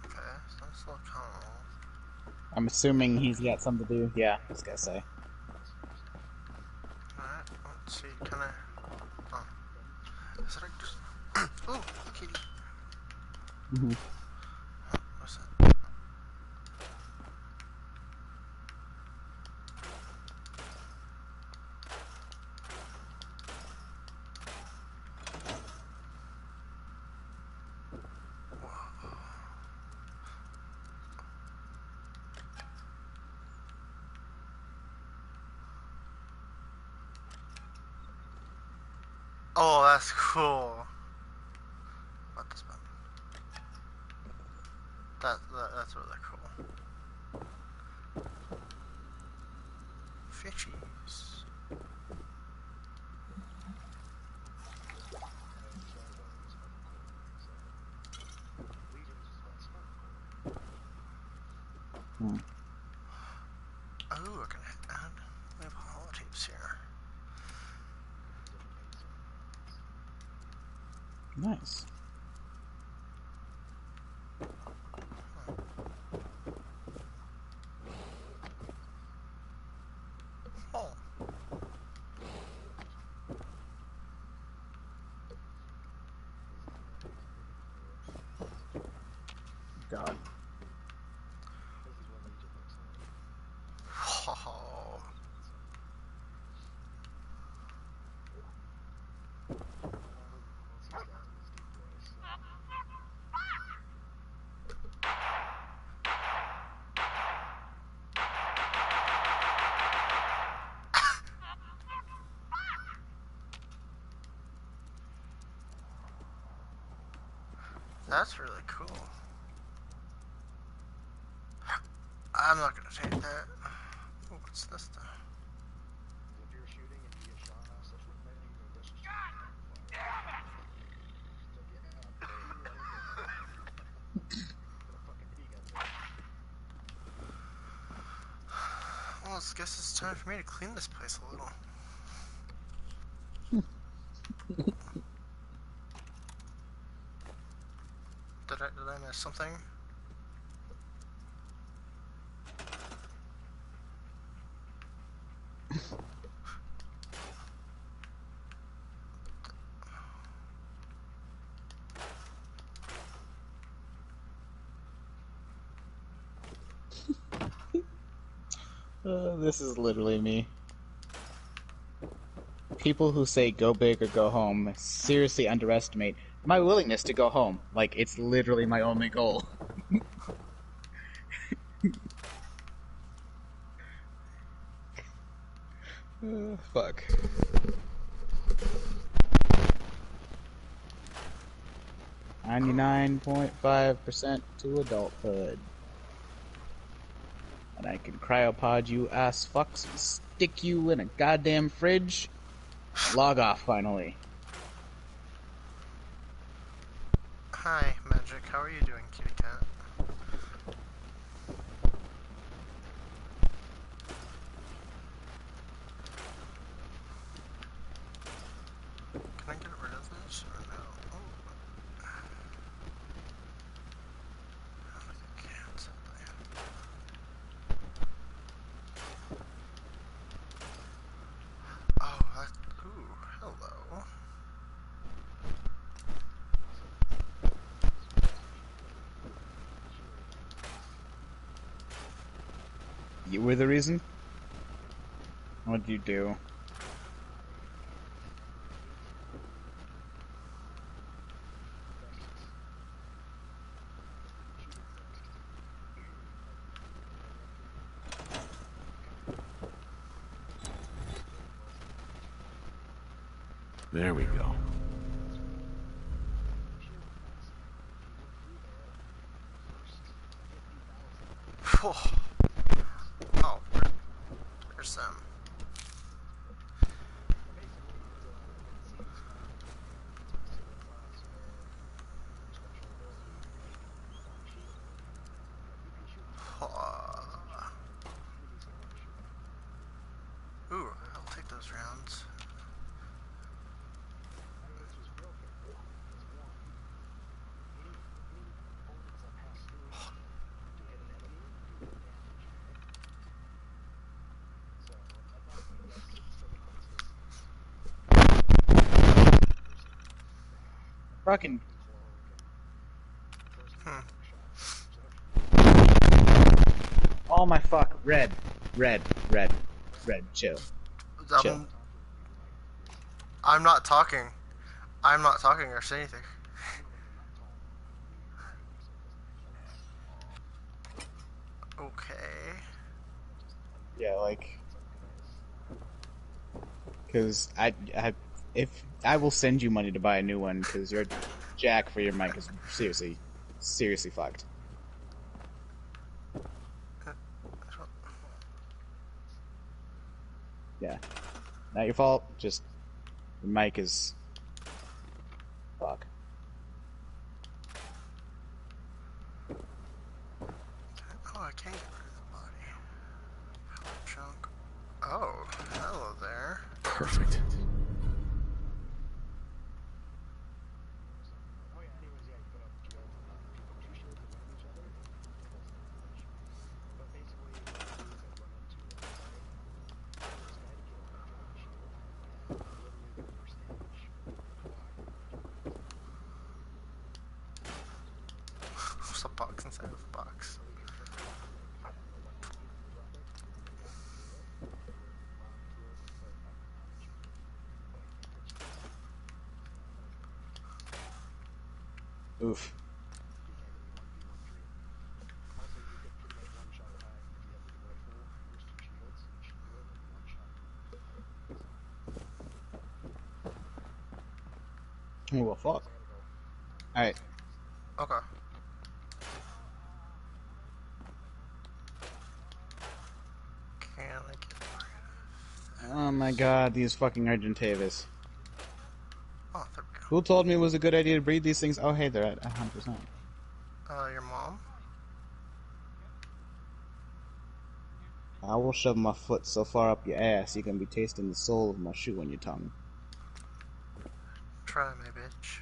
Okay, so that's still common. I'm assuming he's got something to do. Yeah, I was gonna say. Alright, let's see, can I... Oh. Is that just... Ooh, kitty. Mm-hmm. What's that? Oh, that's cool. What this button? That's really cool. Fishies. Hmm. Oh, we're gonna add. We have holotapes here. Nice. Oh. God. Oh. That's really cool. I'm not gonna take that. Ooh, what's this stuff? Well, I guess it's time for me to clean this place a little. Did I miss something? This is literally me. people who say go big or go home seriously underestimate my willingness to go home. Like, it's literally my only goal. Fuck. 99.5% to adulthood. And I can cryopod you ass fucks and stick you in a goddamn fridge. Log off, finally. Hi, Magic. How are you doing, kitty cat? Can I get rid of this or no? Oh. I can't. Oh, that. Ooh, hello. You were the reason? What'd you do? There we go. Oh, where's Sam? Ooh, I'll take those rounds. Fucking. Oh my fuck. Red. Chill. Chill. I'm not talking. I'm not talking or say anything. Okay. Yeah, like. Because if I will send you money to buy a new one, because your jack for your mic is seriously fucked. Yeah, not your fault. Just your mic is fuck. Oh, I can't get rid of the body. Chunk. Oh, hello there. Perfect. There's a box inside of the box. Oof. Oh, well, fuck. Alright. Okay. Can I get Oh my god, these fucking Argentavis. Oh, there we go. Who told me it was a good idea to breed these things? Oh, hey, they're at 100%. Your mom? I will shove my foot so far up your ass you can be tasting the sole of my shoe on your tongue. Try me, bitch.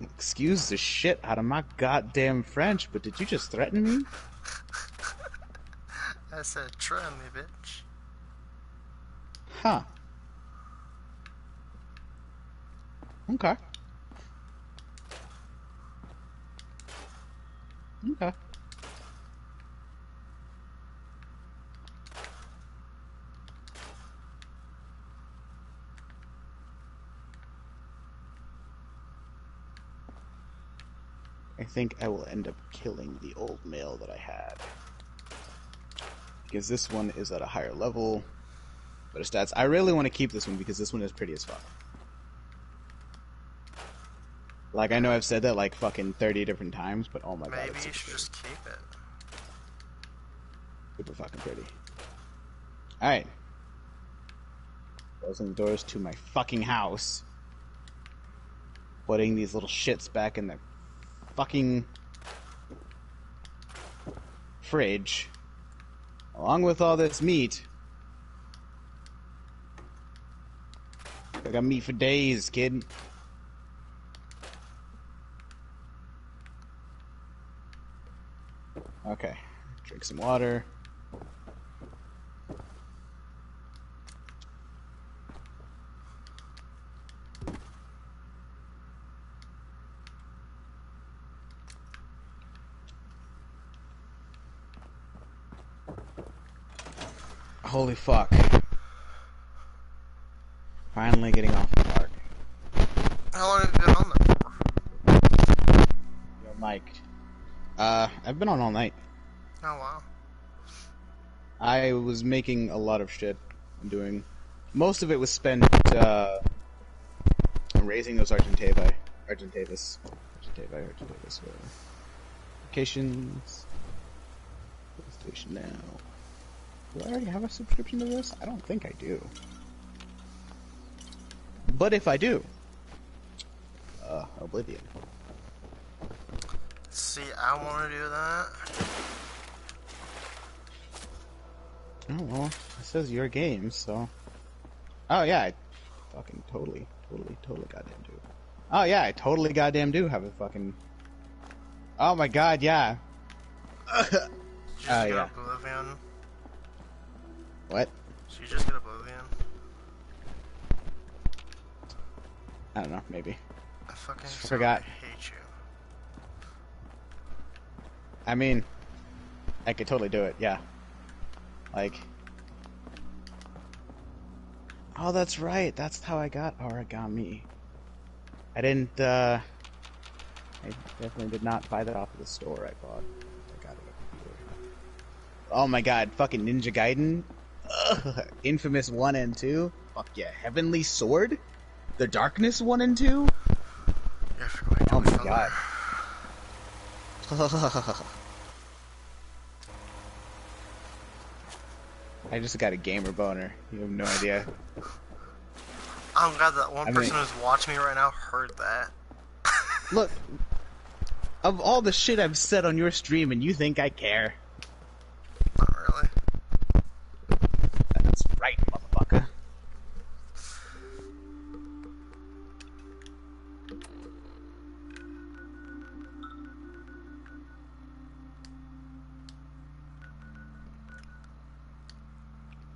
Excuse the shit out of my goddamn French, but did you just threaten me? I said, try me, bitch. Huh. Okay. Okay. I think I will end up killing the old male that I had. Because this one is at a higher level. But stats, I really want to keep this one because this one is pretty as fuck. Like, I know I've said that like fucking 30 different times, but oh my god. Maybe you should just keep it. Super fucking pretty. Alright. Closing the doors to my fucking house. Putting these little shits back in the fucking fridge. Along with all this meat. I got meat for days, kid. Okay. Drink some water. Holy fuck. Finally getting off the park. How long have you been on there for? Yo, Mike. I've been on all night. Oh, wow. I was making a lot of shit. Doing... Most of it was spent, raising those Argentavis. Locations. PlayStation Now. Do I already have a subscription to this? I don't think I do. But if I do, Oblivion. See, I want to do that. Oh, well, it says your game, so... Oh, yeah, I fucking totally goddamn do. Oh, yeah, I totally goddamn do have a fucking... Oh my god, yeah. Did you just get yeah. Oblivion? What? Did you just get Oblivion? I don't know, maybe. I fucking forgot. hate you. I mean, I could totally do it, yeah. Like... Oh, that's right, that's how I got Origami. I didn't, I definitely did not buy that off of the store I bought. I got it up here. Oh my god, fucking Ninja Gaiden? Ugh. Infamous 1 and 2? Fuck yeah. Heavenly Sword? The Darkness 1 and 2? Oh my god. I just got a gamer boner. You have no idea. I'm glad that one person who's watching me right now heard that. Look, of all the shit I've said on your stream and you think I care? Not really. That's right, motherfucker.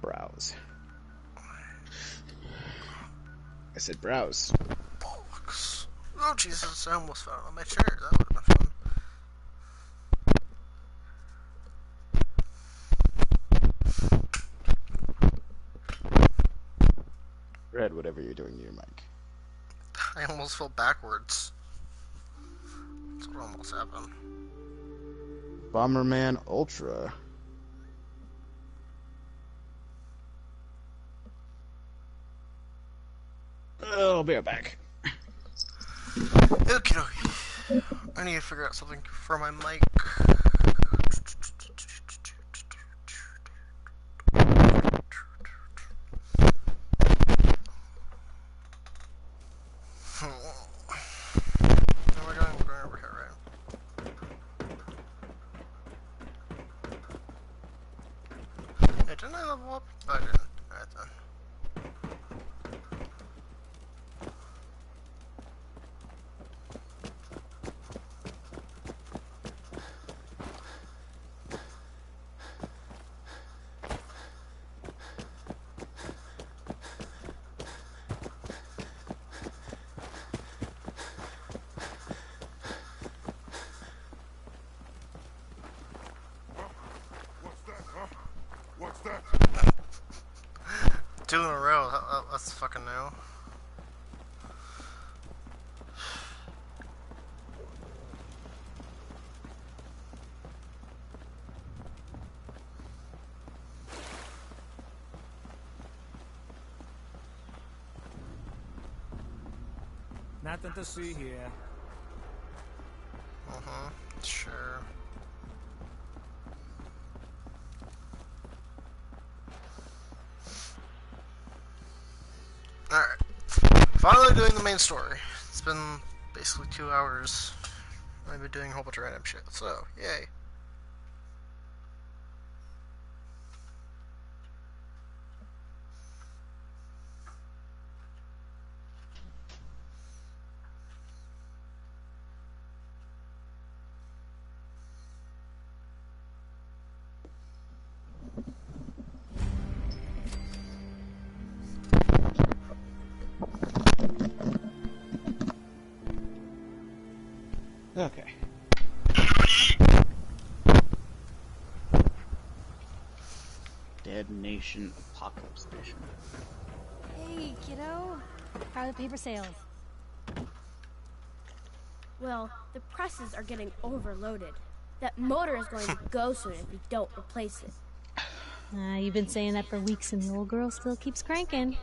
Browse. I said browse. Bollocks. Oh Jesus, I almost fell on my chair. That would have been fun. Red, whatever you're doing to your mic. I almost fell backwards. That's what almost happened. Bomberman Ultra. I'll be right back. Okie dokie. I need to figure out something for my mic. We're going over here, right? Hey, didn't I level up? Oh, I didn't. Alright then. Two in a row, that's fucking new. Nothing to see here. Sure. Alright. Finally doing the main story. It's been basically 2 hours. I've been doing a whole bunch of random shit, so yay. Okay. Dead Nation Apocalypse Edition. Hey, kiddo. How are the paper sales? Well, the presses are getting overloaded. That motor is going to go soon if we don't replace it. You've been saying that for weeks, and the old girl still keeps cranking.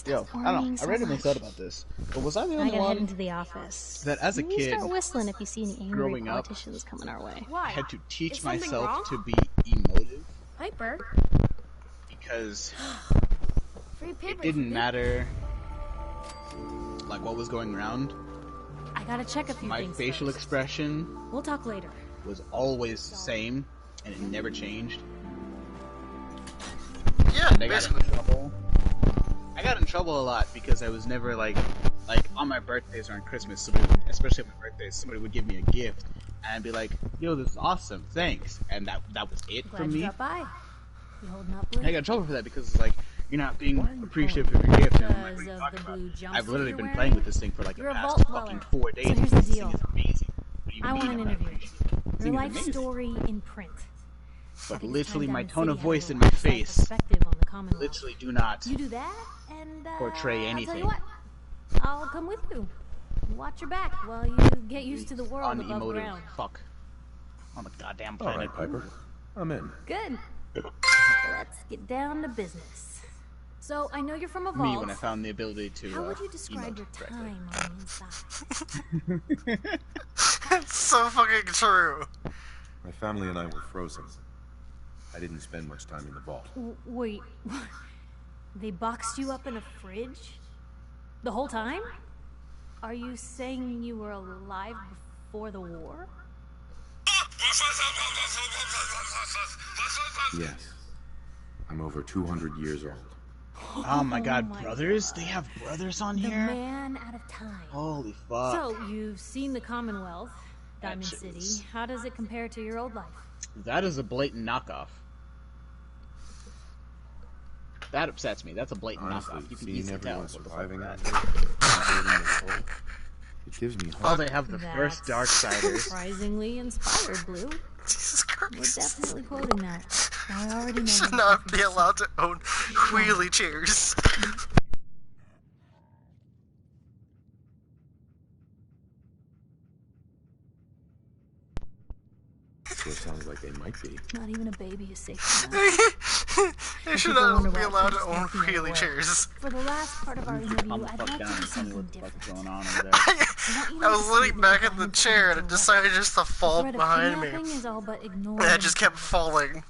Yo, I don't know. I randomly thought about this. But was I the only I gotta head one into the office. that as a Maybe kid, start whistling if you see any angry growing up, politicians coming our way. I had to teach Is something myself wrong? to be emotive Piper? because Free it papers, didn't dude. matter like what was going around. I gotta check a few My things facial first. expression We'll talk later. was always the same, and it never changed. Yeah, And I got in trouble. I got in trouble a lot because I was never like on my birthdays or on Christmas, especially on my birthdays, somebody would give me a gift, and I'd be like, "Yo, this is awesome, thanks," and that was it Glad for you me. dropped by. You holding up, I Blue? got in trouble for that because it's like you're not being appreciative of your gift. And I'm like, Because what are you of talking the about? blue jumpsuit I've literally you're been wearing? playing with this thing for like You're the a past vault fucking dweller. 4 days. So here's the This thing deal. is amazing. What do you I want mean an I'm not interview. appreciative? This Your thing is life amazing. story in print. But I think it's literally time my Diamond tone City of had a voice little and my outside face perspective on the Commonwealth. literally do not You do that, and portray I'll tell anything. you what, I'll come with you. Watch your back while you get used to the world above Unemotive ground. fuck on the goddamn All planet. right, Piper. I'm in. Good. Let's get down to business. So I know you're from a vault. Me when I found the ability to How would you describe emote your correctly. time on the inside? It's so fucking true. My family and I were frozen. I didn't spend much time in the vault. Wait, they boxed you up in a fridge? The whole time? Are you saying you were alive before the war? Yes. I'm over 200 years old. Oh my god, brothers? They have brothers on The here? man out of time. Holy fuck. So, you've seen the Commonwealth, Diamond That shit City. was- How does it compare to your old life? That is a blatant knockoff. That upsets me. That's a blatant Honestly, knockoff. You can seeing easily tell. everyone what the fuck surviving that out is. there, it gives me Oh, hope. they have the first Darksiders. Surprisingly inspired, Blue. Jesus Christ. We're definitely quoting that. I already know. Should that. not be allowed to own wheelie chairs. Sure sounds like they might be. Not even a baby is safe. They should not be allowed to own wheelie chairs. For the last part of our interview, Calm the I'd fuck like down to do and tell me something what the fuck different. is going on over there. I was leaning back in the chair and it decided just to fall The threat of behind me. kidnapping is all but ignored. And it just kept falling.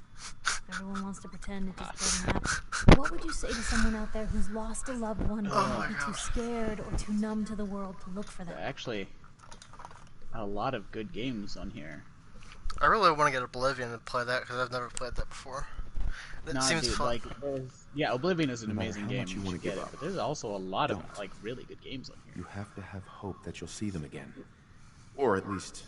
Everyone wants to pretend it just doesn't happen. What would you say to someone out there who's lost a loved one but Oh might be my too God. scared or too numb to the world to look for them? Actually, a lot of good games on here. I really want to get Oblivion and play that because I've never played that before. It Nah, seems dude, fun. like, yeah, Oblivion is an No matter amazing how game. much you You wanna should get give it, up, but there's also a lot of don't. like really good games on here. You have to have hope that you'll see them again. Or at least,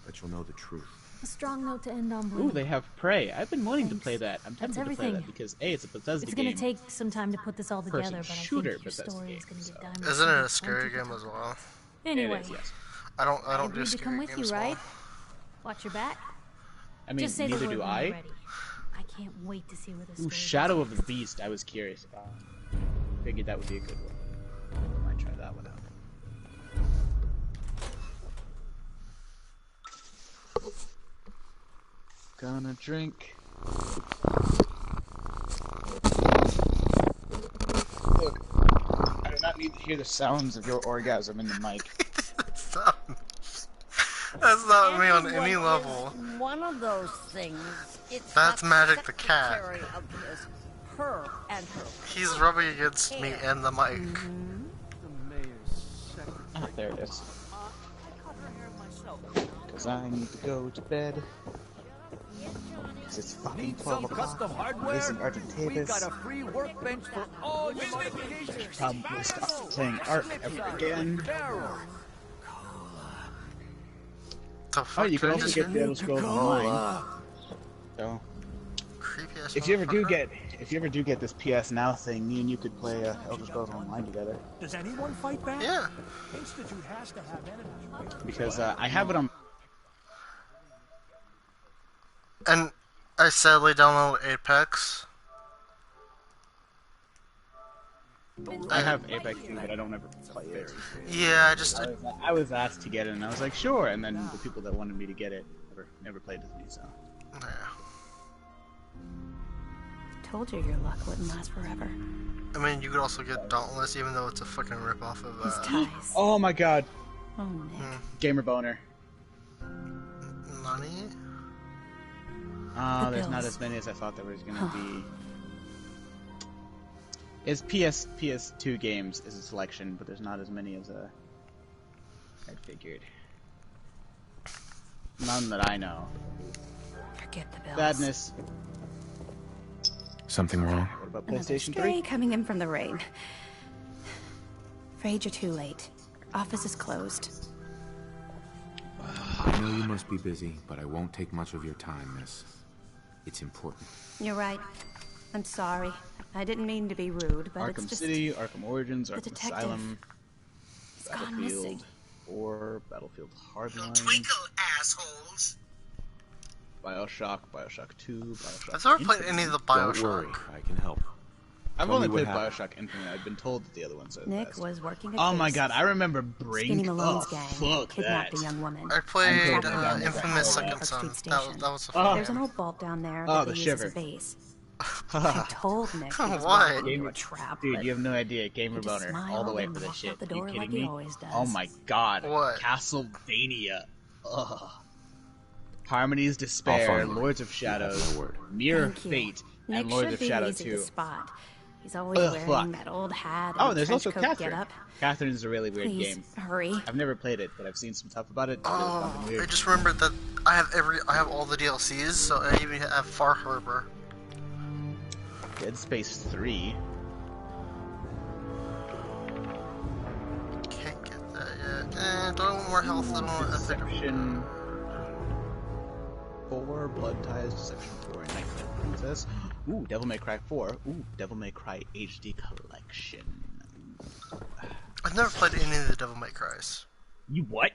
that you'll know the truth. A strong note to end on, Blue. Ooh, they have Prey. I've been wanting to play that. I'm That's tempted to play everything. that because A, it's a Bethesda It's game. gonna take some time to put this all together, but I think shooter your Bethesda story game, is gonna so- give Diamond Isn't it City a scary plenty to game talk as well? Anyway, It is, yes. I don't I do agreed to scary come with games you, right? well. Watch your back. I mean, Just say the neither word do when I. you're ready. I can't wait to see where this Ooh, goes. Shadow of the Beast. I was curious about. Figured that would be a good one. Might try that one out. Gonna drink. Look, I do not need to hear the sounds of your orgasm in the mic. That's not me on any level. One of those things. It's That's the Magic the cat. secretary of his, her and her. He's rubbing against me and the mic. Ah, there it is. Because I need to go to bed. Because it's fucking 12 o'clock. This in Argentavis. We got a free workbench for all your modifications. Probably stop playing Ark ever again. Oh, you can also get the Elder Scrolls Online. So, if you ever do get this PS Now thing, me and you could play Elder Scrolls Online together. Does anyone fight back? Yeah. Institute has to have enemies. Because I have it on. And I sadly downloaded Apex. I have Apex too, but I don't ever play it. Yeah, I was asked to get it, and I was like, sure. And then the people that wanted me to get it never played with me, so. Yeah. Told you your luck wouldn't last forever. I mean, you could also get Dauntless, even though it's a fucking ripoff of. His ties. Oh my god. Oh, Nick. Gamer boner. Nani? Oh, there's not as many as I thought there was gonna be. It's PS2 games is a selection, but there's not as many as I figured. None that I know. Forget the bills. Badness. Something wrong? What about Another PlayStation 3? stray coming in from the rain. Afraid you're too late. Office is closed. I know you must be busy, but I won't take much of your time, miss. It's important. You're right. I'm sorry. I didn't mean to be rude, but Arkham it's just... City, Arkham Origins, Arkham detective. Asylum, He's gone missing. Battlefield 4, Battlefield Hardline, Twinkle, assholes. Bioshock, Bioshock 2, Bioshock I've never played any of the Bioshock. Don't worry, I can help. I've Tell only me what played happened. Bioshock Infinite. I've been told that the other ones are the Nick best. was working at Oh my base. god, I remember Brink. Skinny Malone's Oh, gang fuck kidnapped that. a young woman. I played and tracked her down to Infamous Park Second Son. Street That Station. was a fun There's an game. old vault down there Oh, that the they use as a shiver. base. I told Nick he was Why? walking into a trap, Dude, but you have no idea. Gamer he just boner all smiled the way and for this walked shit. out the You door kidding like me? he always does. Oh my god. What? Castlevania. Ugh. Harmony's I'll Despair, find one. Lords of You have Shadows, my word. Mirror Thank you. Fate, Nick and Lords should of be Shadow easy 2. to spot. He's always Ugh, wearing fuck. that old hat and Oh, there's trench also coat Catherine. getup. Catherine's a really weird Please, game. hurry. I've never played it, but I've seen some stuff about it. It's really Oh, fucking weird. I just remembered that I have all the DLCs, so I even have Far Harbor. Dead Space 3. Can't get that yet. Do I want more health than what I think? Section 4, Blood Ties, Section 4, Nightmare Princess. Ooh, Devil May Cry 4. Ooh, Devil May Cry HD Collection. I've never played any of the Devil May Cries. You what?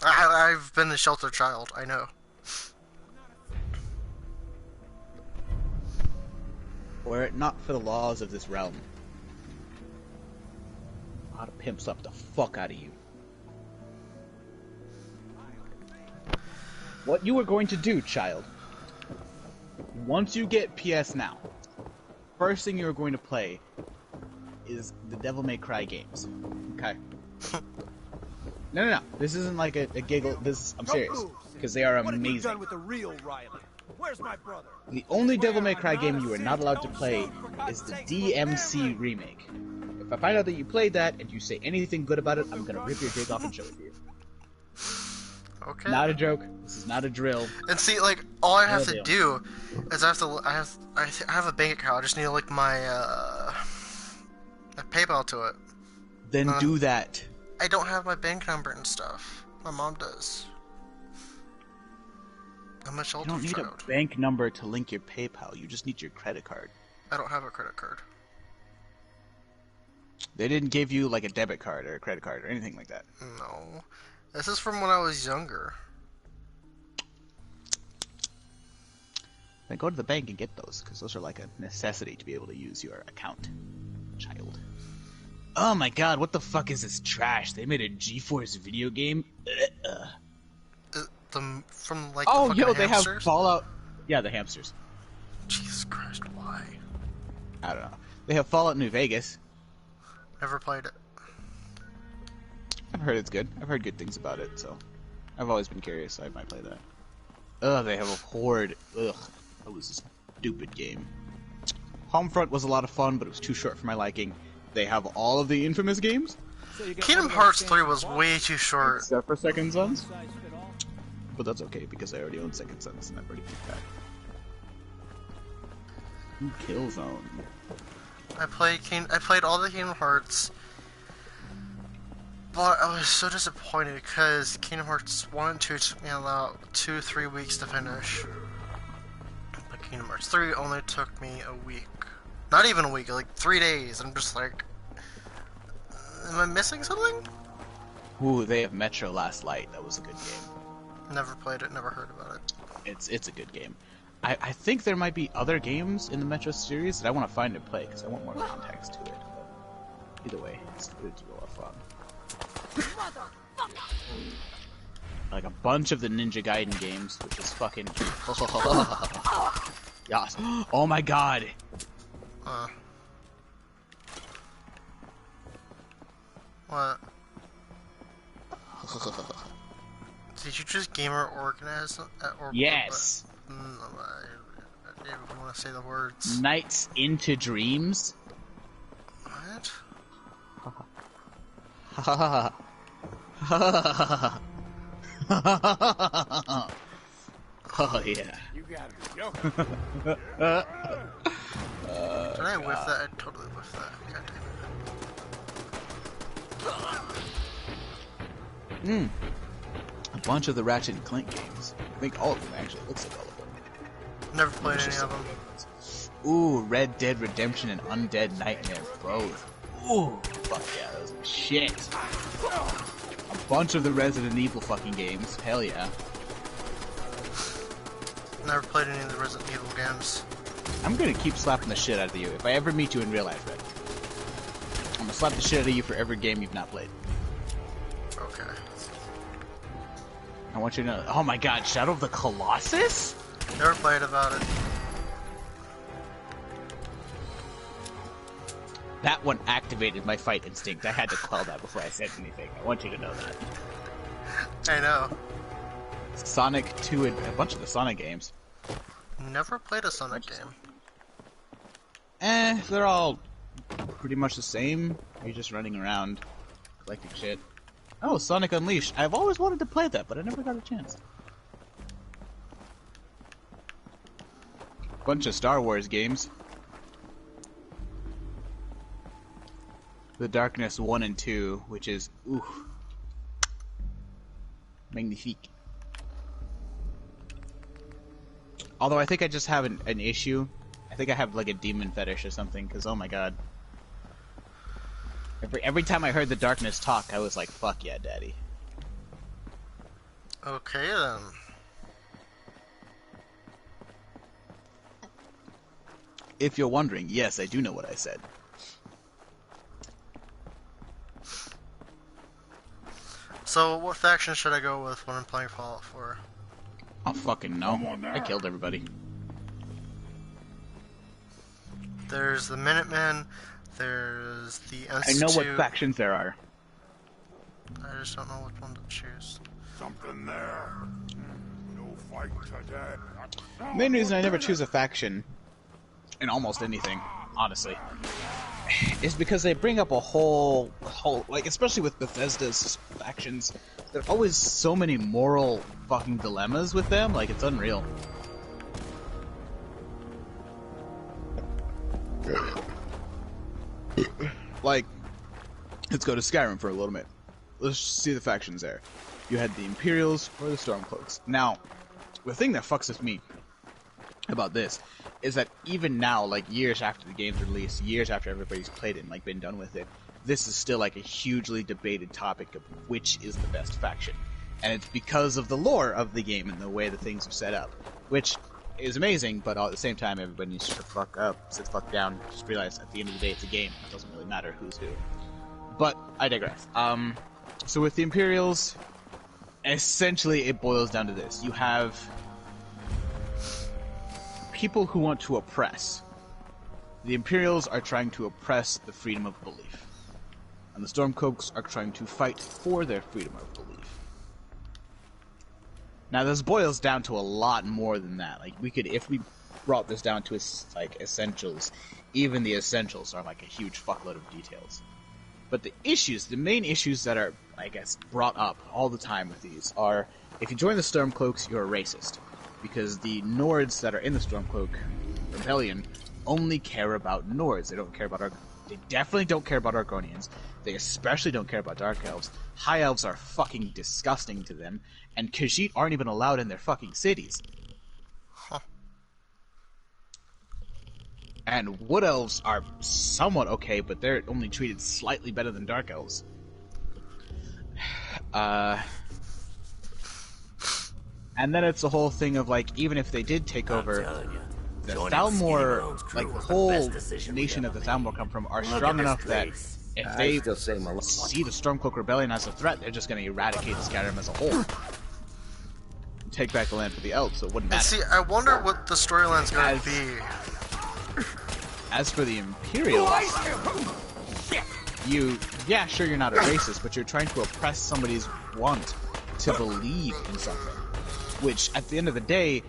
I've been a sheltered child, I know. Were it not for the laws of this realm, I'd have pimps up the fuck out of you. What you are going to do, child, once you get PS Now, first thing you are going to play is the Devil May Cry games. Okay? No. This isn't like a giggle. I'm serious. Because they are What have you amazing. done with the real Riley? Where's my brother? The only Devil May Cry game you are not allowed to play is the DMC remake. If I find out that you played that and you say anything good about it, I'm gonna rip your dick off and show it to you. Okay. Not a joke. This is not a drill. And see, like, all I have Real to deal. do is I have a bank account. I just need to link my PayPal to it. Then do that. I don't have my bank number and stuff. My mom does. I'm a You sheltered don't need child. a bank number to link your PayPal. You just need your credit card. I don't have a credit card. They didn't give you like a debit card or a credit card or anything like that. No. This is from when I was younger. Then go to the bank and get those, because those are like a necessity to be able to use your account, child. Oh my god, what the fuck is this trash? They made a GeForce video game? From like oh, the fucking yo, they hamsters? have Fallout. Yeah, the hamsters. Jesus Christ, why? I don't know. They have Fallout New Vegas. Never played it. I've heard it's good. I've heard good things about it, so. I've always been curious, so I might play that. Ugh, they have a horde. Ugh, that was a stupid game. Homefront was a lot of fun, but it was too short for my liking. They have all of the infamous games. Kingdom Hearts 3 was way too short. Except for Second Sons. But that's okay, because I already own Second Sons, and I've already picked that. Killzone. I played all the Kingdom Hearts, but I was so disappointed because Kingdom Hearts 1 and 2 took me about 2-3 weeks to finish. But Kingdom Hearts 3 only took me a week. Not even a week, like 3 days. I'm just like, am I missing something? Ooh, they have Metro Last Light. That was a good game. Never played it, never heard about it. It's a good game. I think there might be other games in the Metro series that I want to find and play because I want more context to it. But either way, it's a lot of fun. Like a bunch of the Ninja Gaiden games, which is fucking. Yes. Oh my god. What? Did you just gamer organize? Yes. I didn't even want to say the words. Nights into Dreams. What? Oh yeah. You gotta be joking. Did I whiff that? I totally whiffed that. God damn it. A bunch of the Ratchet and Clank games. I think all of them actually. It looks like all of them. Never played any of them. Ooh, Red Dead Redemption and Undead Nightmare both. Ooh, fuck yeah, those are shit. A bunch of the Resident Evil fucking games. Hell yeah. Never played any of the Resident Evil games. I'm gonna keep slapping the shit out of you if I ever meet you in real life, Red. I'm gonna slap the shit out of you for every game you've not played. Okay. I want you to know. Oh my god, Shadow of the Colossus? Never played about it. That one activated my fight instinct. I had to quell that before I said anything. I want you to know that. I know. Sonic 2 and a bunch of the Sonic games. Never played a Sonic game. They're all pretty much the same. You're just running around collecting shit. Oh, Sonic Unleashed. I've always wanted to play that, but I never got a chance. Bunch of Star Wars games. The Darkness 1 and 2, which is, ooh, magnifique. Although I think I just have an issue. I think I have like a demon fetish or something, because oh my god. Every time I heard the Darkness talk, I was like, fuck yeah, daddy. Okay then. If you're wondering, yes, I do know what I said. So, what faction should I go with when I'm playing Fallout 4? Oh, fucking no. I killed everybody. There's the Minutemen, there's the S2. I know what factions there are. I just don't know which one to choose. Something there. No fight today. Main reason I never choose a faction in almost anything, honestly, is because they bring up a whole, like, especially with Bethesda's factions, there are always so many moral fucking dilemmas with them, like, it's unreal. Like, let's go to Skyrim for a little bit. Let's see the factions there. You had the Imperials or the Stormcloaks. Now, the thing that fucks with me about this is that even now, like years after the game's released, years after everybody's played it and like been done with it, this is still like a hugely debated topic of which is the best faction. And it's because of the lore of the game and the way the things are set up, which is amazing, but at the same time everybody needs to shut the fuck up, sit the fuck down, just realize at the end of the day it's a game. It doesn't really matter who's who. But I digress. So with the Imperials, essentially it boils down to this. You have people who want to oppress. The Imperials are trying to oppress the freedom of belief. And the Stormcloaks are trying to fight for their freedom of belief. Now this boils down to a lot more than that. Like we could, if we brought this down to like essentials, even the essentials are like a huge fuckload of details. But the main issues that are, I guess, brought up all the time with these are, if you join the Stormcloaks, you're a racist. Because the Nords that are in the Stormcloak Rebellion only care about Nords. They don't care about They definitely don't care about Argonians. They especially don't care about Dark Elves. High Elves are fucking disgusting to them. And Khajiit aren't even allowed in their fucking cities. Huh. And Wood Elves are somewhat okay, but they're only treated slightly better than Dark Elves. And then it's the whole thing of, like, even if they did take over, the Thalmor, like, the whole nation that the Thalmor come from are strong enough that if they see the Stormcloak Rebellion as a threat, they're just going to eradicate Skyrim as a whole. And take back the land for the Elves, so it wouldn't matter. And see, I wonder what the storyline's going to be. As for the Imperials, yeah, sure, you're not a racist, but you're trying to oppress somebody's want to believe in something, which, at the end of the day,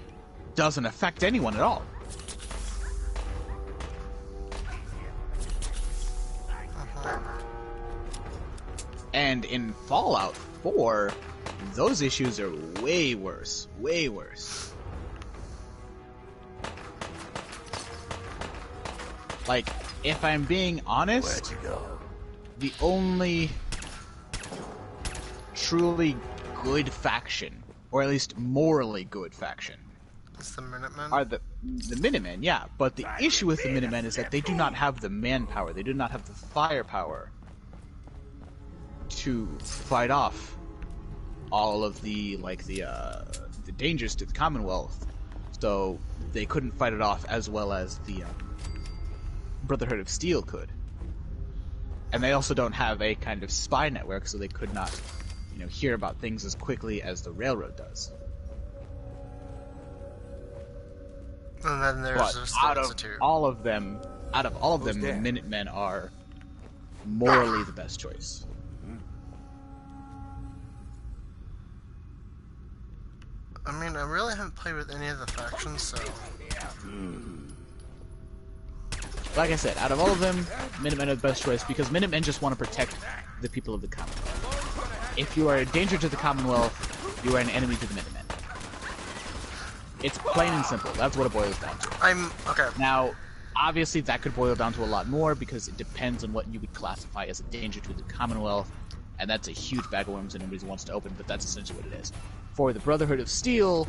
doesn't affect anyone at all. And in Fallout 4, those issues are way worse. Way worse. Like, if I'm being honest, Where'd you go? The only truly good faction, or at least morally good faction, It's the Minutemen? are the Minutemen, yeah. But the issue with the Minutemen is that they do not have the manpower, they do not have the firepower to fight off all of the dangers to the Commonwealth. So they couldn't fight it off as well as the Brotherhood of Steel could. And they also don't have a kind of spy network, so they could not, hear about things as quickly as the Railroad does. And then there's But just out the of Institute. all of them, the Minutemen are morally the best choice. I mean, I really haven't played with any of the factions, so... Like I said, out of all of them, Minutemen are the best choice because Minutemen just want to protect the people of the Commonwealth. If you are a danger to the Commonwealth, you are an enemy to the Minutemen. It's plain and simple. That's what it boils down to. Okay. Now, obviously, that could boil down to a lot more because it depends on what you would classify as a danger to the Commonwealth, and that's a huge bag of worms and nobody wants to open, but that's essentially what it is. For the Brotherhood of Steel,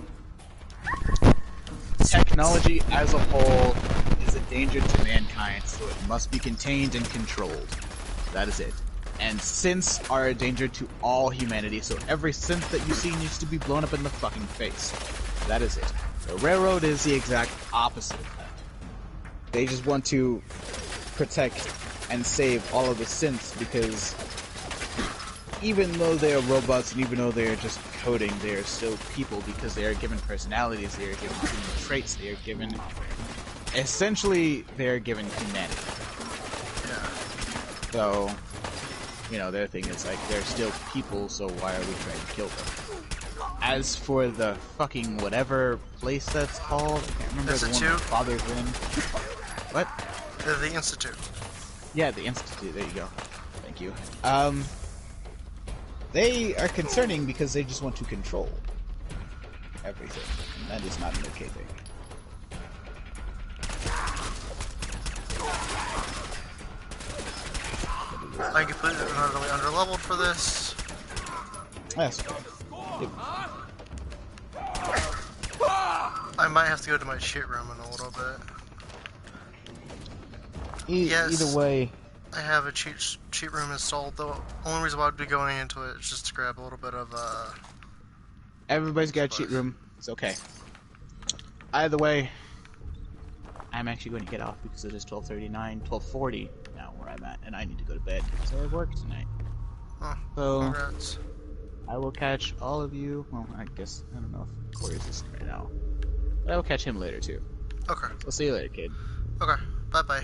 technology as a whole is a danger to mankind, so it must be contained and controlled. That is it. And synths are a danger to all humanity, so every synth that you see needs to be blown up in the fucking face. That is it. The Railroad is the exact opposite of that. They just want to protect and save all of the synths because even though they are robots and even though they are just coding, they are still people because they are given personalities, they are given human traits, they are given... Essentially, they are given humanity. So, their thing is like, they're still people, so why are we trying to kill them? As for the fucking whatever place that's called, I can't remember the one my father's in. What? The Institute. Yeah, the Institute, there you go. Thank you. They are concerning because they just want to control everything. And that is not an okay thing. I completely utterly underleveled for this. That's okay. I might have to go to my cheat room in a little bit. Yes, either way, I have a cheat room installed. The only reason why I'd be going into it is just to grab a little bit of everybody's got a cheat room. It's okay. Either way, I'm actually going to get off because it is 12:39, 12:40 now where I'm at, and I need to go to bed because I have work tonight. Oh, so, congrats. I will catch all of you. Well, I guess I don't know if Corey's listening right now, but I will catch him later too. Okay. So see you later, kid. Okay. Bye bye.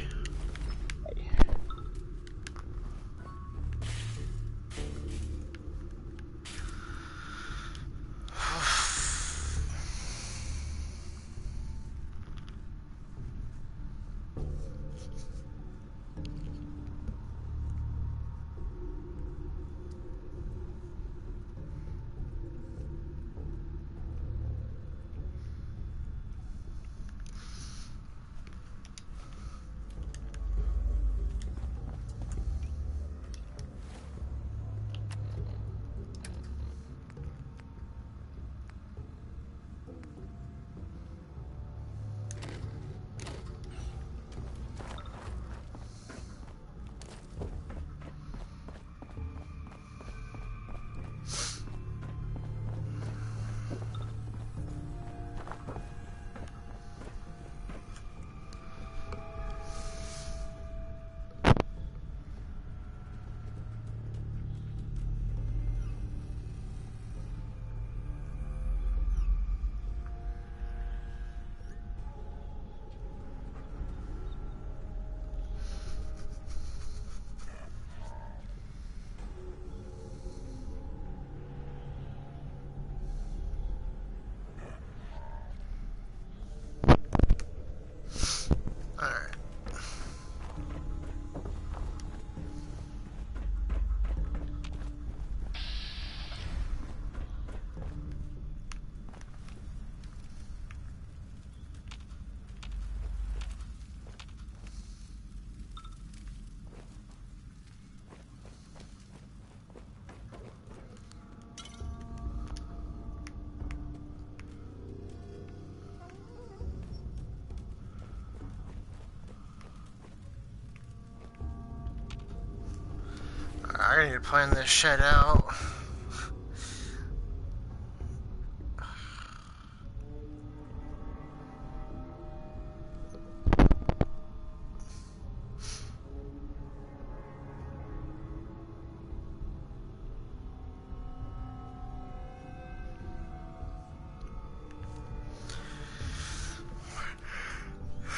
I need to plan this shit out.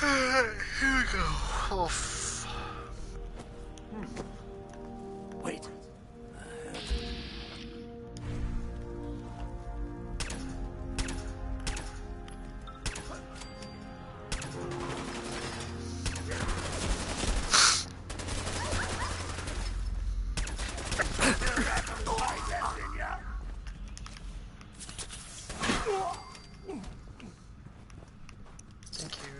Here we go. Oh, Wait. thank you.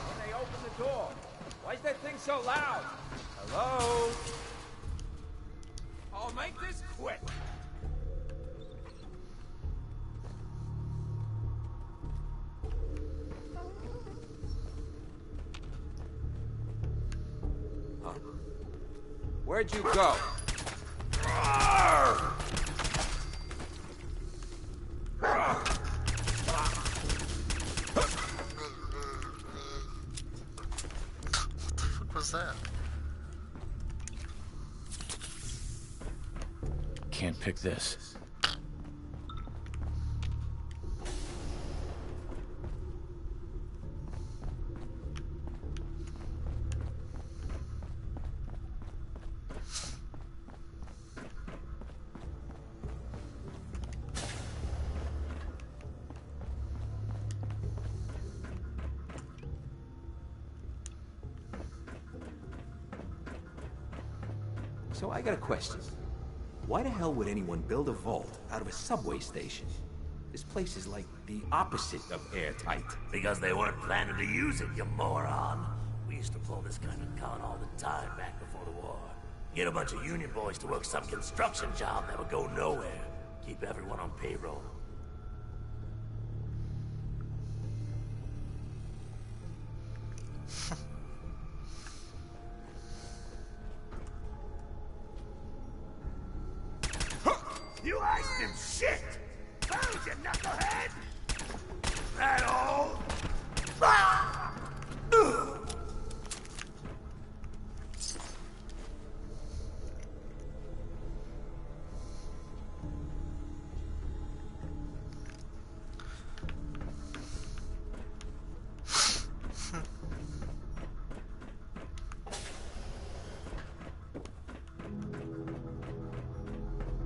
When they open the door. Why is that thing so loud? Hello? I'll make this quick. Huh? Where'd you go? What was that? Can't pick this. So I got a question. Why the hell would anyone build a vault out of a subway station? This place is like the opposite of airtight. Because they weren't planning to use it, you moron. We used to pull this kind of con all the time back before the war. Get a bunch of union boys to work some construction job that would go nowhere. Keep everyone on payroll. You iced him shit! Found you, knucklehead! That all? Ah! Ugh.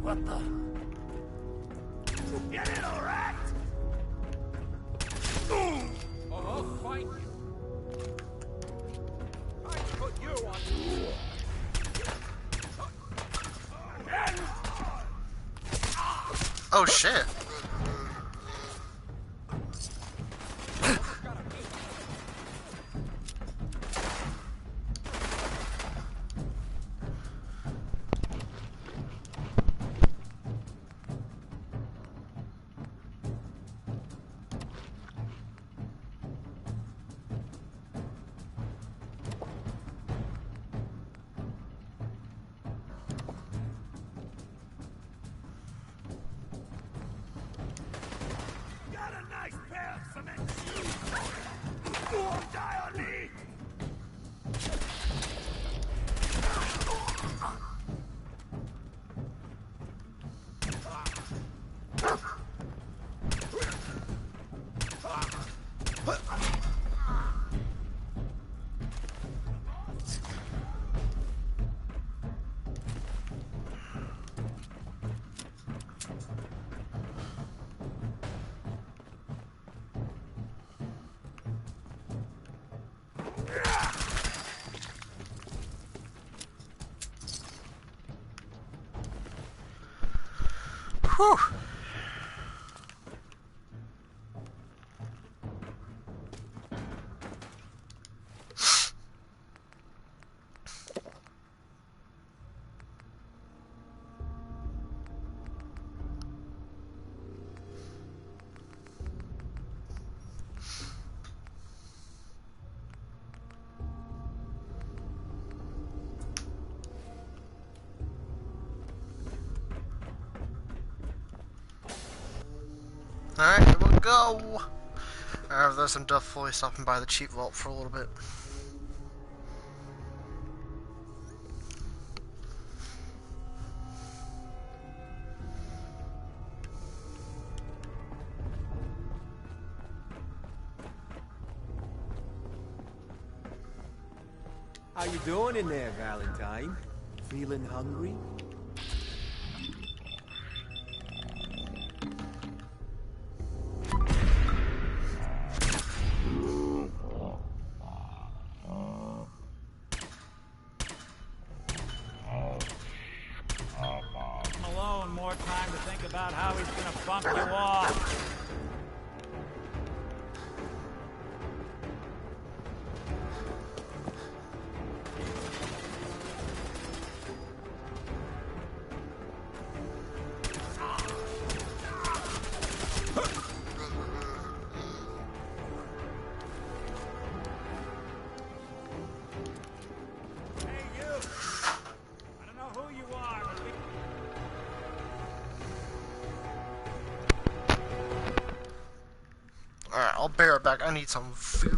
What the? Get it, all right? Oh, I'll fight you. I put you on the Oh shit. Whew. Alright, here we go. After this, I'm definitely stopping by the cheap vault for a little bit. How you doing in there, Valentine? Feeling hungry? Alone, more time to think about how he's gonna bump you off. Alright, I'll bear it back. I need some food.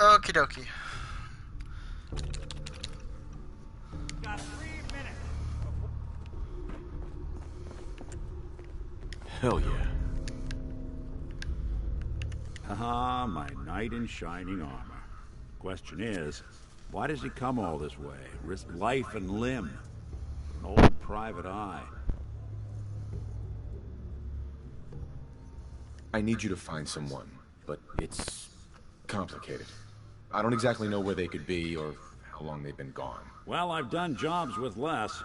Okie dokie. Got 3 minutes. Hell yeah. Haha, my knight in shining armor. Question is, why does he come all this way? Risk life and limb? An old private eye. I need you to find someone, but it's complicated. I don't exactly know where they could be or how long they've been gone. Well, I've done jobs with less.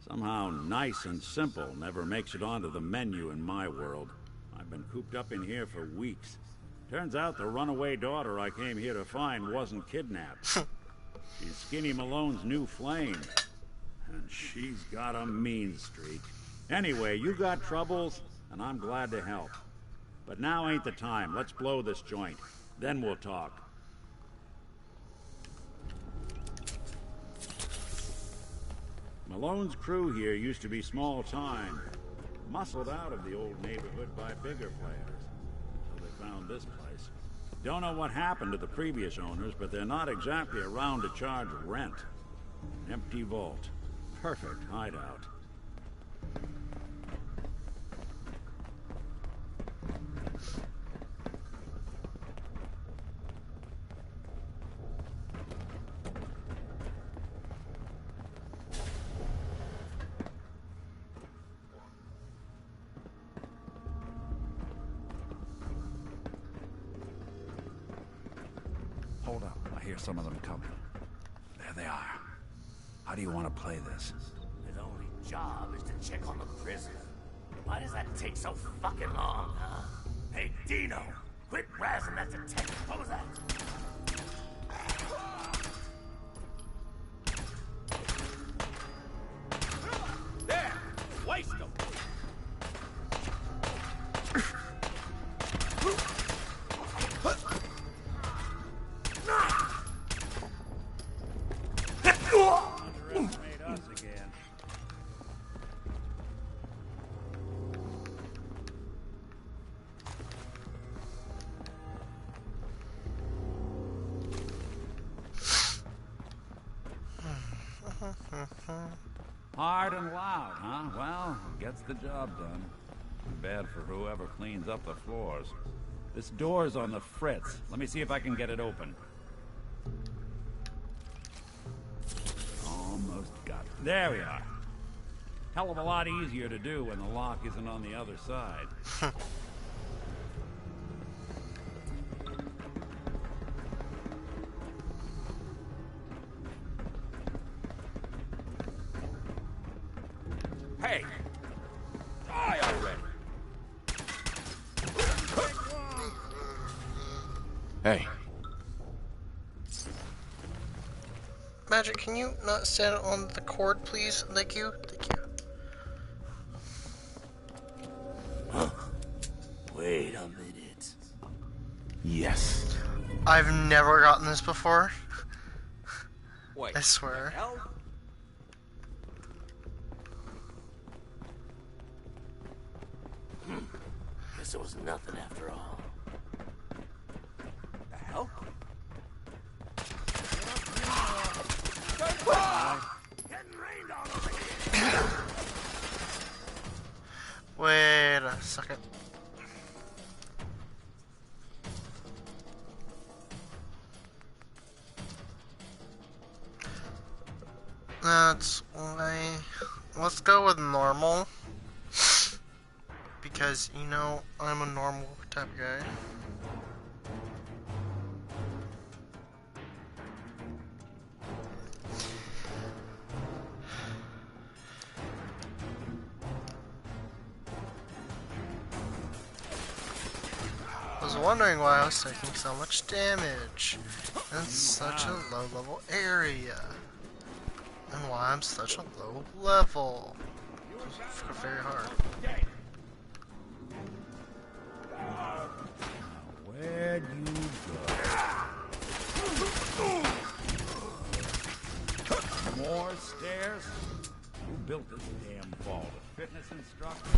Somehow nice and simple never makes it onto the menu in my world. I've been cooped up in here for weeks. Turns out the runaway daughter I came here to find wasn't kidnapped. She's Skinny Malone's new flame. And she's got a mean streak. Anyway, you got troubles, and I'm glad to help. But now ain't the time. Let's blow this joint. Then we'll talk. Malone's crew here used to be small time. Muscled out of the old neighborhood by bigger players. So they found this place. Don't know what happened to the previous owners, but they're not exactly around to charge rent. Empty vault. Perfect hideout. Hold up, I hear some of them coming. There they are. How do you want to play this? His only job is to check on the prisoner. Why does that take so fucking long, huh? Hey, Dino, quit razzing that detective. What was that? There! Waste them! Underestimate us again. Hard and loud, huh? Well, gets the job done. Too bad for whoever cleans up the floors. This door's on the fritz. Let me see if I can get it open. Almost got it. There we are. Hell of a lot easier to do when the lock isn't on the other side. Hey! Die already! Hey. Magic, can you not stand on the cord, please? Thank you. Thank you. Wait a minute. Yes. I've never gotten this before. Wait, I swear. hell? Guess it was nothing after all. The hell? Getting rained on over here. Wait a second. That's why. Let's go with normal. Because, you know, I'm a normal type of guy. I was wondering why I was taking so much damage in such a low level area. And why I'm such a low level. It's very hard. Where'd you go? More stairs? Who built this damn vault? A fitness instructor?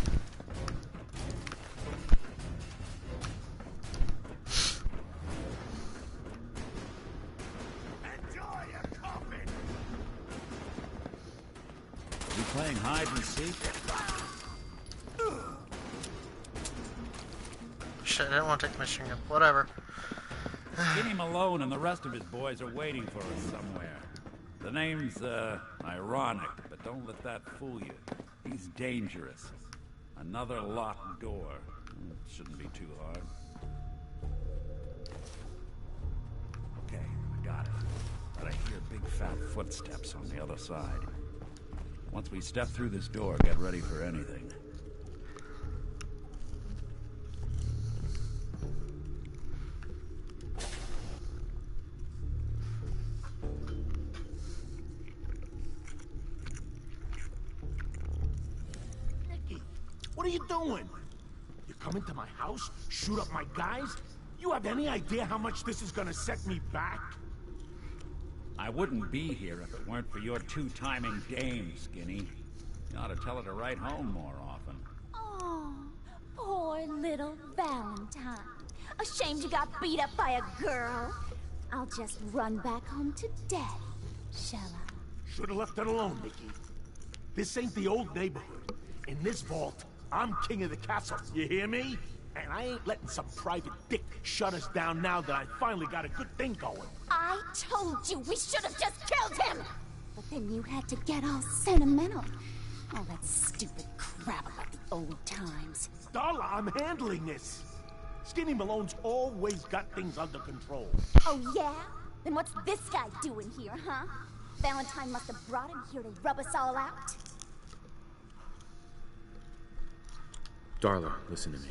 playing hide and seek? Shit, I didn't want to take the machine gun. Whatever. Skinny Malone and the rest of his boys are waiting for us somewhere. The name's, ironic, but don't let that fool you. He's dangerous. Another locked door. Shouldn't be too hard. Okay, I got it. But I hear big fat footsteps on the other side. Once we step through this door, get ready for anything. What are you doing? You come into my house, shoot up my guys? You have any idea how much this is gonna set me back? I wouldn't be here if it weren't for your two-timing dame, Skinny. You ought to tell her to write home more often. Oh, poor little Valentine. Ashamed you got beat up by a girl. I'll just run back home to Daddy, shall I? Should've left it alone, Nikki. This ain't the old neighborhood. In this vault, I'm king of the castle, you hear me? And I ain't letting some private dick shut us down now that I finally got a good thing going. I told you we should have just killed him! But then you had to get all sentimental. All that stupid crap about the old times. Darla, I'm handling this. Skinny Malone's always got things under control. Oh, yeah? Then what's this guy doing here, huh? Valentine must have brought him here to rub us all out. Darla, listen to me.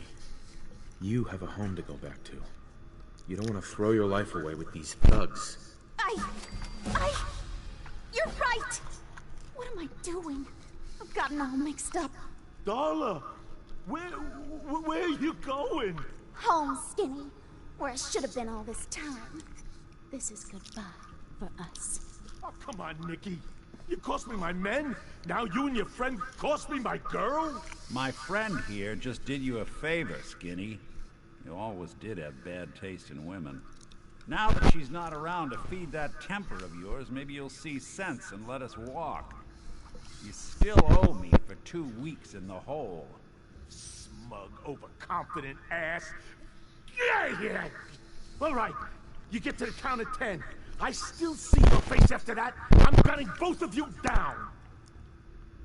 You have a home to go back to. You don't want to throw your life away with these thugs. You're right! What am I doing? I've gotten all mixed up. Darla, where are you going? Home, Skinny. Where I should have been all this time. This is goodbye for us. Oh, come on, Nikki. You cost me my men, now you and your friend cost me my girl? My friend here just did you a favor, Skinny. You always did have bad taste in women. Now that she's not around to feed that temper of yours, maybe you'll see sense and let us walk. You still owe me for 2 weeks in the hole. Smug, overconfident ass. Yeah. All right, you get to the count of 10. I still see your face after that. I'm gunning both of you down.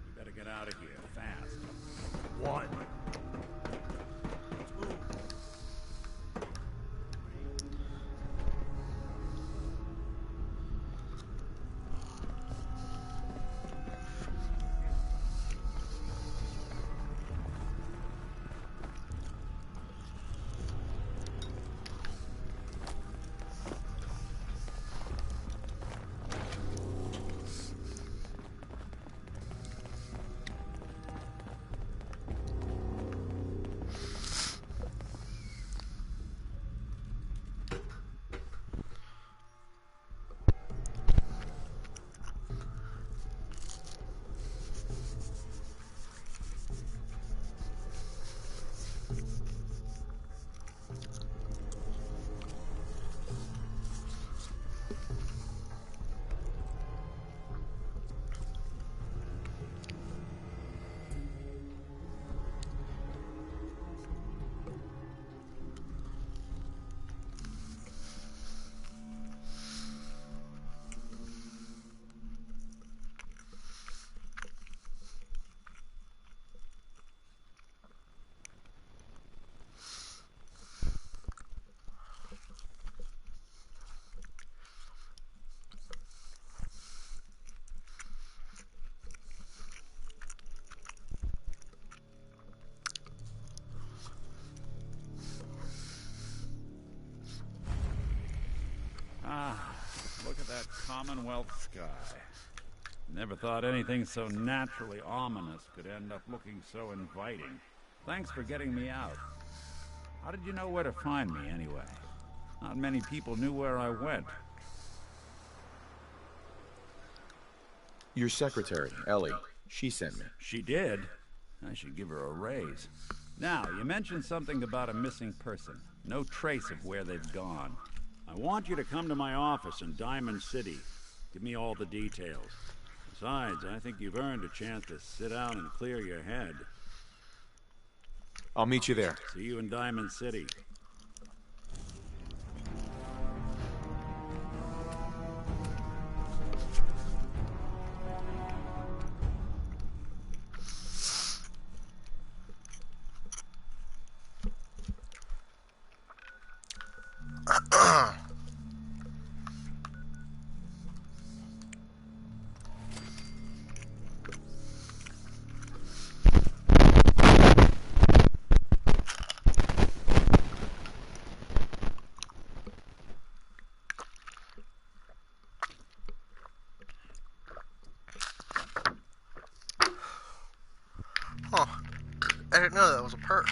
You better get out of here, fast. 1. Look at that Commonwealth sky. Never thought anything so naturally ominous could end up looking so inviting. Thanks for getting me out. How did you know where to find me, anyway? Not many people knew where I went. Your secretary, Ellie, she sent me. She did? I should give her a raise. Now, you mentioned something about a missing person. No trace of where they've gone. I want you to come to my office in Diamond City. Give me all the details. Besides, I think you've earned a chance to sit down and clear your head. I'll meet you there. See you in Diamond City. Huh. I didn't know that was a perk.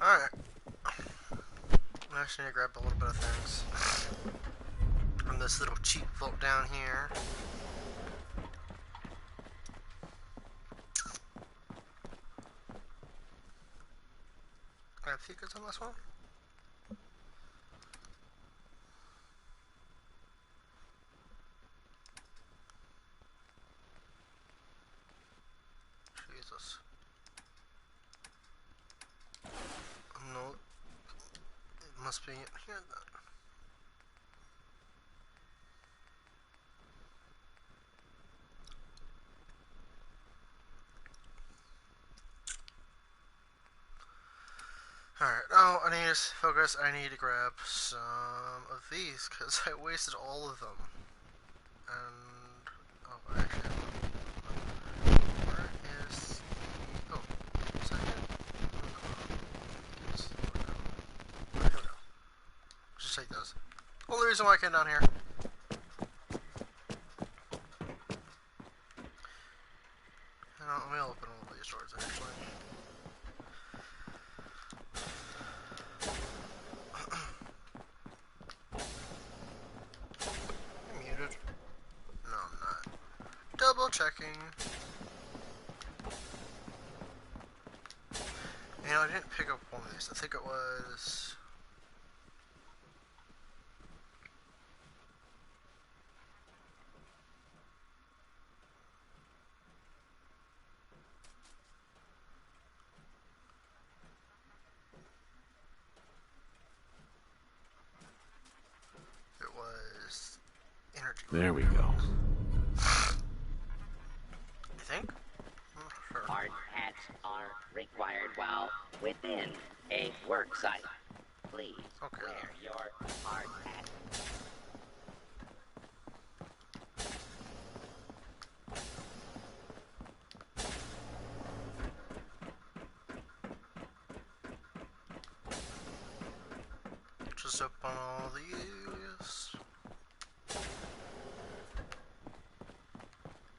Alright. I just need to grab a little bit of things from this little cheap vault down here. I have secrets on this one. Jesus. No. It must be in here then. Alright, oh, I need to focus. I need to grab some of these because I wasted all of them. And, oh, actually, where is the, oh, is that it? Yes, there we go. Just take those. Only reason why I came down here. Let me open all these doors actually. I'm muted. No, I'm not. Double checking. You know, I didn't pick up one of these. I think it was... It was... energy. There we go. I think? Sure. Hard hats are required while within a work site. Please wear your hard hat. Just open all these.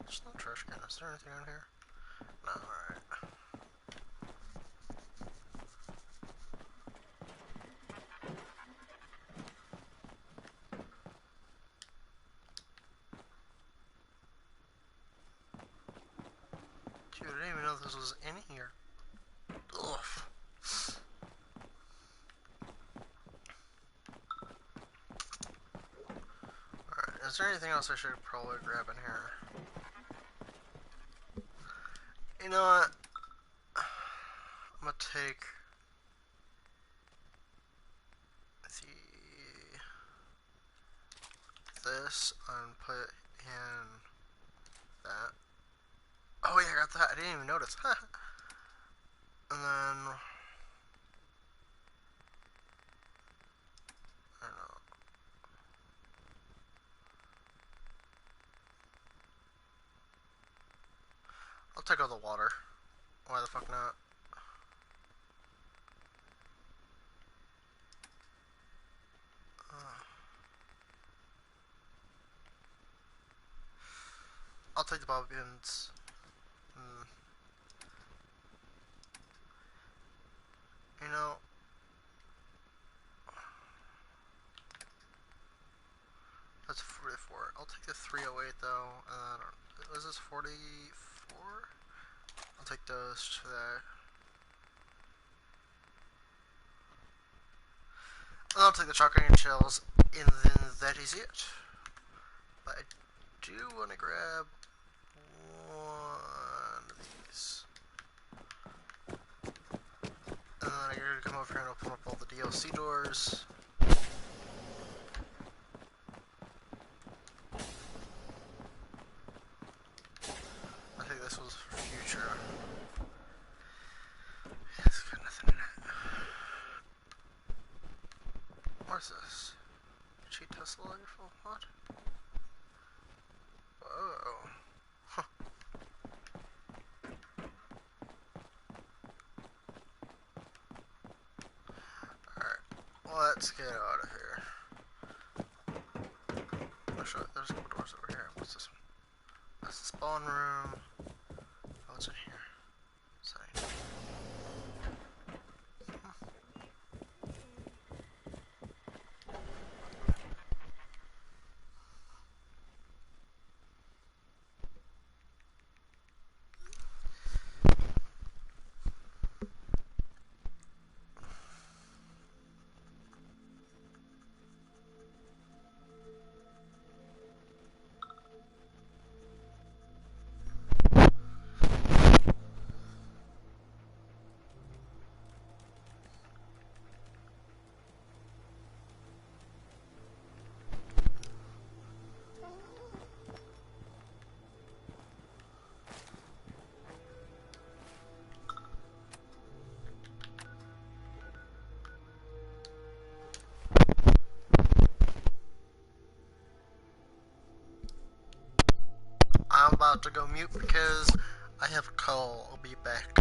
There's no trash can. Is there anything in here? No, alright. Dude, I didn't even know this was in here. Ugh. Alright, is there anything else I should probably grab in here? You know what? I'm gonna take this and put in that. Oh yeah, I got that. I didn't even notice. And then I don't know. I'll take all the water. Why the fuck not? I'll take the bobbins. You know, that's 44. for it. I'll take the 308 though. Was this 44? I'll take those for that. And I'll take the shotgun shells, and then that is it. But I do want to grab one of these. And then I gotta come over here and open up all the DLC doors. I think this was for future. Yeah, it's got nothing in it. What's this? Cheat Tesla rifle? What? Whoa. Huh. Alright, let's get out of here. I'll show you. There's a couple doors over here. What's this one? That's the spawn room. Oh, what's in here? Sorry. I'm about to go mute because I have a call. I'll be back.